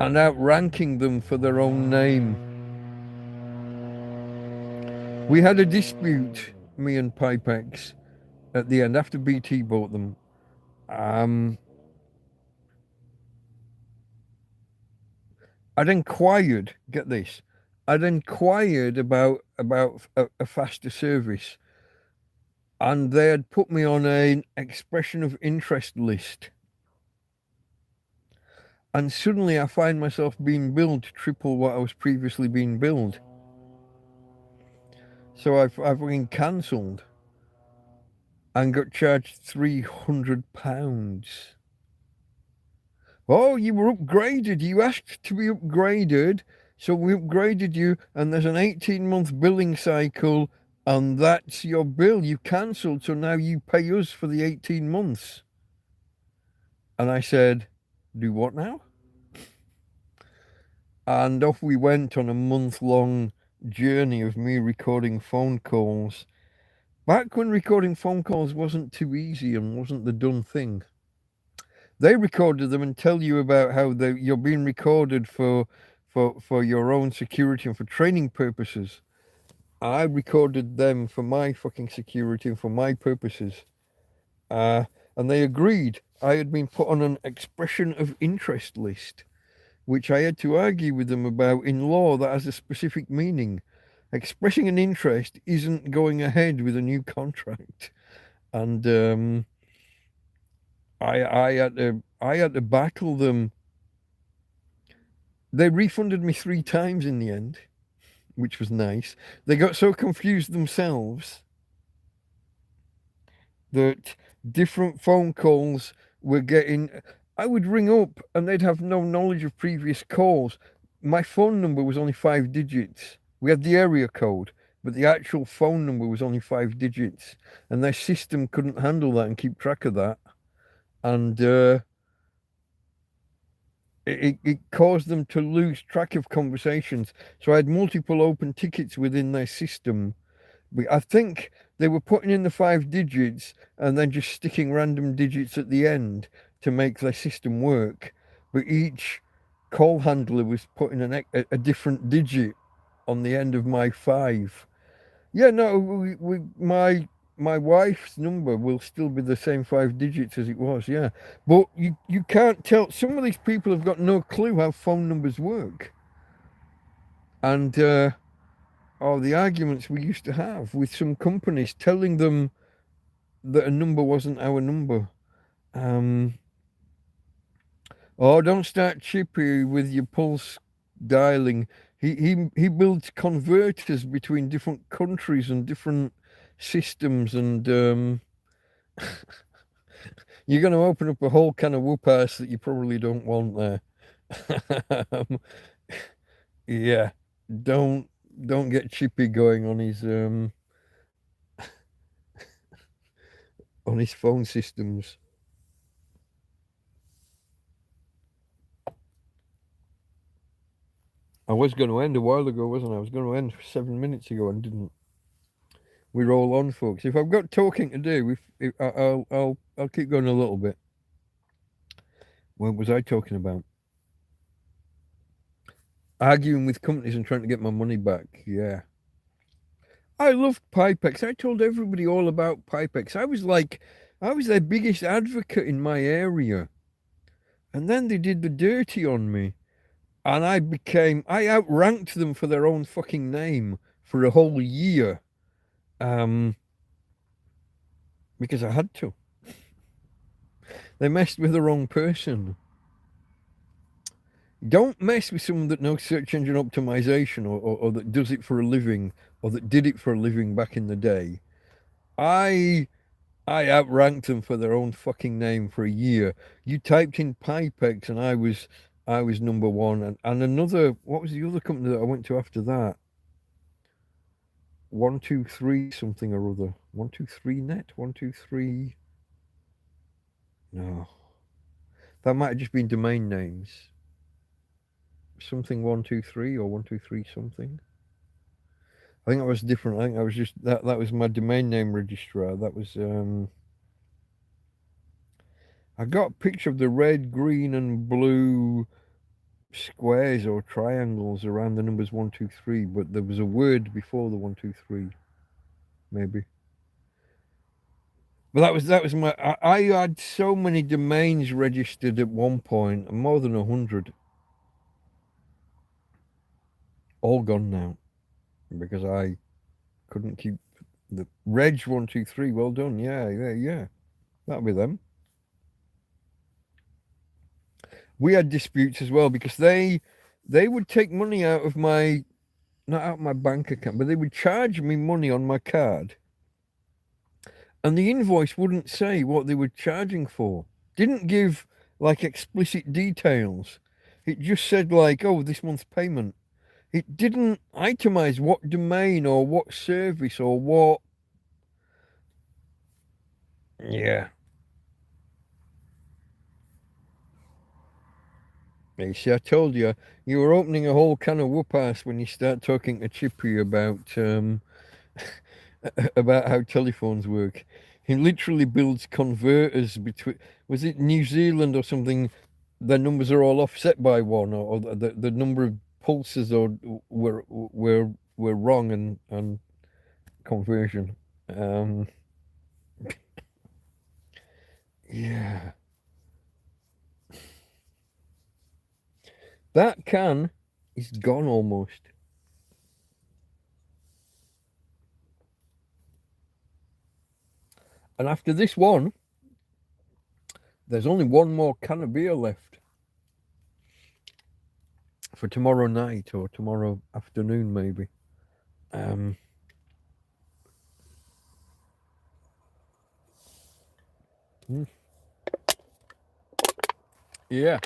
and outranking them for their own name. We had a dispute, me and Pipex, at the end after BT bought them. I'd inquired. Get this, I'd inquired about a faster service, and they had put me on an expression of interest list. And suddenly I find myself being billed triple what I was previously being billed. So I've been cancelled and got charged £300. Oh, you were upgraded. You asked to be upgraded, so we upgraded you, and there's an 18-month billing cycle, and that's your bill. You cancelled, so now you pay us for the 18 months. And I said, do what now? And off we went on a month-long journey of me recording phone calls. Back when recording phone calls wasn't too easy and wasn't the done thing. They recorded them and tell you about how you're being recorded for your own security and for training purposes. I recorded them for my fucking security and for my purposes. And they agreed. I had been put on an expression of interest list, which I had to argue with them about in law that has a specific meaning. Expressing an interest isn't going ahead with a new contract. And I had to battle them. They refunded me 3 times in the end, which was nice. They got so confused themselves that different phone calls were getting. I would ring up and they'd have no knowledge of previous calls. My phone number was only 5 digits. We had the area code, but the actual phone number was only 5 digits, and their system couldn't handle that and keep track of that. And it caused them to lose track of conversations. So I had multiple open tickets within their system. I think they were putting in the 5 digits and then just sticking random digits at the end to make their system work. But each call handler was putting a different digit on the end of my 5. Yeah, no, my wife's number will still be the same 5 digits as it was. Yeah, but you can't tell. Some of these people have got no clue how phone numbers work, and the arguments we used to have with some companies telling them that a number wasn't our number. Oh, don't start chippy with your pulse dialing. He builds converters between different countries and different systems, and you're going to open up a whole can of whoop ass that you probably don't want there. Yeah, don't get chippy going on his phone systems. I was going to end a while ago, wasn't I? I was going to end 7 minutes ago and didn't. We roll on, folks. If I've got talking to do, I'll keep going a little bit. What was I talking about? Arguing with companies and trying to get my money back. Yeah. I loved Pipex. I told everybody all about Pipex. I was their biggest advocate in my area. And then they did the dirty on me. And I outranked them for their own fucking name for a whole year. Because I had to. They messed with the wrong person. Don't mess with someone that knows search engine optimization or that does it for a living or that did it for a living back in the day. I outranked them for their own fucking name for a year. You typed in Pipex and I was number one. And another, what was the other company that I went to after that? 123 something or other. 123 net? 123. No. That might have just been domain names. Something 123 or 123 something. I think that was different. I think I was just that was my domain name registrar. That was I got a picture of the red, green and blue squares or triangles around the numbers 123, but there was a word before the 123, maybe. But that was my. I had so many domains registered at one point, more than 100. All gone now, because I couldn't keep the Reg 123. Well done, yeah. That'll be them. We had disputes as well because they would take money out of my, not out of my bank account, but they would charge me money on my card. And the invoice wouldn't say what they were charging for. Didn't give like explicit details. It just said like, oh, this month's payment. It didn't itemize what domain or what service or what. Yeah. You see, I told you, you were opening a whole can of whoop ass when you start talking to Chippy about about how telephones work. He literally builds converters between. Was it New Zealand or something? Their numbers are all offset by one, or the number of pulses or were wrong and conversion. Yeah. That can is gone almost. And after this one, there's only one more can of beer left for tomorrow night or tomorrow afternoon, maybe. Yeah.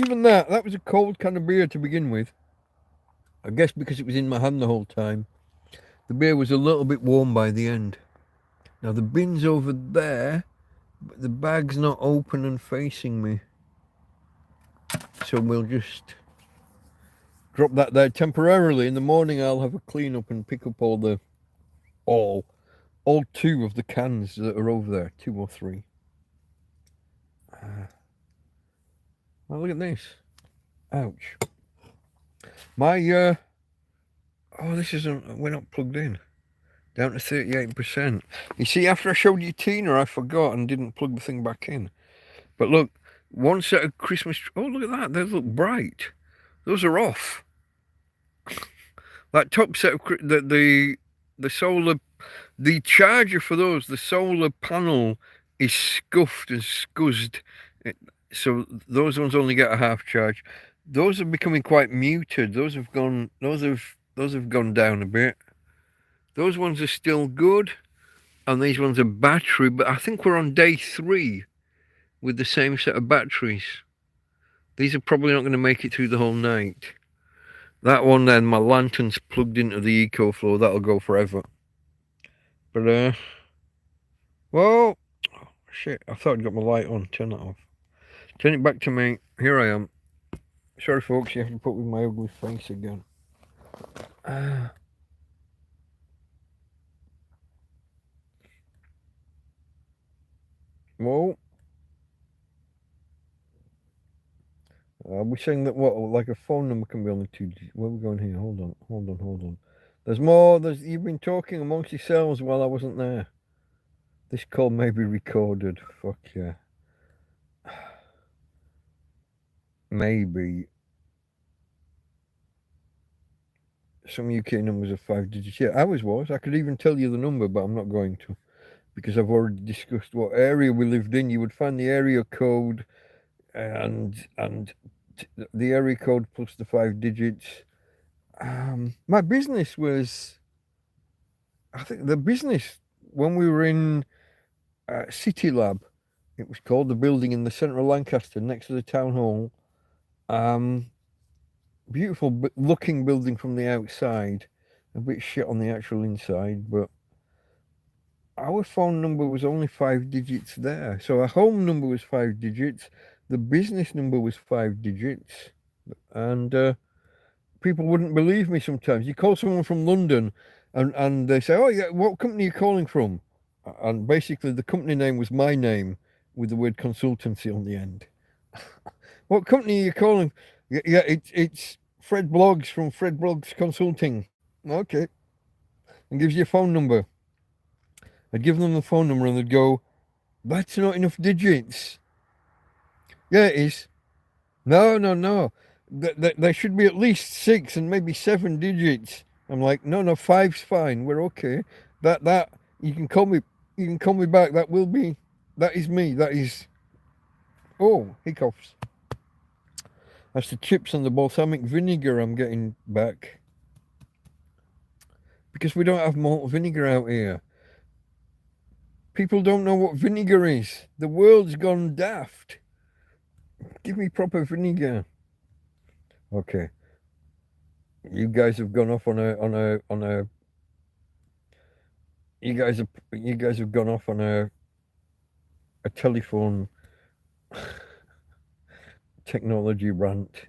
Even that was a cold can of beer to begin with. I guess because it was in my hand the whole time. The beer was a little bit warm by the end. Now the bin's over there, but the bag's not open and facing me. So we'll just drop that there temporarily. In the morning, I'll have a clean up and pick up all 2 of the cans that are over there, 2 or 3. Oh, look at this. Ouch. My oh, this isn't. We're not plugged in. Down to 38%. You see, after I showed you Tina, I forgot and didn't plug the thing back in. But look, one set of Christmas. Oh, look at that. They look bright. Those are off. That top set of the solar, the charger for those, the solar panel is scuffed and scuzzed. So those ones only get a half charge. Those are becoming quite muted. Those have gone down a bit. Those ones are still good, and these ones are battery, but I think we're on day 3 with the same set of batteries. These are probably not going to make it through the whole night. That one then, my lantern's plugged into the EcoFlow, that'll go forever. But, whoa, oh, shit, I thought I'd got my light on, turn that off. Turn it back to me, here I am. Sorry folks, you have to put with my ugly face again. Whoa. We're saying that what, like a phone number can be only 2 digits. Where are we going here? Hold on. There's more. You've been talking amongst yourselves while I wasn't there. This call may be recorded. Fuck yeah. Maybe. Some UK numbers are 5 digits. Yeah, ours was. I could even tell you the number, but I'm not going to. Because I've already discussed what area we lived in. You would find the area code and the area code plus the 5 digits. My business was, I think the business, when we were in City Lab, it was called, the building in the centre of Lancaster next to the town hall. Beautiful looking building from the outside, a bit shit on the actual inside, but our phone number was only 5 digits there. So our home number was 5 digits, the business number was 5 digits, and people wouldn't believe me sometimes. You call someone from London and they say, oh yeah, what company are you calling from? And basically the company name was my name with the word consultancy on the end. What company are you calling? Yeah, it's Fred Bloggs from Fred Bloggs Consulting. Okay. And gives you a phone number. I'd give them the phone number and they'd go, that's not enough digits. Yeah, it is. No. There should be at least 6 and maybe 7 digits. I'm like, no, 5's fine. We're okay. That you can call me. You can call me back. That is me. That is. Oh, hiccups. That's the chips and the balsamic vinegar I'm getting back. Because we don't have malt vinegar out here. People don't know what vinegar is. The world's gone daft. Give me proper vinegar. Okay. You guys have gone off on a. You guys have gone off on a telephone technology rant.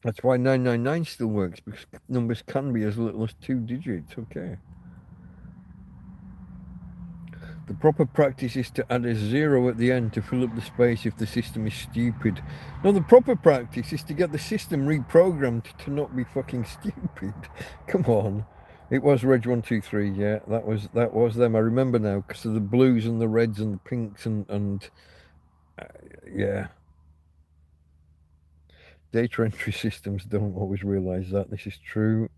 That's why 999 still works, because numbers can be as little as 2 digits. Okay. The proper practice is to add a 0 at the end to fill up the space if the system is stupid. No, the proper practice is to get the system reprogrammed to not be fucking stupid. Come on. It was Reg 123, yeah. That was them. I remember now because of the blues and the reds and the pinks and yeah. Data entry systems don't always realise that. This is true.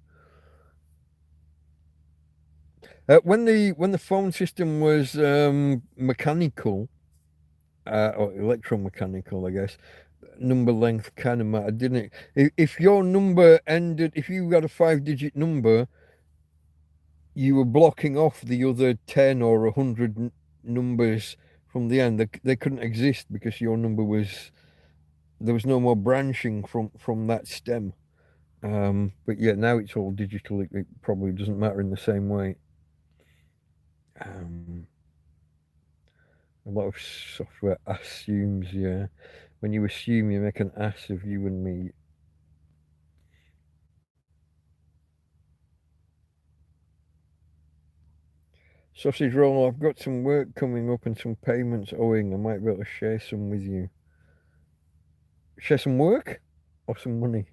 When the phone system was mechanical, or electromechanical, I guess, number length kind of mattered, didn't it? If your number ended, if you got a 5-digit number, you were blocking off the other 10 or 100 numbers from the end. They couldn't exist because your number was, there was no more branching from that stem. But yeah, now it's all digital. It probably doesn't matter in the same way. A lot of software assumes, yeah. When you assume, you make an ass of you and me. Sausage roll, I've got some work coming up and some payments owing. I might be able to share some with you. Share some work or some money?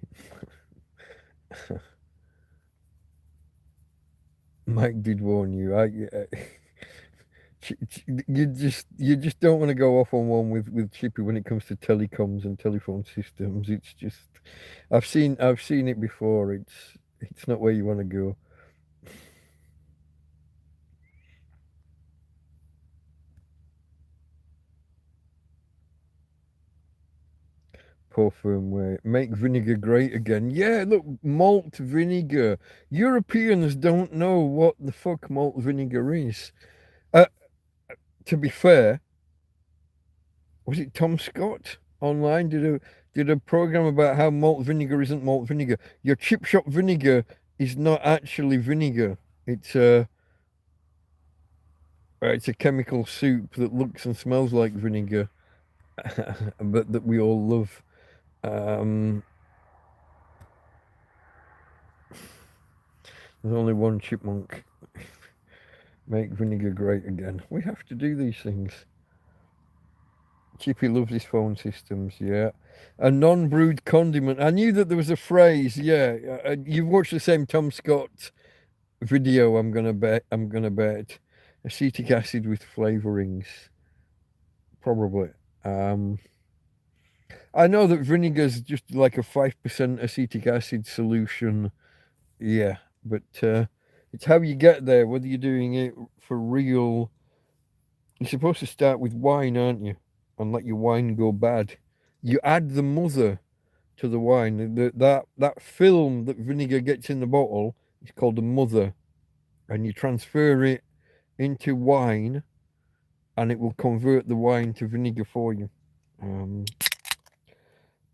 Mike did warn you. You just don't want to go off on one with Chippy when it comes to telecoms and telephone systems. It's just I've seen it before. It's not where you want to go. Poor firmware. Make vinegar great again. Yeah, look, malt vinegar. Europeans don't know what the fuck malt vinegar is. Uh, to be fair, was it Tom Scott online did a program about how malt vinegar isn't malt vinegar? Your chip shop vinegar is not actually vinegar. It's a chemical soup that looks and smells like vinegar, but that we all love. Um, there's only one chipmunk. Make vinegar great again. We have to do these things. Chippy loves his phone systems, yeah. A non-brewed condiment. I knew that there was a phrase, yeah. You've watched the same Tom Scott video, I'm gonna bet. Acetic acid with flavorings. Probably. Um, I know that vinegar's just like a 5% acetic acid solution. Yeah, but it's how you get there, whether you're doing it for real. You're supposed to start with wine, aren't you? And let your wine go bad. You add the mother to the wine. That film that vinegar gets in the bottle is called the mother. And you transfer it into wine and it will convert the wine to vinegar for you.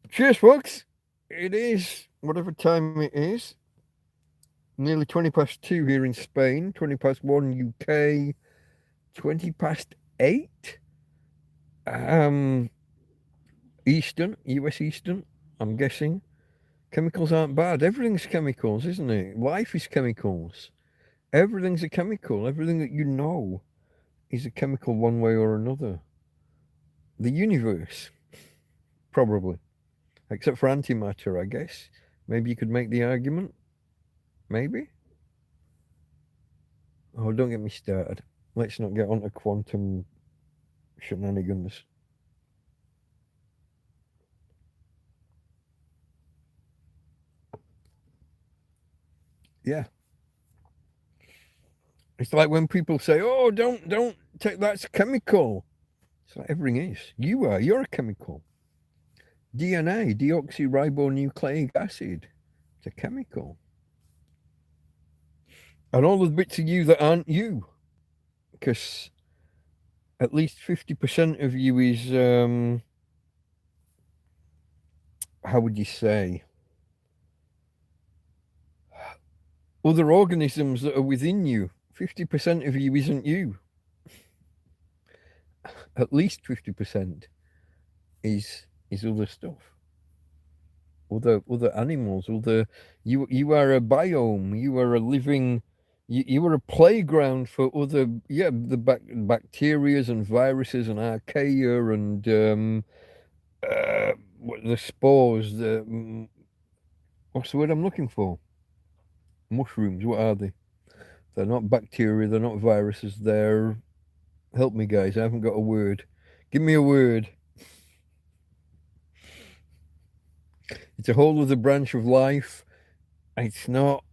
Cheers, folks. It is whatever time it is. Nearly 20 past 2 here in Spain, 20 past 1 UK, 20 past 8 Eastern, US Eastern, I'm guessing. Chemicals aren't bad. Everything's chemicals, isn't it? Life is chemicals. Everything's a chemical. Everything that you know is a chemical one way or another. The universe, probably. Except for antimatter, I guess. Maybe you could make the argument. Maybe. Oh, don't get me started. Let's not get onto quantum shenanigans. Yeah. It's like when people say, "Oh, don't take that's chemical." It's like everything is. You're a chemical. DNA, deoxyribonucleic acid. It's a chemical. And all the bits of you that aren't you. Because at least 50% of you is how would you say? Other organisms that are within you. 50% of you isn't you. At least 50% is other stuff. Other animals, you are a biome, you are a living you are a playground for other the bacterias and viruses and archaea and the spores, what's the word I'm looking for? Mushrooms, what are they? They're not bacteria, they're not viruses, they're help me guys, I haven't got a word. Give me a word. It's a whole other branch of life. It's not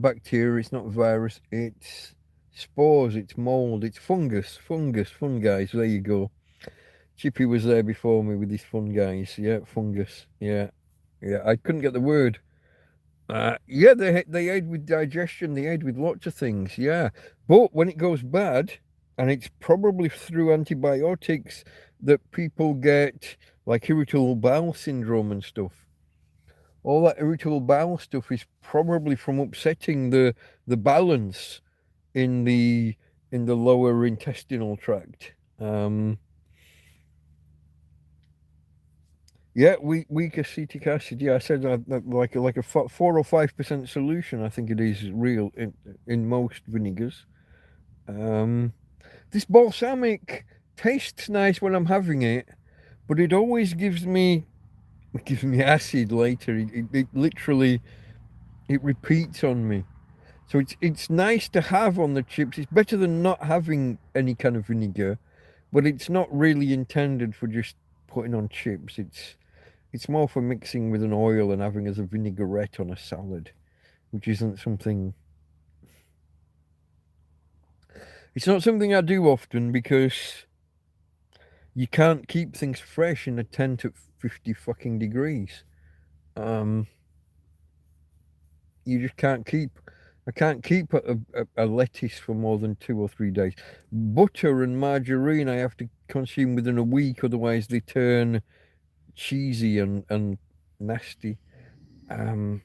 bacteria, it's not virus, it's spores, it's mold, it's fungi. So there you go. Chippy was there before me with his fungi. Yeah, fungus. Yeah. I couldn't get the word. Yeah, they aid with digestion, they aid with lots of things, yeah. But when it goes bad, and it's probably through antibiotics that people get like irritable bowel syndrome and stuff. All that irritable bowel stuff is probably from upsetting the balance in the in the lower intestinal tract. Yeah, weak acetic acid. Yeah, I said like a 4 or 5% solution. I think it is real in most vinegars. This balsamic tastes nice when I'm having it, but it always gives me acid later. It literally it repeats on me. So it's nice to have on the chips. It's better than not having any kind of vinegar, but it's not really intended for just putting on chips. It's more for mixing with an oil and having as a vinaigrette on a salad, which isn't something. It's not something I do often because you can't keep things fresh in a 10 to 50 fucking degrees. You just can't keep. I can't keep a lettuce for more than 2 or 3 days. Butter and margarine I have to consume within a week, otherwise they turn cheesy and nasty. Yeah,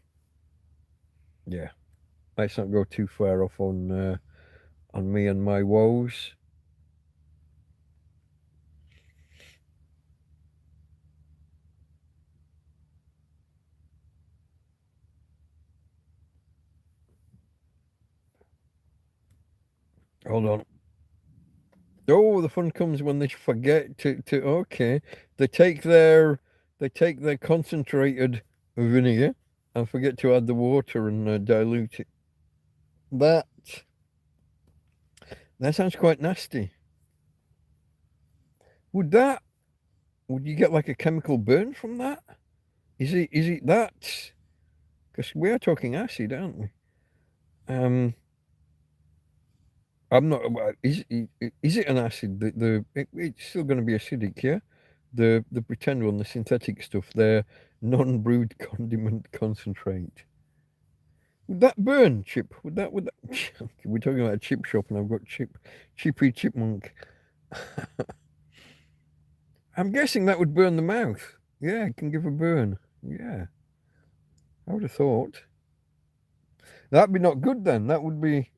let's not go too far off on me and my woes. Hold on. Oh, the fun comes when they forget to okay. They take their concentrated vinegar and forget to add the water and dilute it. That sounds quite nasty. Would you get like a chemical burn from that? Is it that? Because we are talking acid, aren't we? I'm not. Is it an acid? It's still going to be acidic, yeah. The pretend one, the synthetic stuff, they're non-brewed condiment concentrate. Would that burn, Chip? Would that? We're talking about a chip shop, and I've got Chippy Chipmunk. I'm guessing that would burn the mouth. Yeah, it can give a burn. Yeah, I would have thought that'd be not good. Then that would be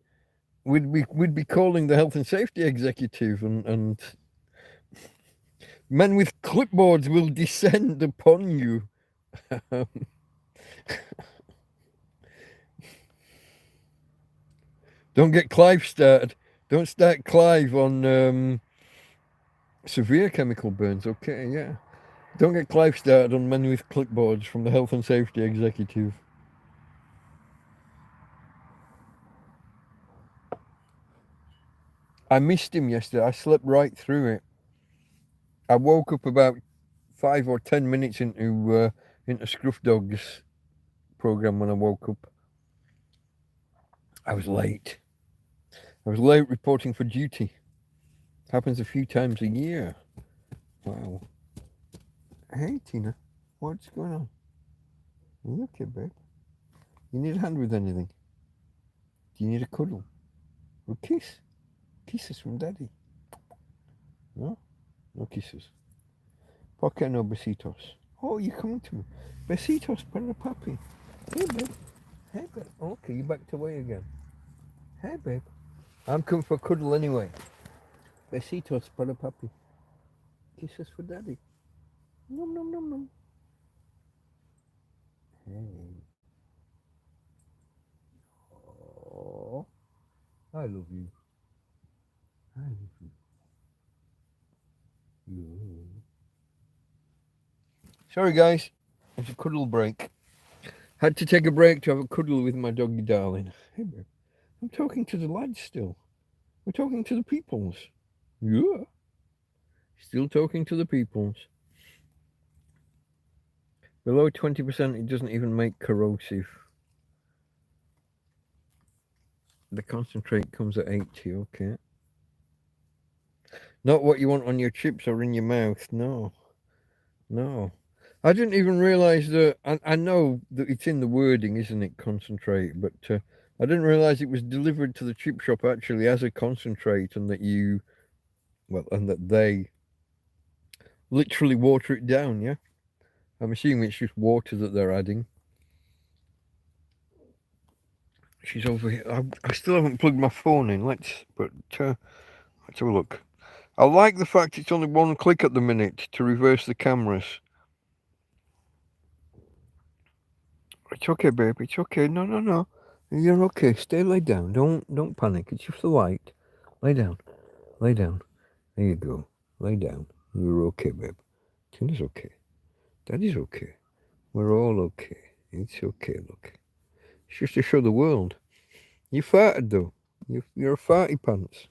we'd be calling the health and safety executive and men with clipboards will descend upon you. Don't get Clive started. Don't start Clive on severe chemical burns. Okay, yeah. Don't get Clive started on men with clipboards from the health and safety executive. I missed him yesterday. I slept right through it. I woke up about 5 or 10 minutes into Scruff Dog's program when I woke up. I was late. I was late reporting for duty. Happens a few times a year. Wow. Hey, Tina. What's going on? Are you okay, babe? You need a hand with anything? Do you need a cuddle? Or a kiss? Kisses from Daddy. No? No kisses. ¿Por qué no besitos? Oh, you're coming to me. Besitos para papi. Hey, babe. Hey, babe. Okay, you're back to way again. Hey, babe. I'm coming for a cuddle anyway. Besitos para papi. Kisses for Daddy. Nom nom nom nom. Hey. Oh, I love you. I love you. Yeah. Sorry, guys. It's a cuddle break. Had to take a break to have a cuddle with my doggy darling. Hey, babe. I'm talking to the lads still. We're talking to the peoples. Yeah. Still talking to the peoples. Below 20%, it doesn't even make corrosive. The concentrate comes at 80, okay. Not what you want on your chips or in your mouth, no. No. I didn't even realize that. I know that it's in the wording, isn't it? Concentrate, but I didn't realize it was delivered to the chip shop actually as a concentrate, and that they literally water it down. Yeah, I'm assuming it's just water that they're adding. She's over here. I still haven't plugged my phone in. Let's have a look. I like the fact it's only one click at the minute to reverse the cameras. It's okay, babe. It's okay. No. You're okay. Stay lay down. Don't panic. It's just the light. Lay down. Lay down. There you go. Lay down. You're okay, babe. Tina's okay. Daddy's okay. We're all okay. It's okay, look. It's just to show the world. You farted, though. You're a farty pants.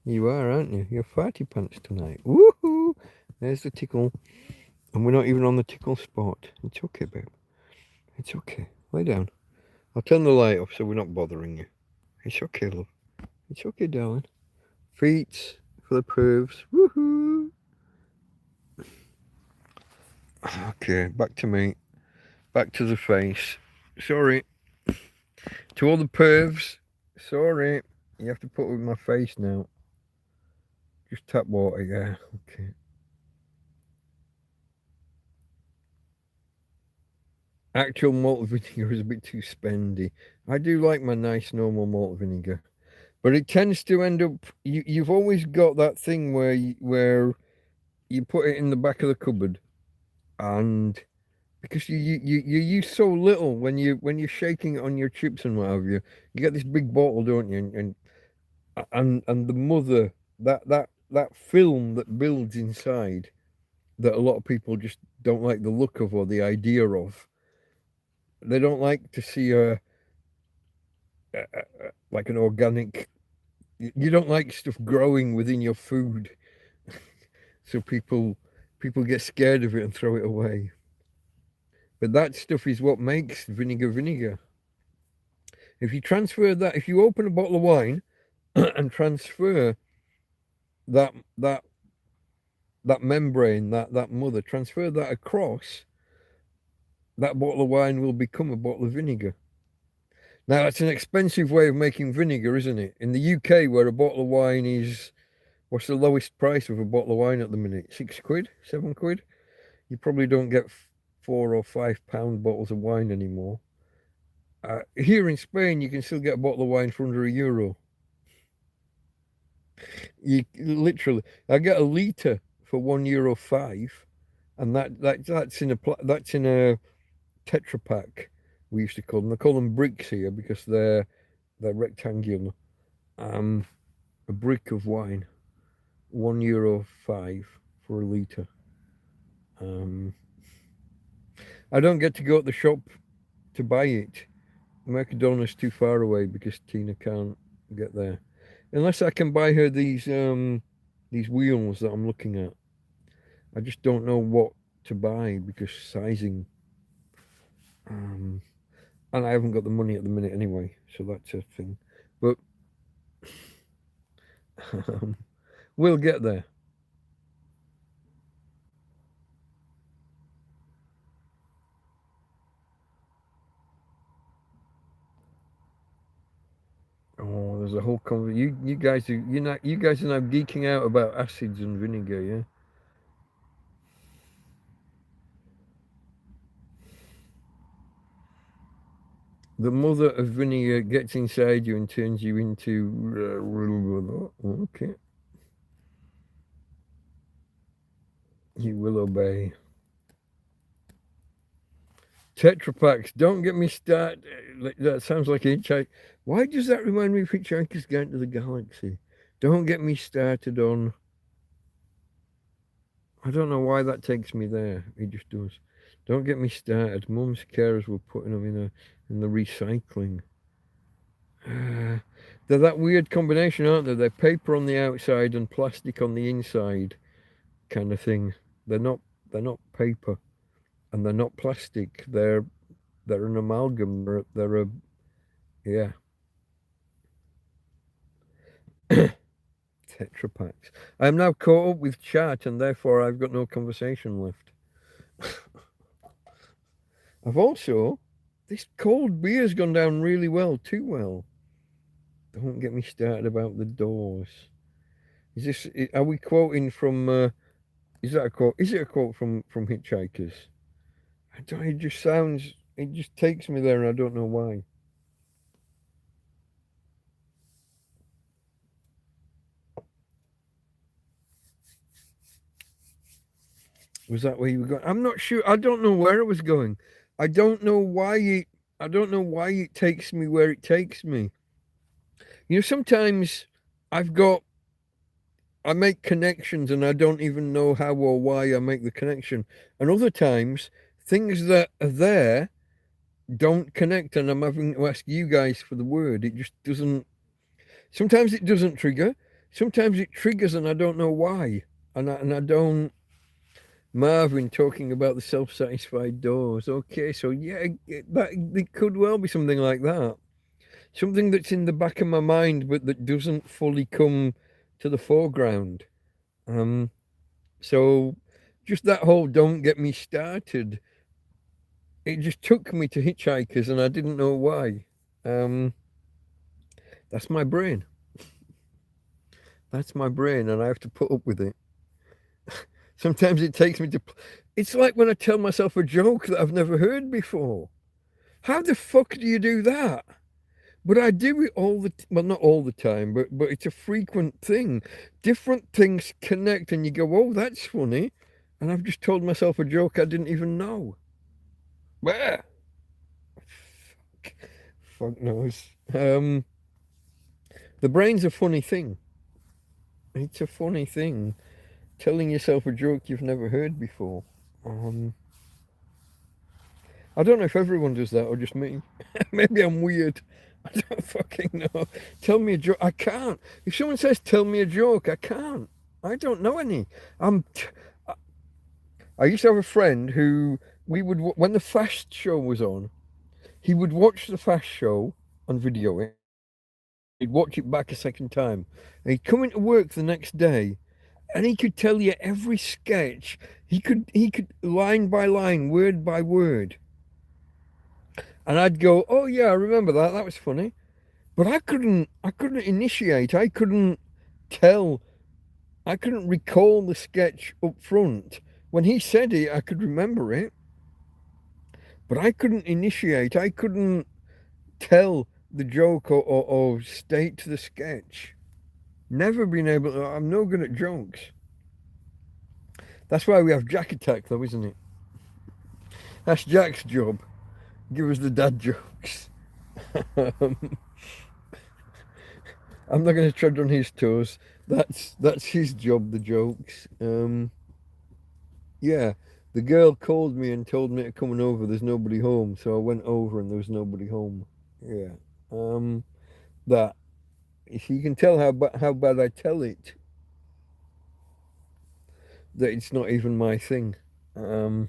You are, aren't you? You're farty pants tonight. Woohoo! There's the tickle. And we're not even on the tickle spot. It's okay, babe. It's okay. Lay down. I'll turn the light off so we're not bothering you. It's okay, love. It's okay, darling. Feet for the pervs. Woohoo! Okay, back to me. Back to the face. Sorry. To all the pervs. Sorry. You have to put it with my face now. Just tap water, yeah. Okay. Actual malt vinegar is a bit too spendy. I do like my nice normal malt vinegar. But it tends to end up... You've always got that thing where you put it in the back of the cupboard. And... because you use so little when you're shaking it on your chips and what have you. You get this big bottle, don't you? And the mother, that film that builds inside, that a lot of people just don't like the look of or the idea of. They don't like to see like an organic. You don't like stuff growing within your food, so people get scared of it and throw it away. But that stuff is what makes vinegar. If you transfer that, if you open a bottle of wine and transfer that membrane, that mother, transfer that across, that bottle of wine will become a bottle of vinegar. Now, that's an expensive way of making vinegar, isn't it? In the UK, where a bottle of wine is, what's the lowest price of a bottle of wine at the minute? £6, £7? You probably don't get £4 or £5 bottles of wine anymore. Here in Spain, you can still get a bottle of wine for under €1. You literally, I get a litre for €1.05, and that's in a Tetra Pak. We used to call them. I call them bricks here because they're rectangular. A brick of wine, €1.05 for a litre. I don't get to go to the shop to buy it. Mercadona's too far away because Tina can't get there. Unless I can buy her these wheels that I'm looking at. I just don't know what to buy because sizing. And I haven't got the money at the minute anyway, so that's a thing. But we'll get there. Oh, there's a whole conversation. You guys are now geeking out about acids and vinegar, yeah? The mother of vinegar gets inside you and turns you into... Okay. You will obey. Tetra Paks, don't get me started. That sounds like a hitchhike. Why does that remind me of Hitchhiker's Guide to the Galaxy? Don't get me started on... I don't know why that takes me there. It just does. Don't get me started. Mum's carers were putting them in the recycling. They're that weird combination, aren't they? They're paper on the outside and plastic on the inside, kind of thing. They're not paper, and they're not plastic. They're an amalgam. They're a yeah. Tetra Paks. I am now caught up with chat, and therefore I've got no conversation left. I've also, this cold beer's gone down really well, too well. Don't get me started about the doors. Are we quoting from, is that a quote? Is it a quote from Hitchhikers? It just takes me there and I don't know why. Was that where you were going? I'm not sure. I don't know where it was going. I don't know why it takes me where it takes me. Sometimes I've got I make connections and I don't even know how or why I make the connection. And other times things that are there don't connect and I'm having to ask you guys for the word. It just doesn't. Sometimes it doesn't trigger. Sometimes it triggers and I don't know why. And I don't. Marvin talking about the self-satisfied doors. Okay, so yeah, it could well be something like that. Something that's in the back of my mind, but that doesn't fully come to the foreground. So just that whole "don't get me started." It just took me to Hitchhikers, and I didn't know why. That's my brain. That's my brain, and I have to put up with it. Sometimes it takes me to. It's like when I tell myself a joke that I've never heard before. How the fuck do you do that? But I do it well, not all the time, but it's a frequent thing. Different things connect, and you go, "Oh, that's funny," and I've just told myself a joke I didn't even know. Where? Fuck knows. The brain's a funny thing. It's a funny thing. Telling yourself a joke you've never heard before. I don't know if everyone does that or just me. Maybe I'm weird. I don't fucking know. Tell me a joke. I can't. If someone says, tell me a joke, I can't. I don't know any. I used to have a friend who when the Fast Show was on, he would watch the Fast Show on video it. He'd watch it back a second time. And he'd come into work the next day and he could tell you every sketch. He could line by line, word by word. And I'd go, oh yeah, I remember that. That was funny. But I couldn't initiate. I couldn't recall the sketch up front. When he said it, I could remember it. But I couldn't initiate. I couldn't tell the joke or state the sketch. Never been able to. I'm no good at jokes. That's why we have Jack Attack, though, isn't it? That's Jack's job. Give us the dad jokes. I'm not going to tread on his toes. That's his job, the jokes. Yeah, the girl called me and told me to come over. There's nobody home, so I went over and there was nobody home. Yeah. That. If you can tell how bad I tell it, that it's not even my thing. There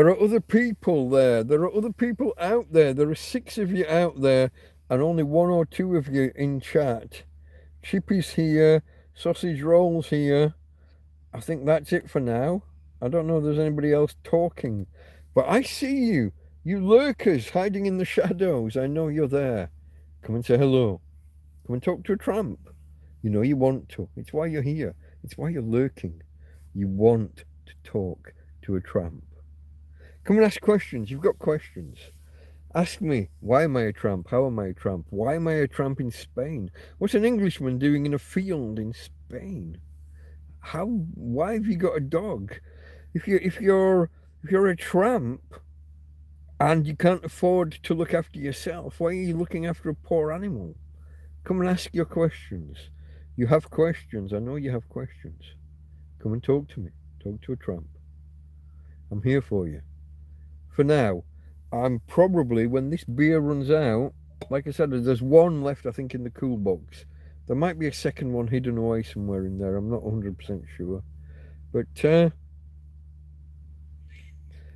are other people there. There are other people out there. There are 6 of you out there and only 1 or 2 of you in chat. Chippy's here. Sausage Roll's here. I think that's it for now. I don't know if there's anybody else talking. But I see you. You lurkers hiding in the shadows. I know you're there. Come and say hello. Come and talk to a tramp. You know you want to. It's why you're here. It's why you're lurking. You want to talk to a tramp. Come and ask questions. You've got questions. Ask me, why am I a tramp? How am I a tramp? Why am I a tramp in Spain? What's an Englishman doing in a field in Spain? Why have you got a dog? If you're a tramp and you can't afford to look after yourself, why are you looking after a poor animal? Come and ask your questions. You have questions. I know you have questions. Come and talk to me. Talk to a tramp. I'm here for you. For now, I'm probably, when this beer runs out, like I said, there's 1 left, I think, in the cool box. There might be a second one hidden away somewhere in there. I'm not 100% sure. But,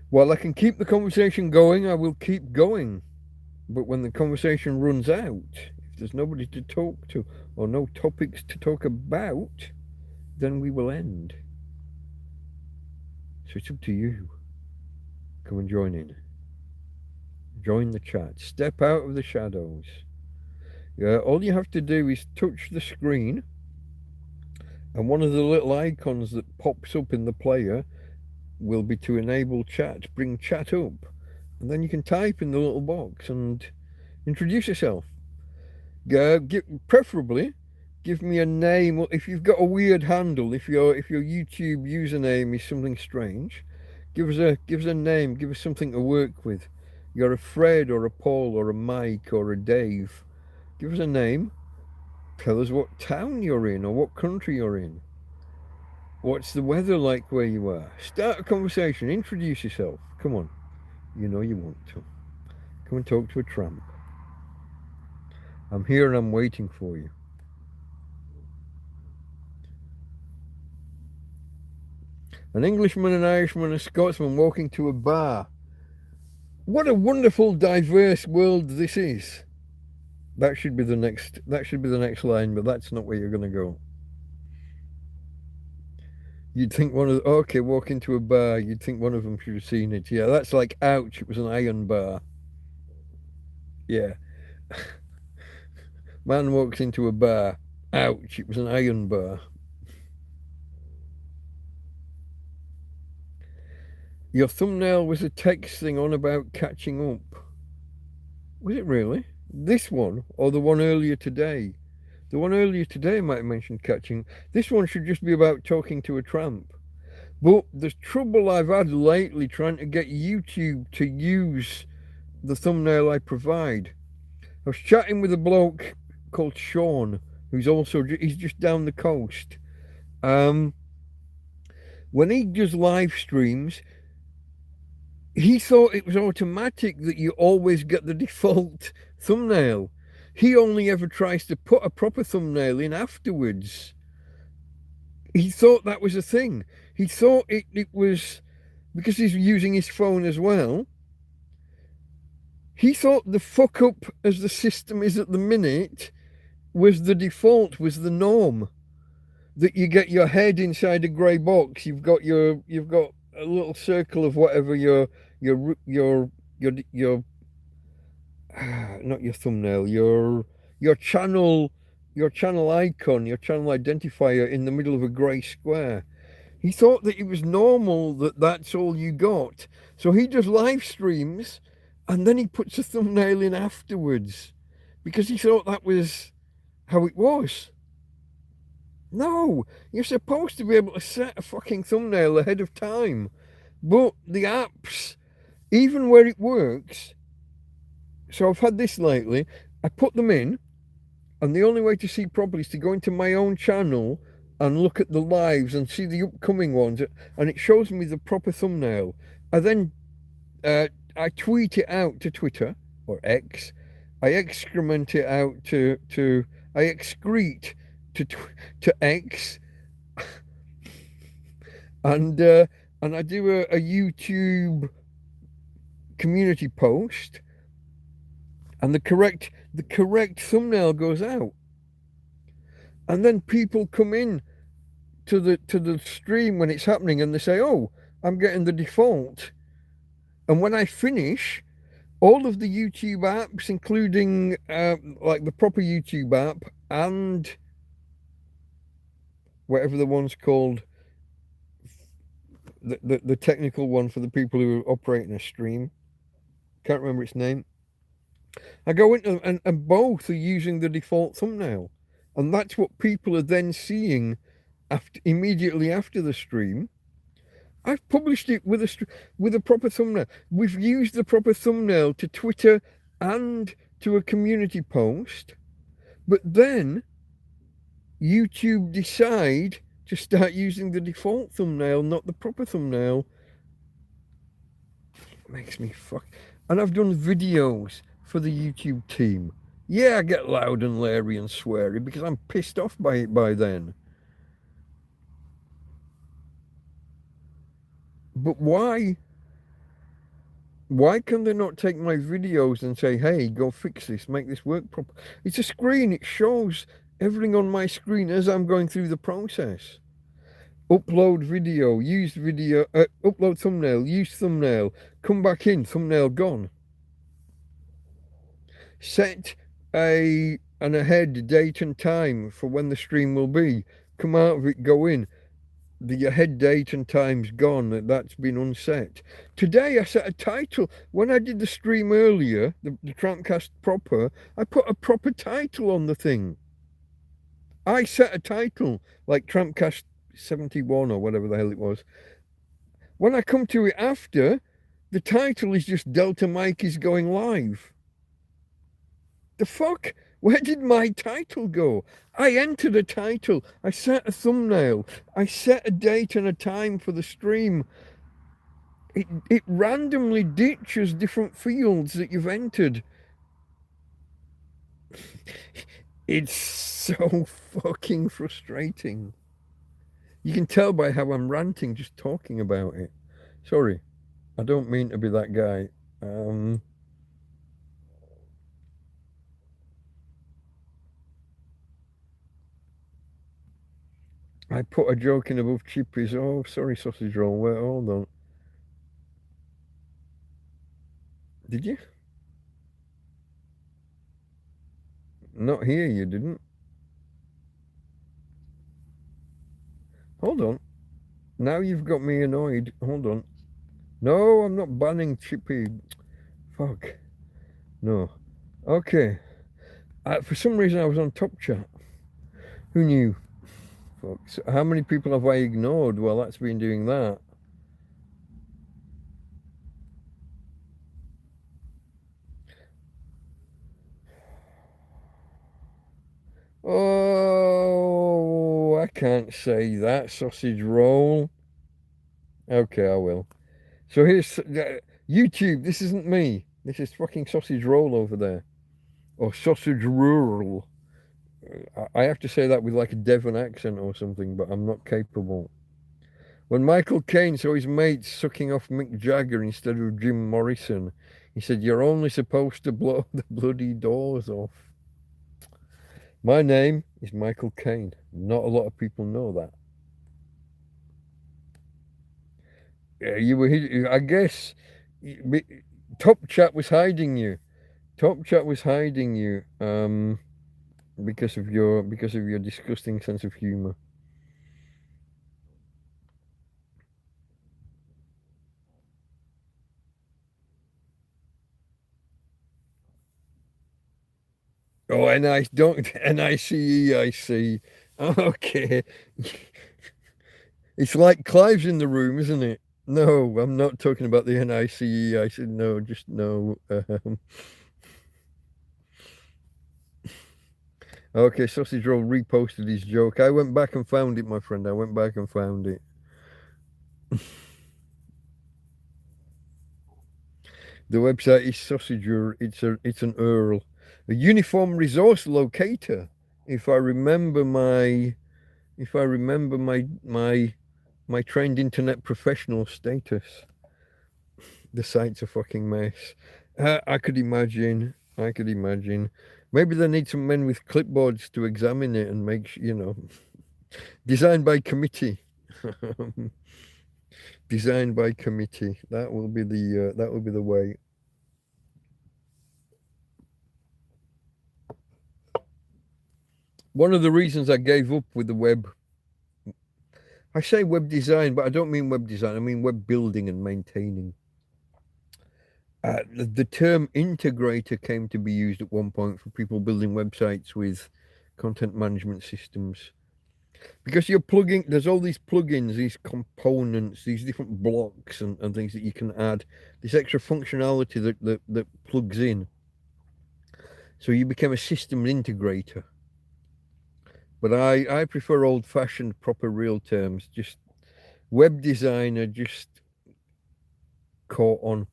while I can keep the conversation going, I will keep going. But when the conversation runs out, if there's nobody to talk to or no topics to talk about, then we will end. So it's up to you. Come and join in. Join the chat. Step out of the shadows. Yeah, all you have to do is touch the screen and one of the little icons that pops up in the player will be to enable chat, bring chat up. And then you can type in the little box and introduce yourself. Preferably Give me a name. Well, if you've got a weird handle, if your YouTube username is something strange, give us a name. Give us something to work with. You're a Fred or a Paul or a Mike or a Dave. Give us a name. Tell us what town you're in or what country you're in. What's the weather like where you are? Start a conversation. Introduce yourself. Come on. You know you want to. Come and talk to a tramp. I'm here and I'm waiting for you. An Englishman, an Irishman, a Scotsman walking to a bar. What a wonderful, diverse world this is. That should be the next line, but that's not where you're going to go. You'd think walk into a bar, you'd think one of them should have seen it. Yeah, that's like, ouch, it was an iron bar. Yeah. Man walks into a bar, ouch, it was an iron bar. Your thumbnail was a text thing on about catching up. Was it really? This one or the one earlier today? The one earlier today might have mentioned catching. This one should just be about talking to a tramp. But the trouble I've had lately trying to get YouTube to use the thumbnail I provide. I was chatting with a bloke called Sean, he's just down the coast. When he does live streams, he thought it was automatic that you always get the default thumbnail. He only ever tries to put a proper thumbnail in afterwards. He thought that was a thing. He thought it was, because he's using his phone as well, he thought the fuck up as the system is at the minute was the default, was the norm. That you get your head inside a grey box, you've got a little circle of whatever your not your thumbnail, your channel icon, your channel identifier in the middle of a grey square. He thought that it was normal that that's all you got. So he does live streams and then he puts a thumbnail in afterwards because he thought that was how it was. No, you're supposed to be able to set a fucking thumbnail ahead of time. But the apps, even where it works, so I've had this lately, I put them in, and the only way to see properly is to go into my own channel and look at the lives and see the upcoming ones, and it shows me the proper thumbnail. I then I tweet it out to Twitter or X. I excrement it out I excrete to X, and I do a YouTube community post, and the correct thumbnail goes out, and then people come in to the stream when it's happening, and they say, "Oh, I'm getting the default," and when I finish, all of the YouTube apps, including like the proper YouTube app and whatever the one's called, the technical one for the people who are operating a stream, can't remember its name. I go into them and both are using the default thumbnail, and that's what people are then seeing immediately after the stream. I've published it with a proper thumbnail. We've used the proper thumbnail to Twitter and to a community post, but then YouTube decide to start using the default thumbnail, not the proper thumbnail. It makes me fuck. And I've done videos for the YouTube team. Yeah, I get loud and leery and sweary because I'm pissed off by it by then. But why? Why can they not take my videos and say, hey, go fix this, make this work proper? It's a screen, it shows everything on my screen as I'm going through the process. Upload video, use video, upload thumbnail, use thumbnail, come back in, thumbnail gone. Set an ahead date and time for when the stream will be. Come out of it, go in. The ahead date and time's gone, that's been unset. Today I set a title. When I did the stream earlier, the TrampCast proper, I put a proper title on the thing. I set a title like TrampCast 71 or whatever the hell it was. When I come to it after, the title is just Delta Mike is going live. The fuck? Where did my title go? I entered a title. I set a thumbnail. I set a date and a time for the stream. It randomly ditches different fields that you've entered. It's so fucking frustrating. You can tell by how I'm ranting just talking about it. Sorry, I don't mean to be that guy. I put a joke in above chippies. Oh, sorry, sausage roll. Wait, hold on. Did you? Not here, you didn't. Hold on. Now you've got me annoyed. Hold on. No, I'm not banning Chippy. Fuck. No. Okay. For some reason, I was on Top Chat. Who knew? Fuck. So how many people have I ignored while that's been doing that? Oh, I can't say that. Sausage roll. Okay, I will. So here's YouTube. This isn't me. This is fucking sausage roll over there. Or sausage rural. I have to say that with like a Devon accent or something, but I'm not capable. When Michael Caine saw his mates sucking off Mick Jagger instead of Jim Morrison, he said, "You're only supposed to blow the bloody doors off." My name is Michael Caine. Not a lot of people know that. You were, I guess, Top Chat was hiding you. Top Chat was hiding you because of your disgusting sense of humor. Oh, and I don't NICE, I see. Okay. It's like Clive's in the room, isn't it? No, I'm not talking about the NICE. I said no, just no. Okay, Sausage Roll reposted his joke. I went back and found it, my friend. I went back and found it. The website is Sausager. It's an URL, a uniform resource locator. If I remember my my trained internet professional status. The site's a fucking mess. I could imagine. Maybe they need some men with clipboards to examine it and make, designed by committee. Designed by committee. That will be the way. One of the reasons I gave up with the web, I say web design, but I don't mean web design. I mean web building and maintaining. The term integrator came to be used at one point for people building websites with content management systems. Because you're plugging, there's all these plugins, these components, these different blocks and things that you can add, this extra functionality that plugs in. So you become a system integrator. But I prefer old-fashioned, proper real terms. Just web designer just caught on.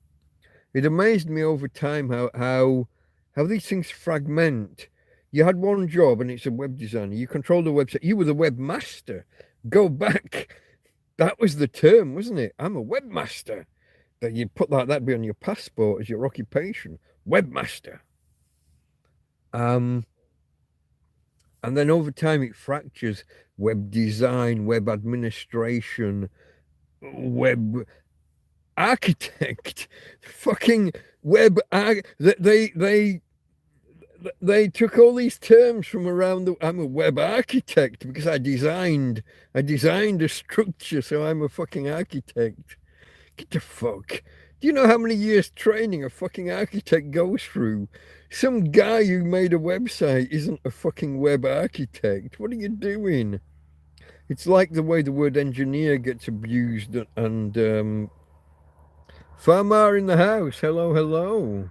It amazed me over time how these things fragment. You had one job and it's a web designer. You control the website. You were the webmaster. Go back. That was the term, wasn't it? I'm a webmaster. That you put that'd be on your passport as your occupation. Webmaster. And then over time it fractures. Web design, web administration, web architect, fucking web. They took all these terms from around the. I'm a web architect because I designed a structure, so I'm a fucking architect. Get the fuck. Do you know how many years training a fucking architect goes through? Some guy who made a website isn't a fucking web architect. What are you doing? It's like the way the word engineer gets abused. And Farmer in the house. Hello, hello.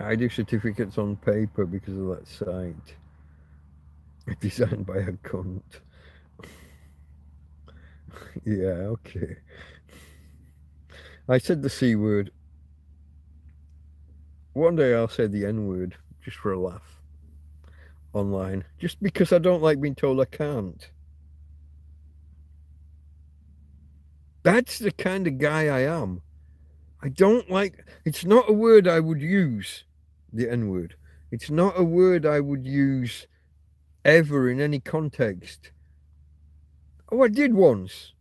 I do certificates on paper because of that site. Designed by a cunt. Yeah, okay. I said the C word. One day I'll say the N word just for a laugh online, just because I don't like being told I can't. That's the kind of guy I am. I don't like, it's not a word I would use, the N word. It's not a word I would use ever in any context. Oh, I did once.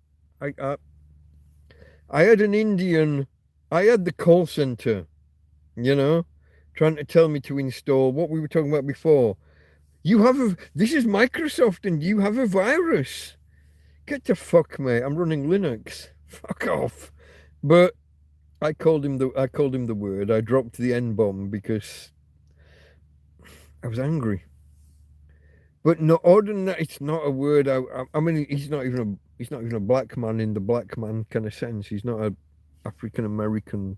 I had an Indian, I had the call center, trying to tell me to install what we were talking about before. This is Microsoft and you have a virus. Get the fuck, mate. I'm running Linux. Fuck off. But I called him the word. I dropped the N-bomb because I was angry. But no, other than that, it's not a word. I mean, he's not even a black man in the black man kind of sense. He's not a African American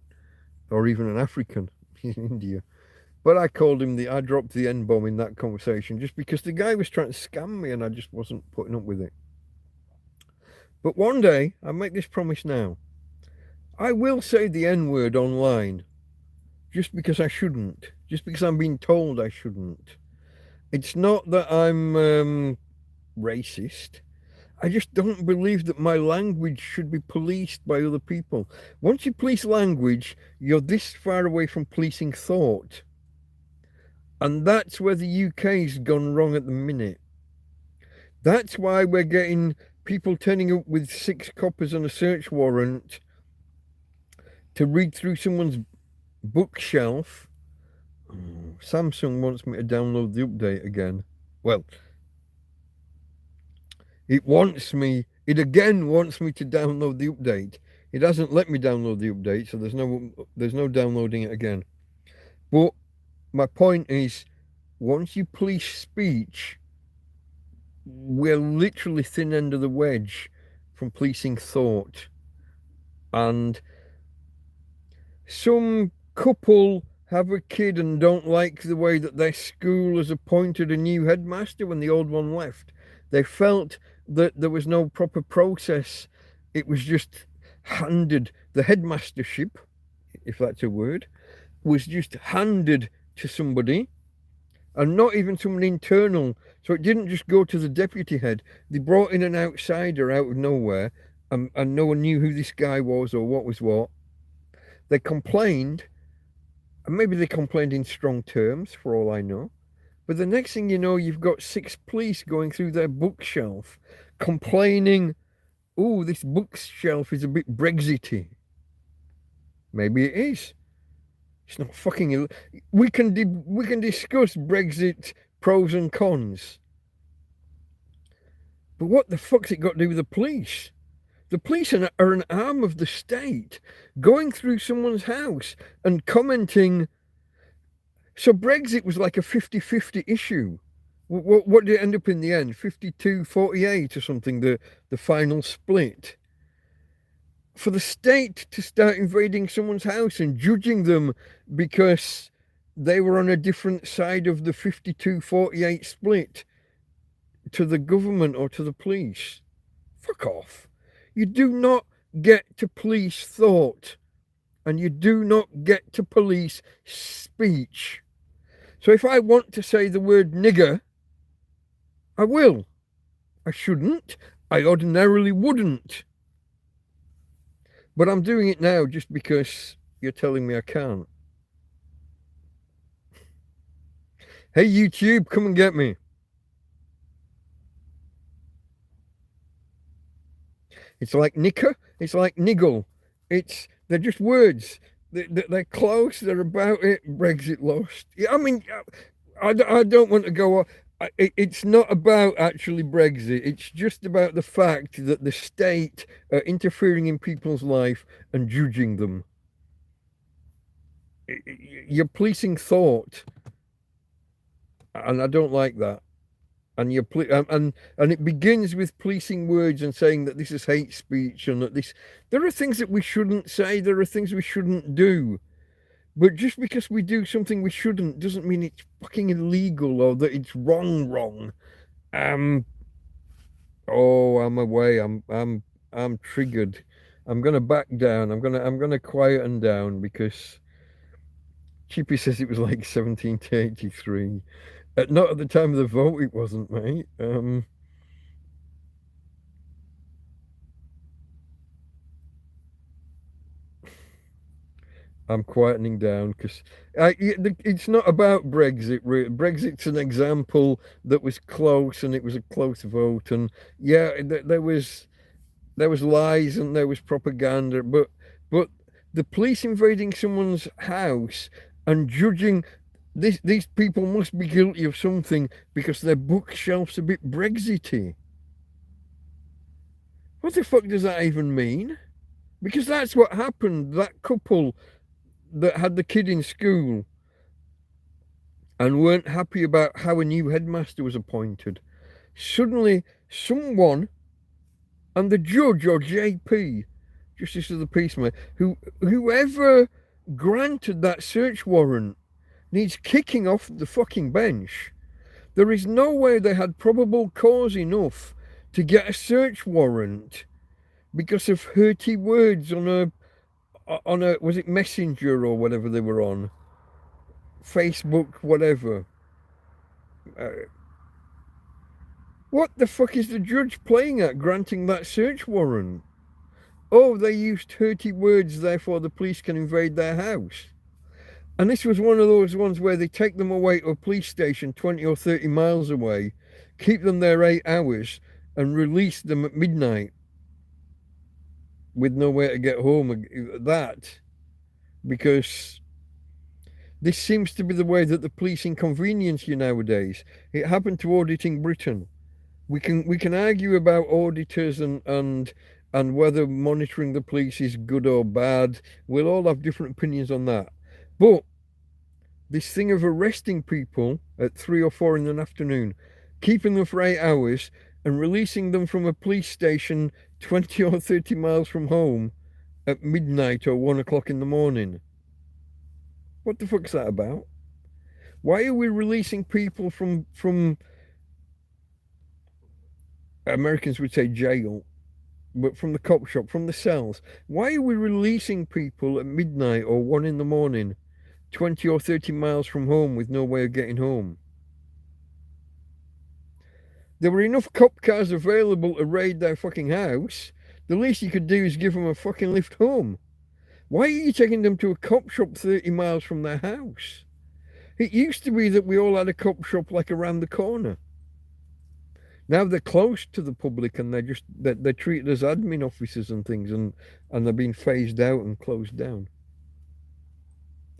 or even an African. He's in India. But I dropped the N-bomb in that conversation just because the guy was trying to scam me and I just wasn't putting up with it. But one day, I make this promise now, I will say the N-word online just because I shouldn't, just because I'm being told I shouldn't. It's not that I'm racist. I just don't believe that my language should be policed by other people. Once you police language, you're this far away from policing thought. And that's where the UK's gone wrong at the minute. That's why we're getting people turning up with 6 coppers and a search warrant to read through someone's bookshelf. Samsung wants me to download the update again. Well, it again wants me to download the update. It hasn't let me download the update, so there's no downloading it again. But my point is, once you police speech, we're literally thin end of the wedge from policing thought. And some couple have a kid and don't like the way that their school has appointed a new headmaster when the old one left. They felt that there was no proper process. It was just handed, the headmastership, if that's a word, was just handed to somebody, and not even someone internal. So it didn't just go to the deputy head. They brought in an outsider out of nowhere, and no one knew who this guy was or what was what. They complained, and maybe they complained in strong terms, for all I know. But the next thing you know, you've got 6 police going through their bookshelf, complaining, oh, this bookshelf is a bit Brexity. Maybe it is. It's not fucking... We can discuss Brexit pros and cons. But what the fuck's it got to do with the police? The police are an arm of the state, going through someone's house and commenting. So Brexit was like a 50-50 issue. What did it end up in the end? 52-48 or something, the final split. For the state to start invading someone's house and judging them because they were on a different side of the 52-48 split to the government or to the police. Fuck off. You do not get to police thought, and you do not get to police speech. So if I want to say the word nigger, I will. I shouldn't. I ordinarily wouldn't. But I'm doing it now just because you're telling me I can't. Hey, YouTube, come and get me. It's like knicker. It's like niggle. They're just words. They're close. They're about it. Brexit lost. Yeah, I mean, I don't want to go. It's not about actually Brexit. It's just about the fact that the state are interfering in people's life and judging them. You're policing thought, and I don't like that. And and it begins with policing words and saying that this is hate speech and that this. There are things that we shouldn't say. There are things we shouldn't do. But just because we do something we shouldn't doesn't mean it's fucking illegal or that it's wrong. Um. Oh, I'm away. I'm triggered. I'm gonna back down. I'm gonna quieten down because Chippy says it was like 17 to 83. Not at the time of the vote, it wasn't, mate. I'm quietening down because it's not about Brexit. Brexit's an example that was close and it was a close vote. And yeah, there was lies and there was propaganda, but the police invading someone's house and judging these people must be guilty of something because their bookshelf's a bit Brexity. What the fuck does that even mean? Because that's what happened. That couple that had the kid in school and weren't happy about how a new headmaster was appointed. Suddenly, someone and the judge or JP, Justice of the Peace, mate, whoever granted that search warrant needs kicking off the fucking bench. There is no way they had probable cause enough to get a search warrant because of hurty words on a was it Messenger or whatever they were on, Facebook, whatever. Uh, what the fuck is the judge playing at granting that search warrant? Oh, they used hurty words, therefore the police can invade their house. And this was one of those ones where they take them away to a police station 20 or 30 miles away, keep them there 8 hours, and release them at midnight with nowhere to get home. That, because this seems to be the way that the police inconvenience you nowadays. It happened to Auditing Britain. We can argue about auditors and whether monitoring the police is good or bad. We'll all have different opinions on that. But this thing of arresting people at 3 or 4 in the afternoon, keeping them for 8 hours, and releasing them from a police station 20 or 30 miles from home at midnight or 1 o'clock in the morning. What the fuck's that about? Why are we releasing people from Americans would say jail, but from the cop shop, from the cells? Why are we releasing people at midnight or 1 in the morning, 20 or 30 miles from home with no way of getting home? There were enough cop cars available to raid their fucking house. The least you could do is give them a fucking lift home. Why are you taking them to a cop shop 30 miles from their house? It used to be that we all had a cop shop like around the corner. Now they're close to the public and they're treated as admin officers and things, and they're being phased out and closed down.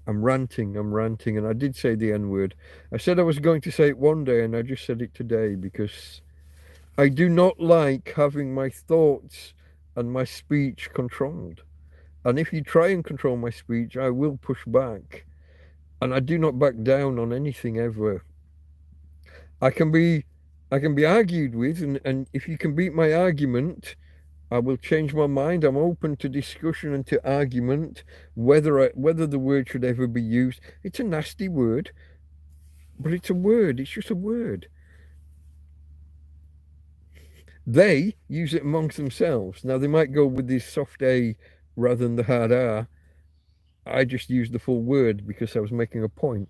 I'm ranting, and I did say the N-word. I said I was going to say it one day and I just said it today because I do not like having my thoughts and my speech controlled. And if you try and control my speech, I will push back. And I do not back down on anything ever. I can be argued with, and if you can beat my argument, I will change my mind. I'm open to discussion and to argument whether the word should ever be used. It's a nasty word, but it's a word. It's just a word. They use it amongst themselves. Now they might go with this soft A rather than the hard R. I just used the full word because I was making a point.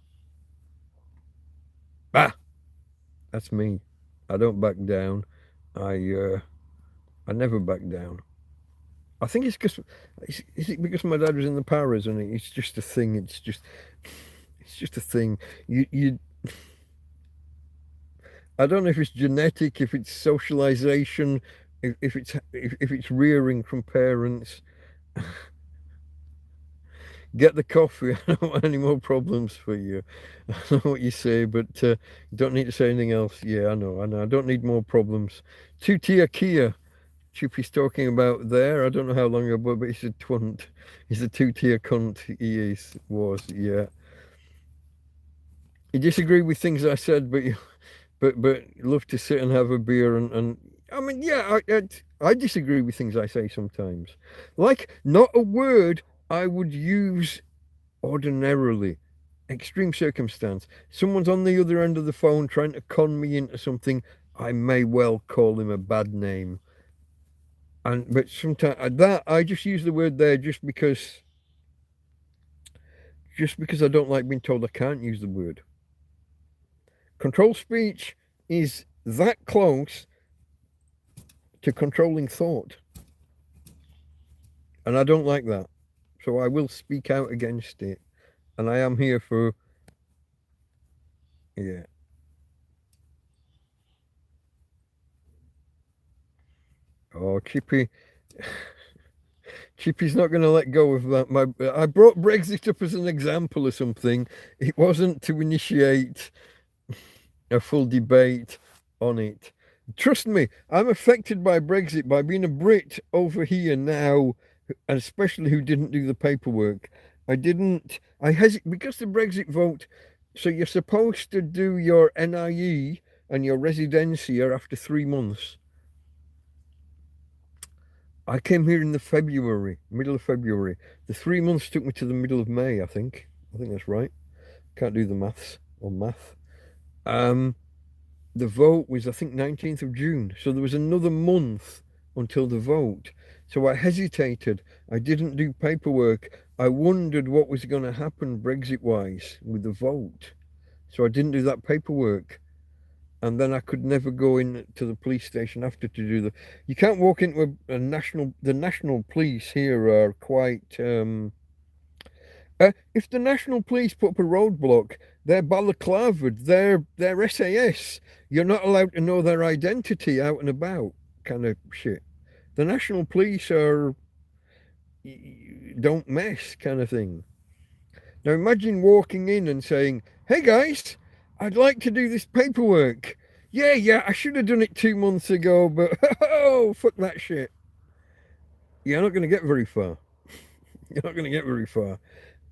That's me. I don't back down. I never back down. I think it's because is it because my dad was in the paras and it's just a thing. It's just a thing. You I don't know if it's genetic, if it's socialization, if it's rearing from parents. get the coffee. I don't want any more problems for you. I know what you say, but you don't need to say anything else. Yeah, I know. I don't need more problems. Two-tier Kia. Chippy's talking about there. I don't know how long ago, but he's a twunt. He's a two-tier cunt. Was, yeah. You disagree with things I said, but love to sit and have a beer and I mean, yeah, I disagree with things I say sometimes. Like, not a word I would use ordinarily. Extreme circumstance. Someone's on the other end of the phone trying to con me into something. I may well call him a bad name. But sometimes that I just use the word there just because I don't like being told I can't use the word. Control speech is that close to controlling thought. And I don't like that. So I will speak out against it. And I am here for, yeah. Oh, Chippy's not going to let go of that. I brought Brexit up as an example or something. It wasn't to initiate a full debate on it. Trust me, I'm affected by Brexit by being a Brit over here now, and especially who didn't do the paperwork. I hesitate because the Brexit vote, so you're supposed to do your NIE and your residency after 3 months. I came here in middle of February. The 3 months took me to the middle of May, I think. I think that's right. Can't do the maths or math. The vote was, I think, 19th of June. So there was another month until the vote. So I hesitated. I didn't do paperwork. I wondered what was going to happen Brexit-wise with the vote. So I didn't do that paperwork. And then I could never go in to the police station after to do you can't walk into the national police here are quite, if the national police put up a roadblock, they're balaclavaed, they're SAS. You're not allowed to know their identity out and about, kind of shit. The national police don't mess, kind of thing. Now imagine walking in and saying, "Hey guys, I'd like to do this paperwork. Yeah, I should have done it 2 months ago, but oh, fuck that shit." You're not going to get very far. You're not going to get very far.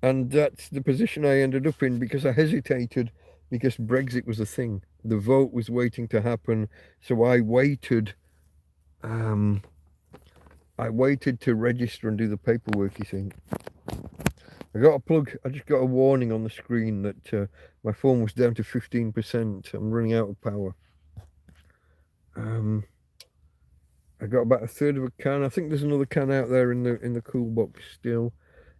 And that's the position I ended up in because I hesitated because Brexit was a thing. The vote was waiting to happen. So I waited. I waited to register and do the paperwork, you think. I just got a warning on the screen that my phone was down to 15%. I'm running out of power. I got about a third of a can. I think there's another can out there in the cool box still.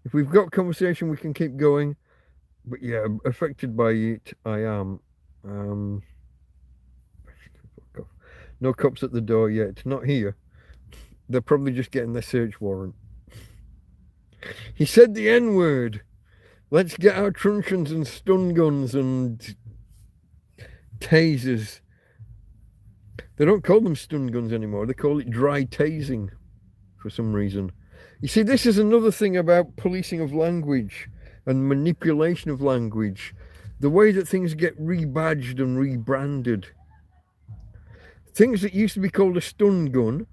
If we've got conversation, we can keep going. But yeah, affected by it, I am. No cops at the door yet. Not here. They're probably just getting their search warrant. He said the N-word. Let's get our truncheons and stun guns and tasers. They don't call them stun guns anymore. They call it dry tasing for some reason. You see, this is another thing about policing of language and manipulation of language. The way that things get rebadged and rebranded. Things that used to be called a stun gun,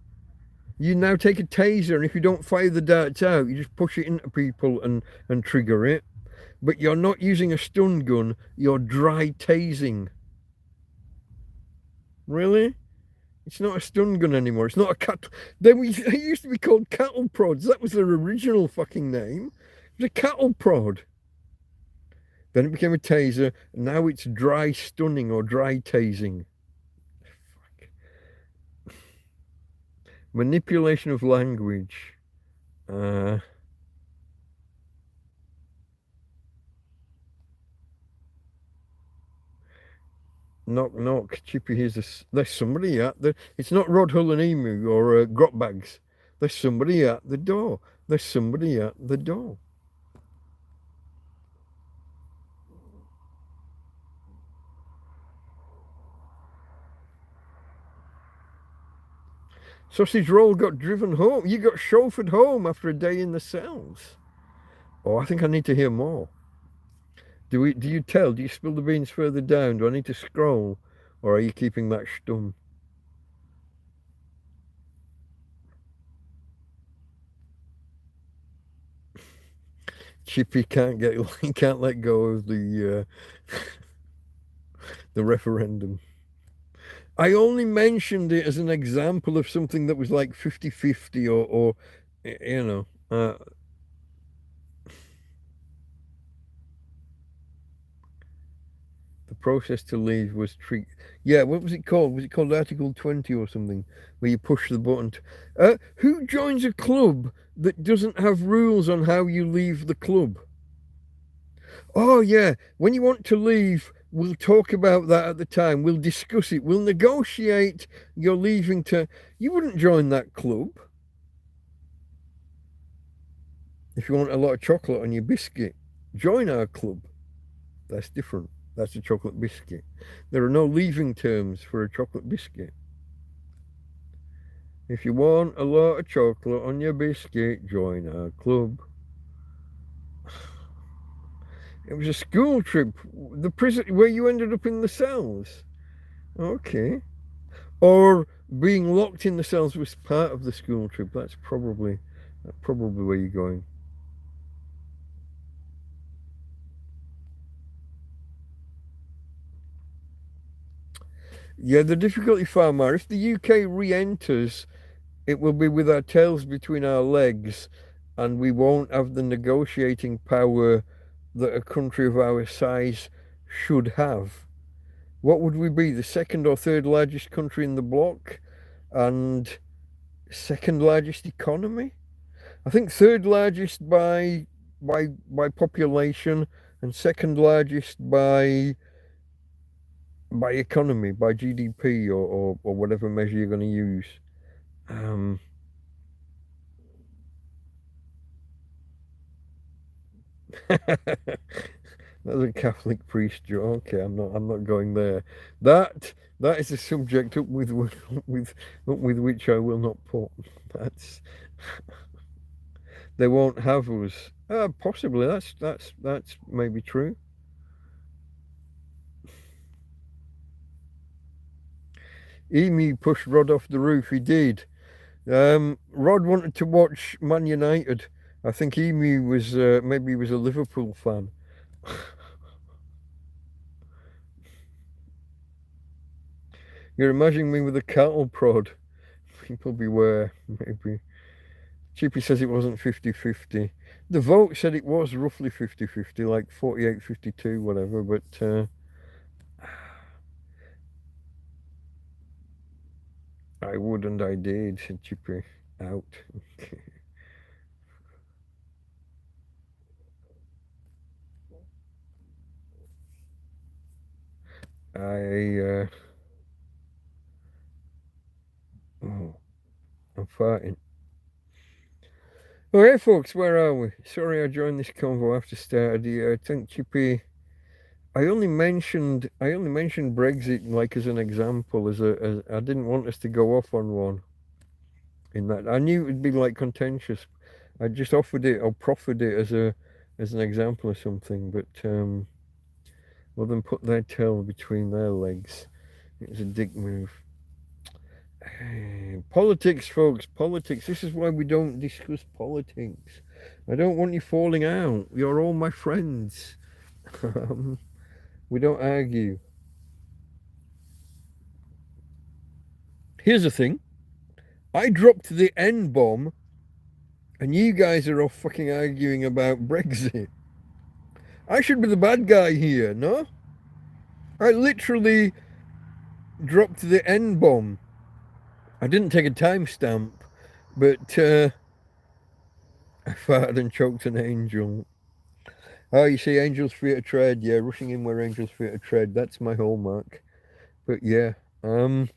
you now take a taser, and if you don't fire the darts out, you just push it into people and trigger it. But you're not using a stun gun, you're dry tasing. Really? It's not a stun gun anymore. It's not a cattle. They used to be called cattle prods. That was their original fucking name. It was a cattle prod. Then it became a taser, and now it's dry stunning or dry tasing. Fuck. Manipulation of language. Knock, knock, Chippy, there's somebody at the, it's not Rod Hull and Emu or Grot Bags. There's somebody at the door. There's somebody at the door. Sausage Roll got driven home. You got chauffeured home after a day in the cells. Oh, I think I need to hear more. Do you tell? Do you spill the beans further down? Do I need to scroll? Or are you keeping that stumm? Chippy can't he can't let go of the referendum. I only mentioned it as an example of something that was like 50-50 or you know, the process to leave was yeah, what was it called? Was it called Article 20 or something? Where you push the button. Who joins a club that doesn't have rules on how you leave the club? Oh, yeah. When you want to leave, we'll talk about that at the time. We'll discuss it. We'll negotiate your leaving to. You wouldn't join that club if you want a lot of chocolate on your biscuit. Join our club. That's different. That's a chocolate biscuit. There are no leaving terms for a chocolate biscuit. If you want a lot of chocolate on your biscuit, join our club. It was a school trip. The prison where you ended up in the cells. Okay. Or being locked in the cells was part of the school trip. That's probably where you're going. Yeah, the difficulty, Farmer, if the UK re-enters, it will be with our tails between our legs, and we won't have the negotiating power that a country of our size should have. What would we be? The second or third largest country in the bloc and second largest economy? I think third largest by population and second largest by economy, by GDP or whatever measure you're going to use. That's a Catholic priest joke. Okay, I'm not going there. That is a subject up with which I will not put. That's they won't have us. Possibly that's maybe true. Emu pushed Rod off the roof. He did. Rod wanted to watch Man United. I think Emu was maybe he was a Liverpool fan. You're imagining me with a cattle prod. People beware, maybe. Chippy says it wasn't 50-50. The vote said it was roughly 50-50, like 48-52, whatever, but I would and I did, said Chippy. Out. I oh, I'm farting. Okay, folks, where are we? Sorry I joined this convo after started. I think Chippy. I only mentioned Brexit like as an example, as I didn't want us to go off on one. In that, I knew it would be like contentious. I just offered it or proffered it as an example or something, but well, then put their tail between their legs. It was a dick move. Politics, folks, politics. This is why we don't discuss politics. I don't want you falling out. You're all my friends. We don't argue. Here's the thing. I dropped the N-bomb and you guys are all fucking arguing about Brexit. I should be the bad guy here, no? I literally dropped the N-bomb. I didn't take a timestamp, but I farted and choked an angel. Oh, you see, angels fear to tread. Yeah, rushing in where angels fear to tread. That's my hallmark. But yeah, I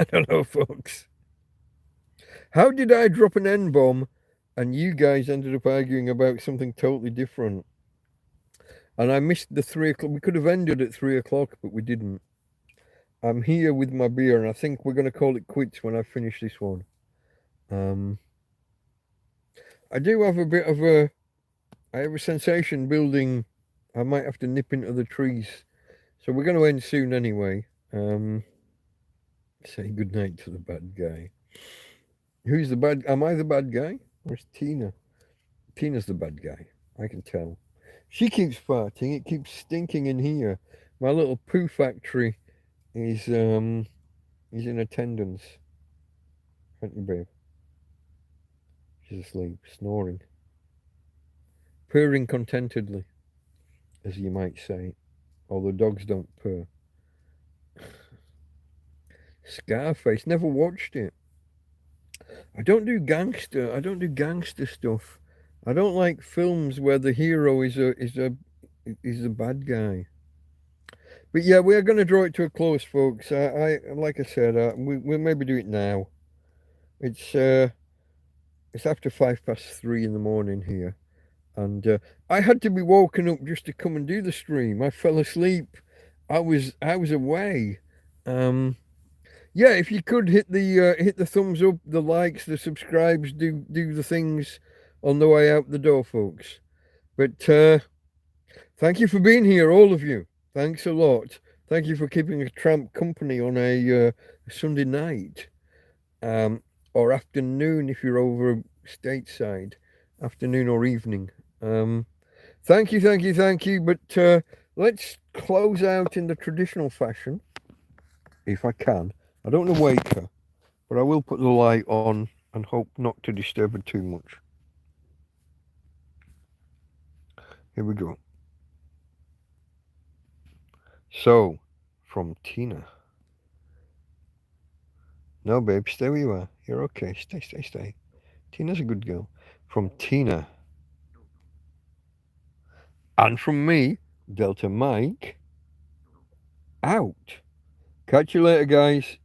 don't know, folks. How did I drop an N-bomb and you guys ended up arguing about something totally different? And I missed the 3 o'clock. We could have ended at 3 o'clock, but we didn't. I'm here with my beer, and I think we're going to call it quits when I finish this one. I do have a bit of a I have a sensation building. I might have to nip into the trees. So we're going to end soon anyway. Say goodnight to the bad guy. Who's the bad? Am I the bad guy? Where's Tina? Tina's the bad guy. I can tell. She keeps farting. It keeps stinking in here. My little poo factory is in attendance. Aren't you, babe? She's asleep, snoring, purring contentedly, as you might say. Although dogs don't purr. Scarface. Never watched it. I don't do gangster stuff. I don't like films where the hero is a bad guy. But yeah, we're going to draw it to a close, folks. I like I said, we'll maybe do it now. It's after 3:05 in the morning here, and I had to be woken up just to come and do the stream. I fell asleep. I was away. Yeah, if you could hit the thumbs up, the likes, the subscribes, do the things on the way out the door, folks. But thank you for being here, all of you. Thanks a lot. Thank you for keeping a tramp company on a Sunday night, or afternoon if you're over stateside, afternoon or evening. Thank you. But let's close out in the traditional fashion, if I can. I don't want to wake her, but I will put the light on and hope not to disturb her too much. Here we go. So, from Tina. No, babe, stay where you are. You're okay. Stay. Tina's a good girl. From Tina. And from me, Delta Mike. Out. Catch you later, guys.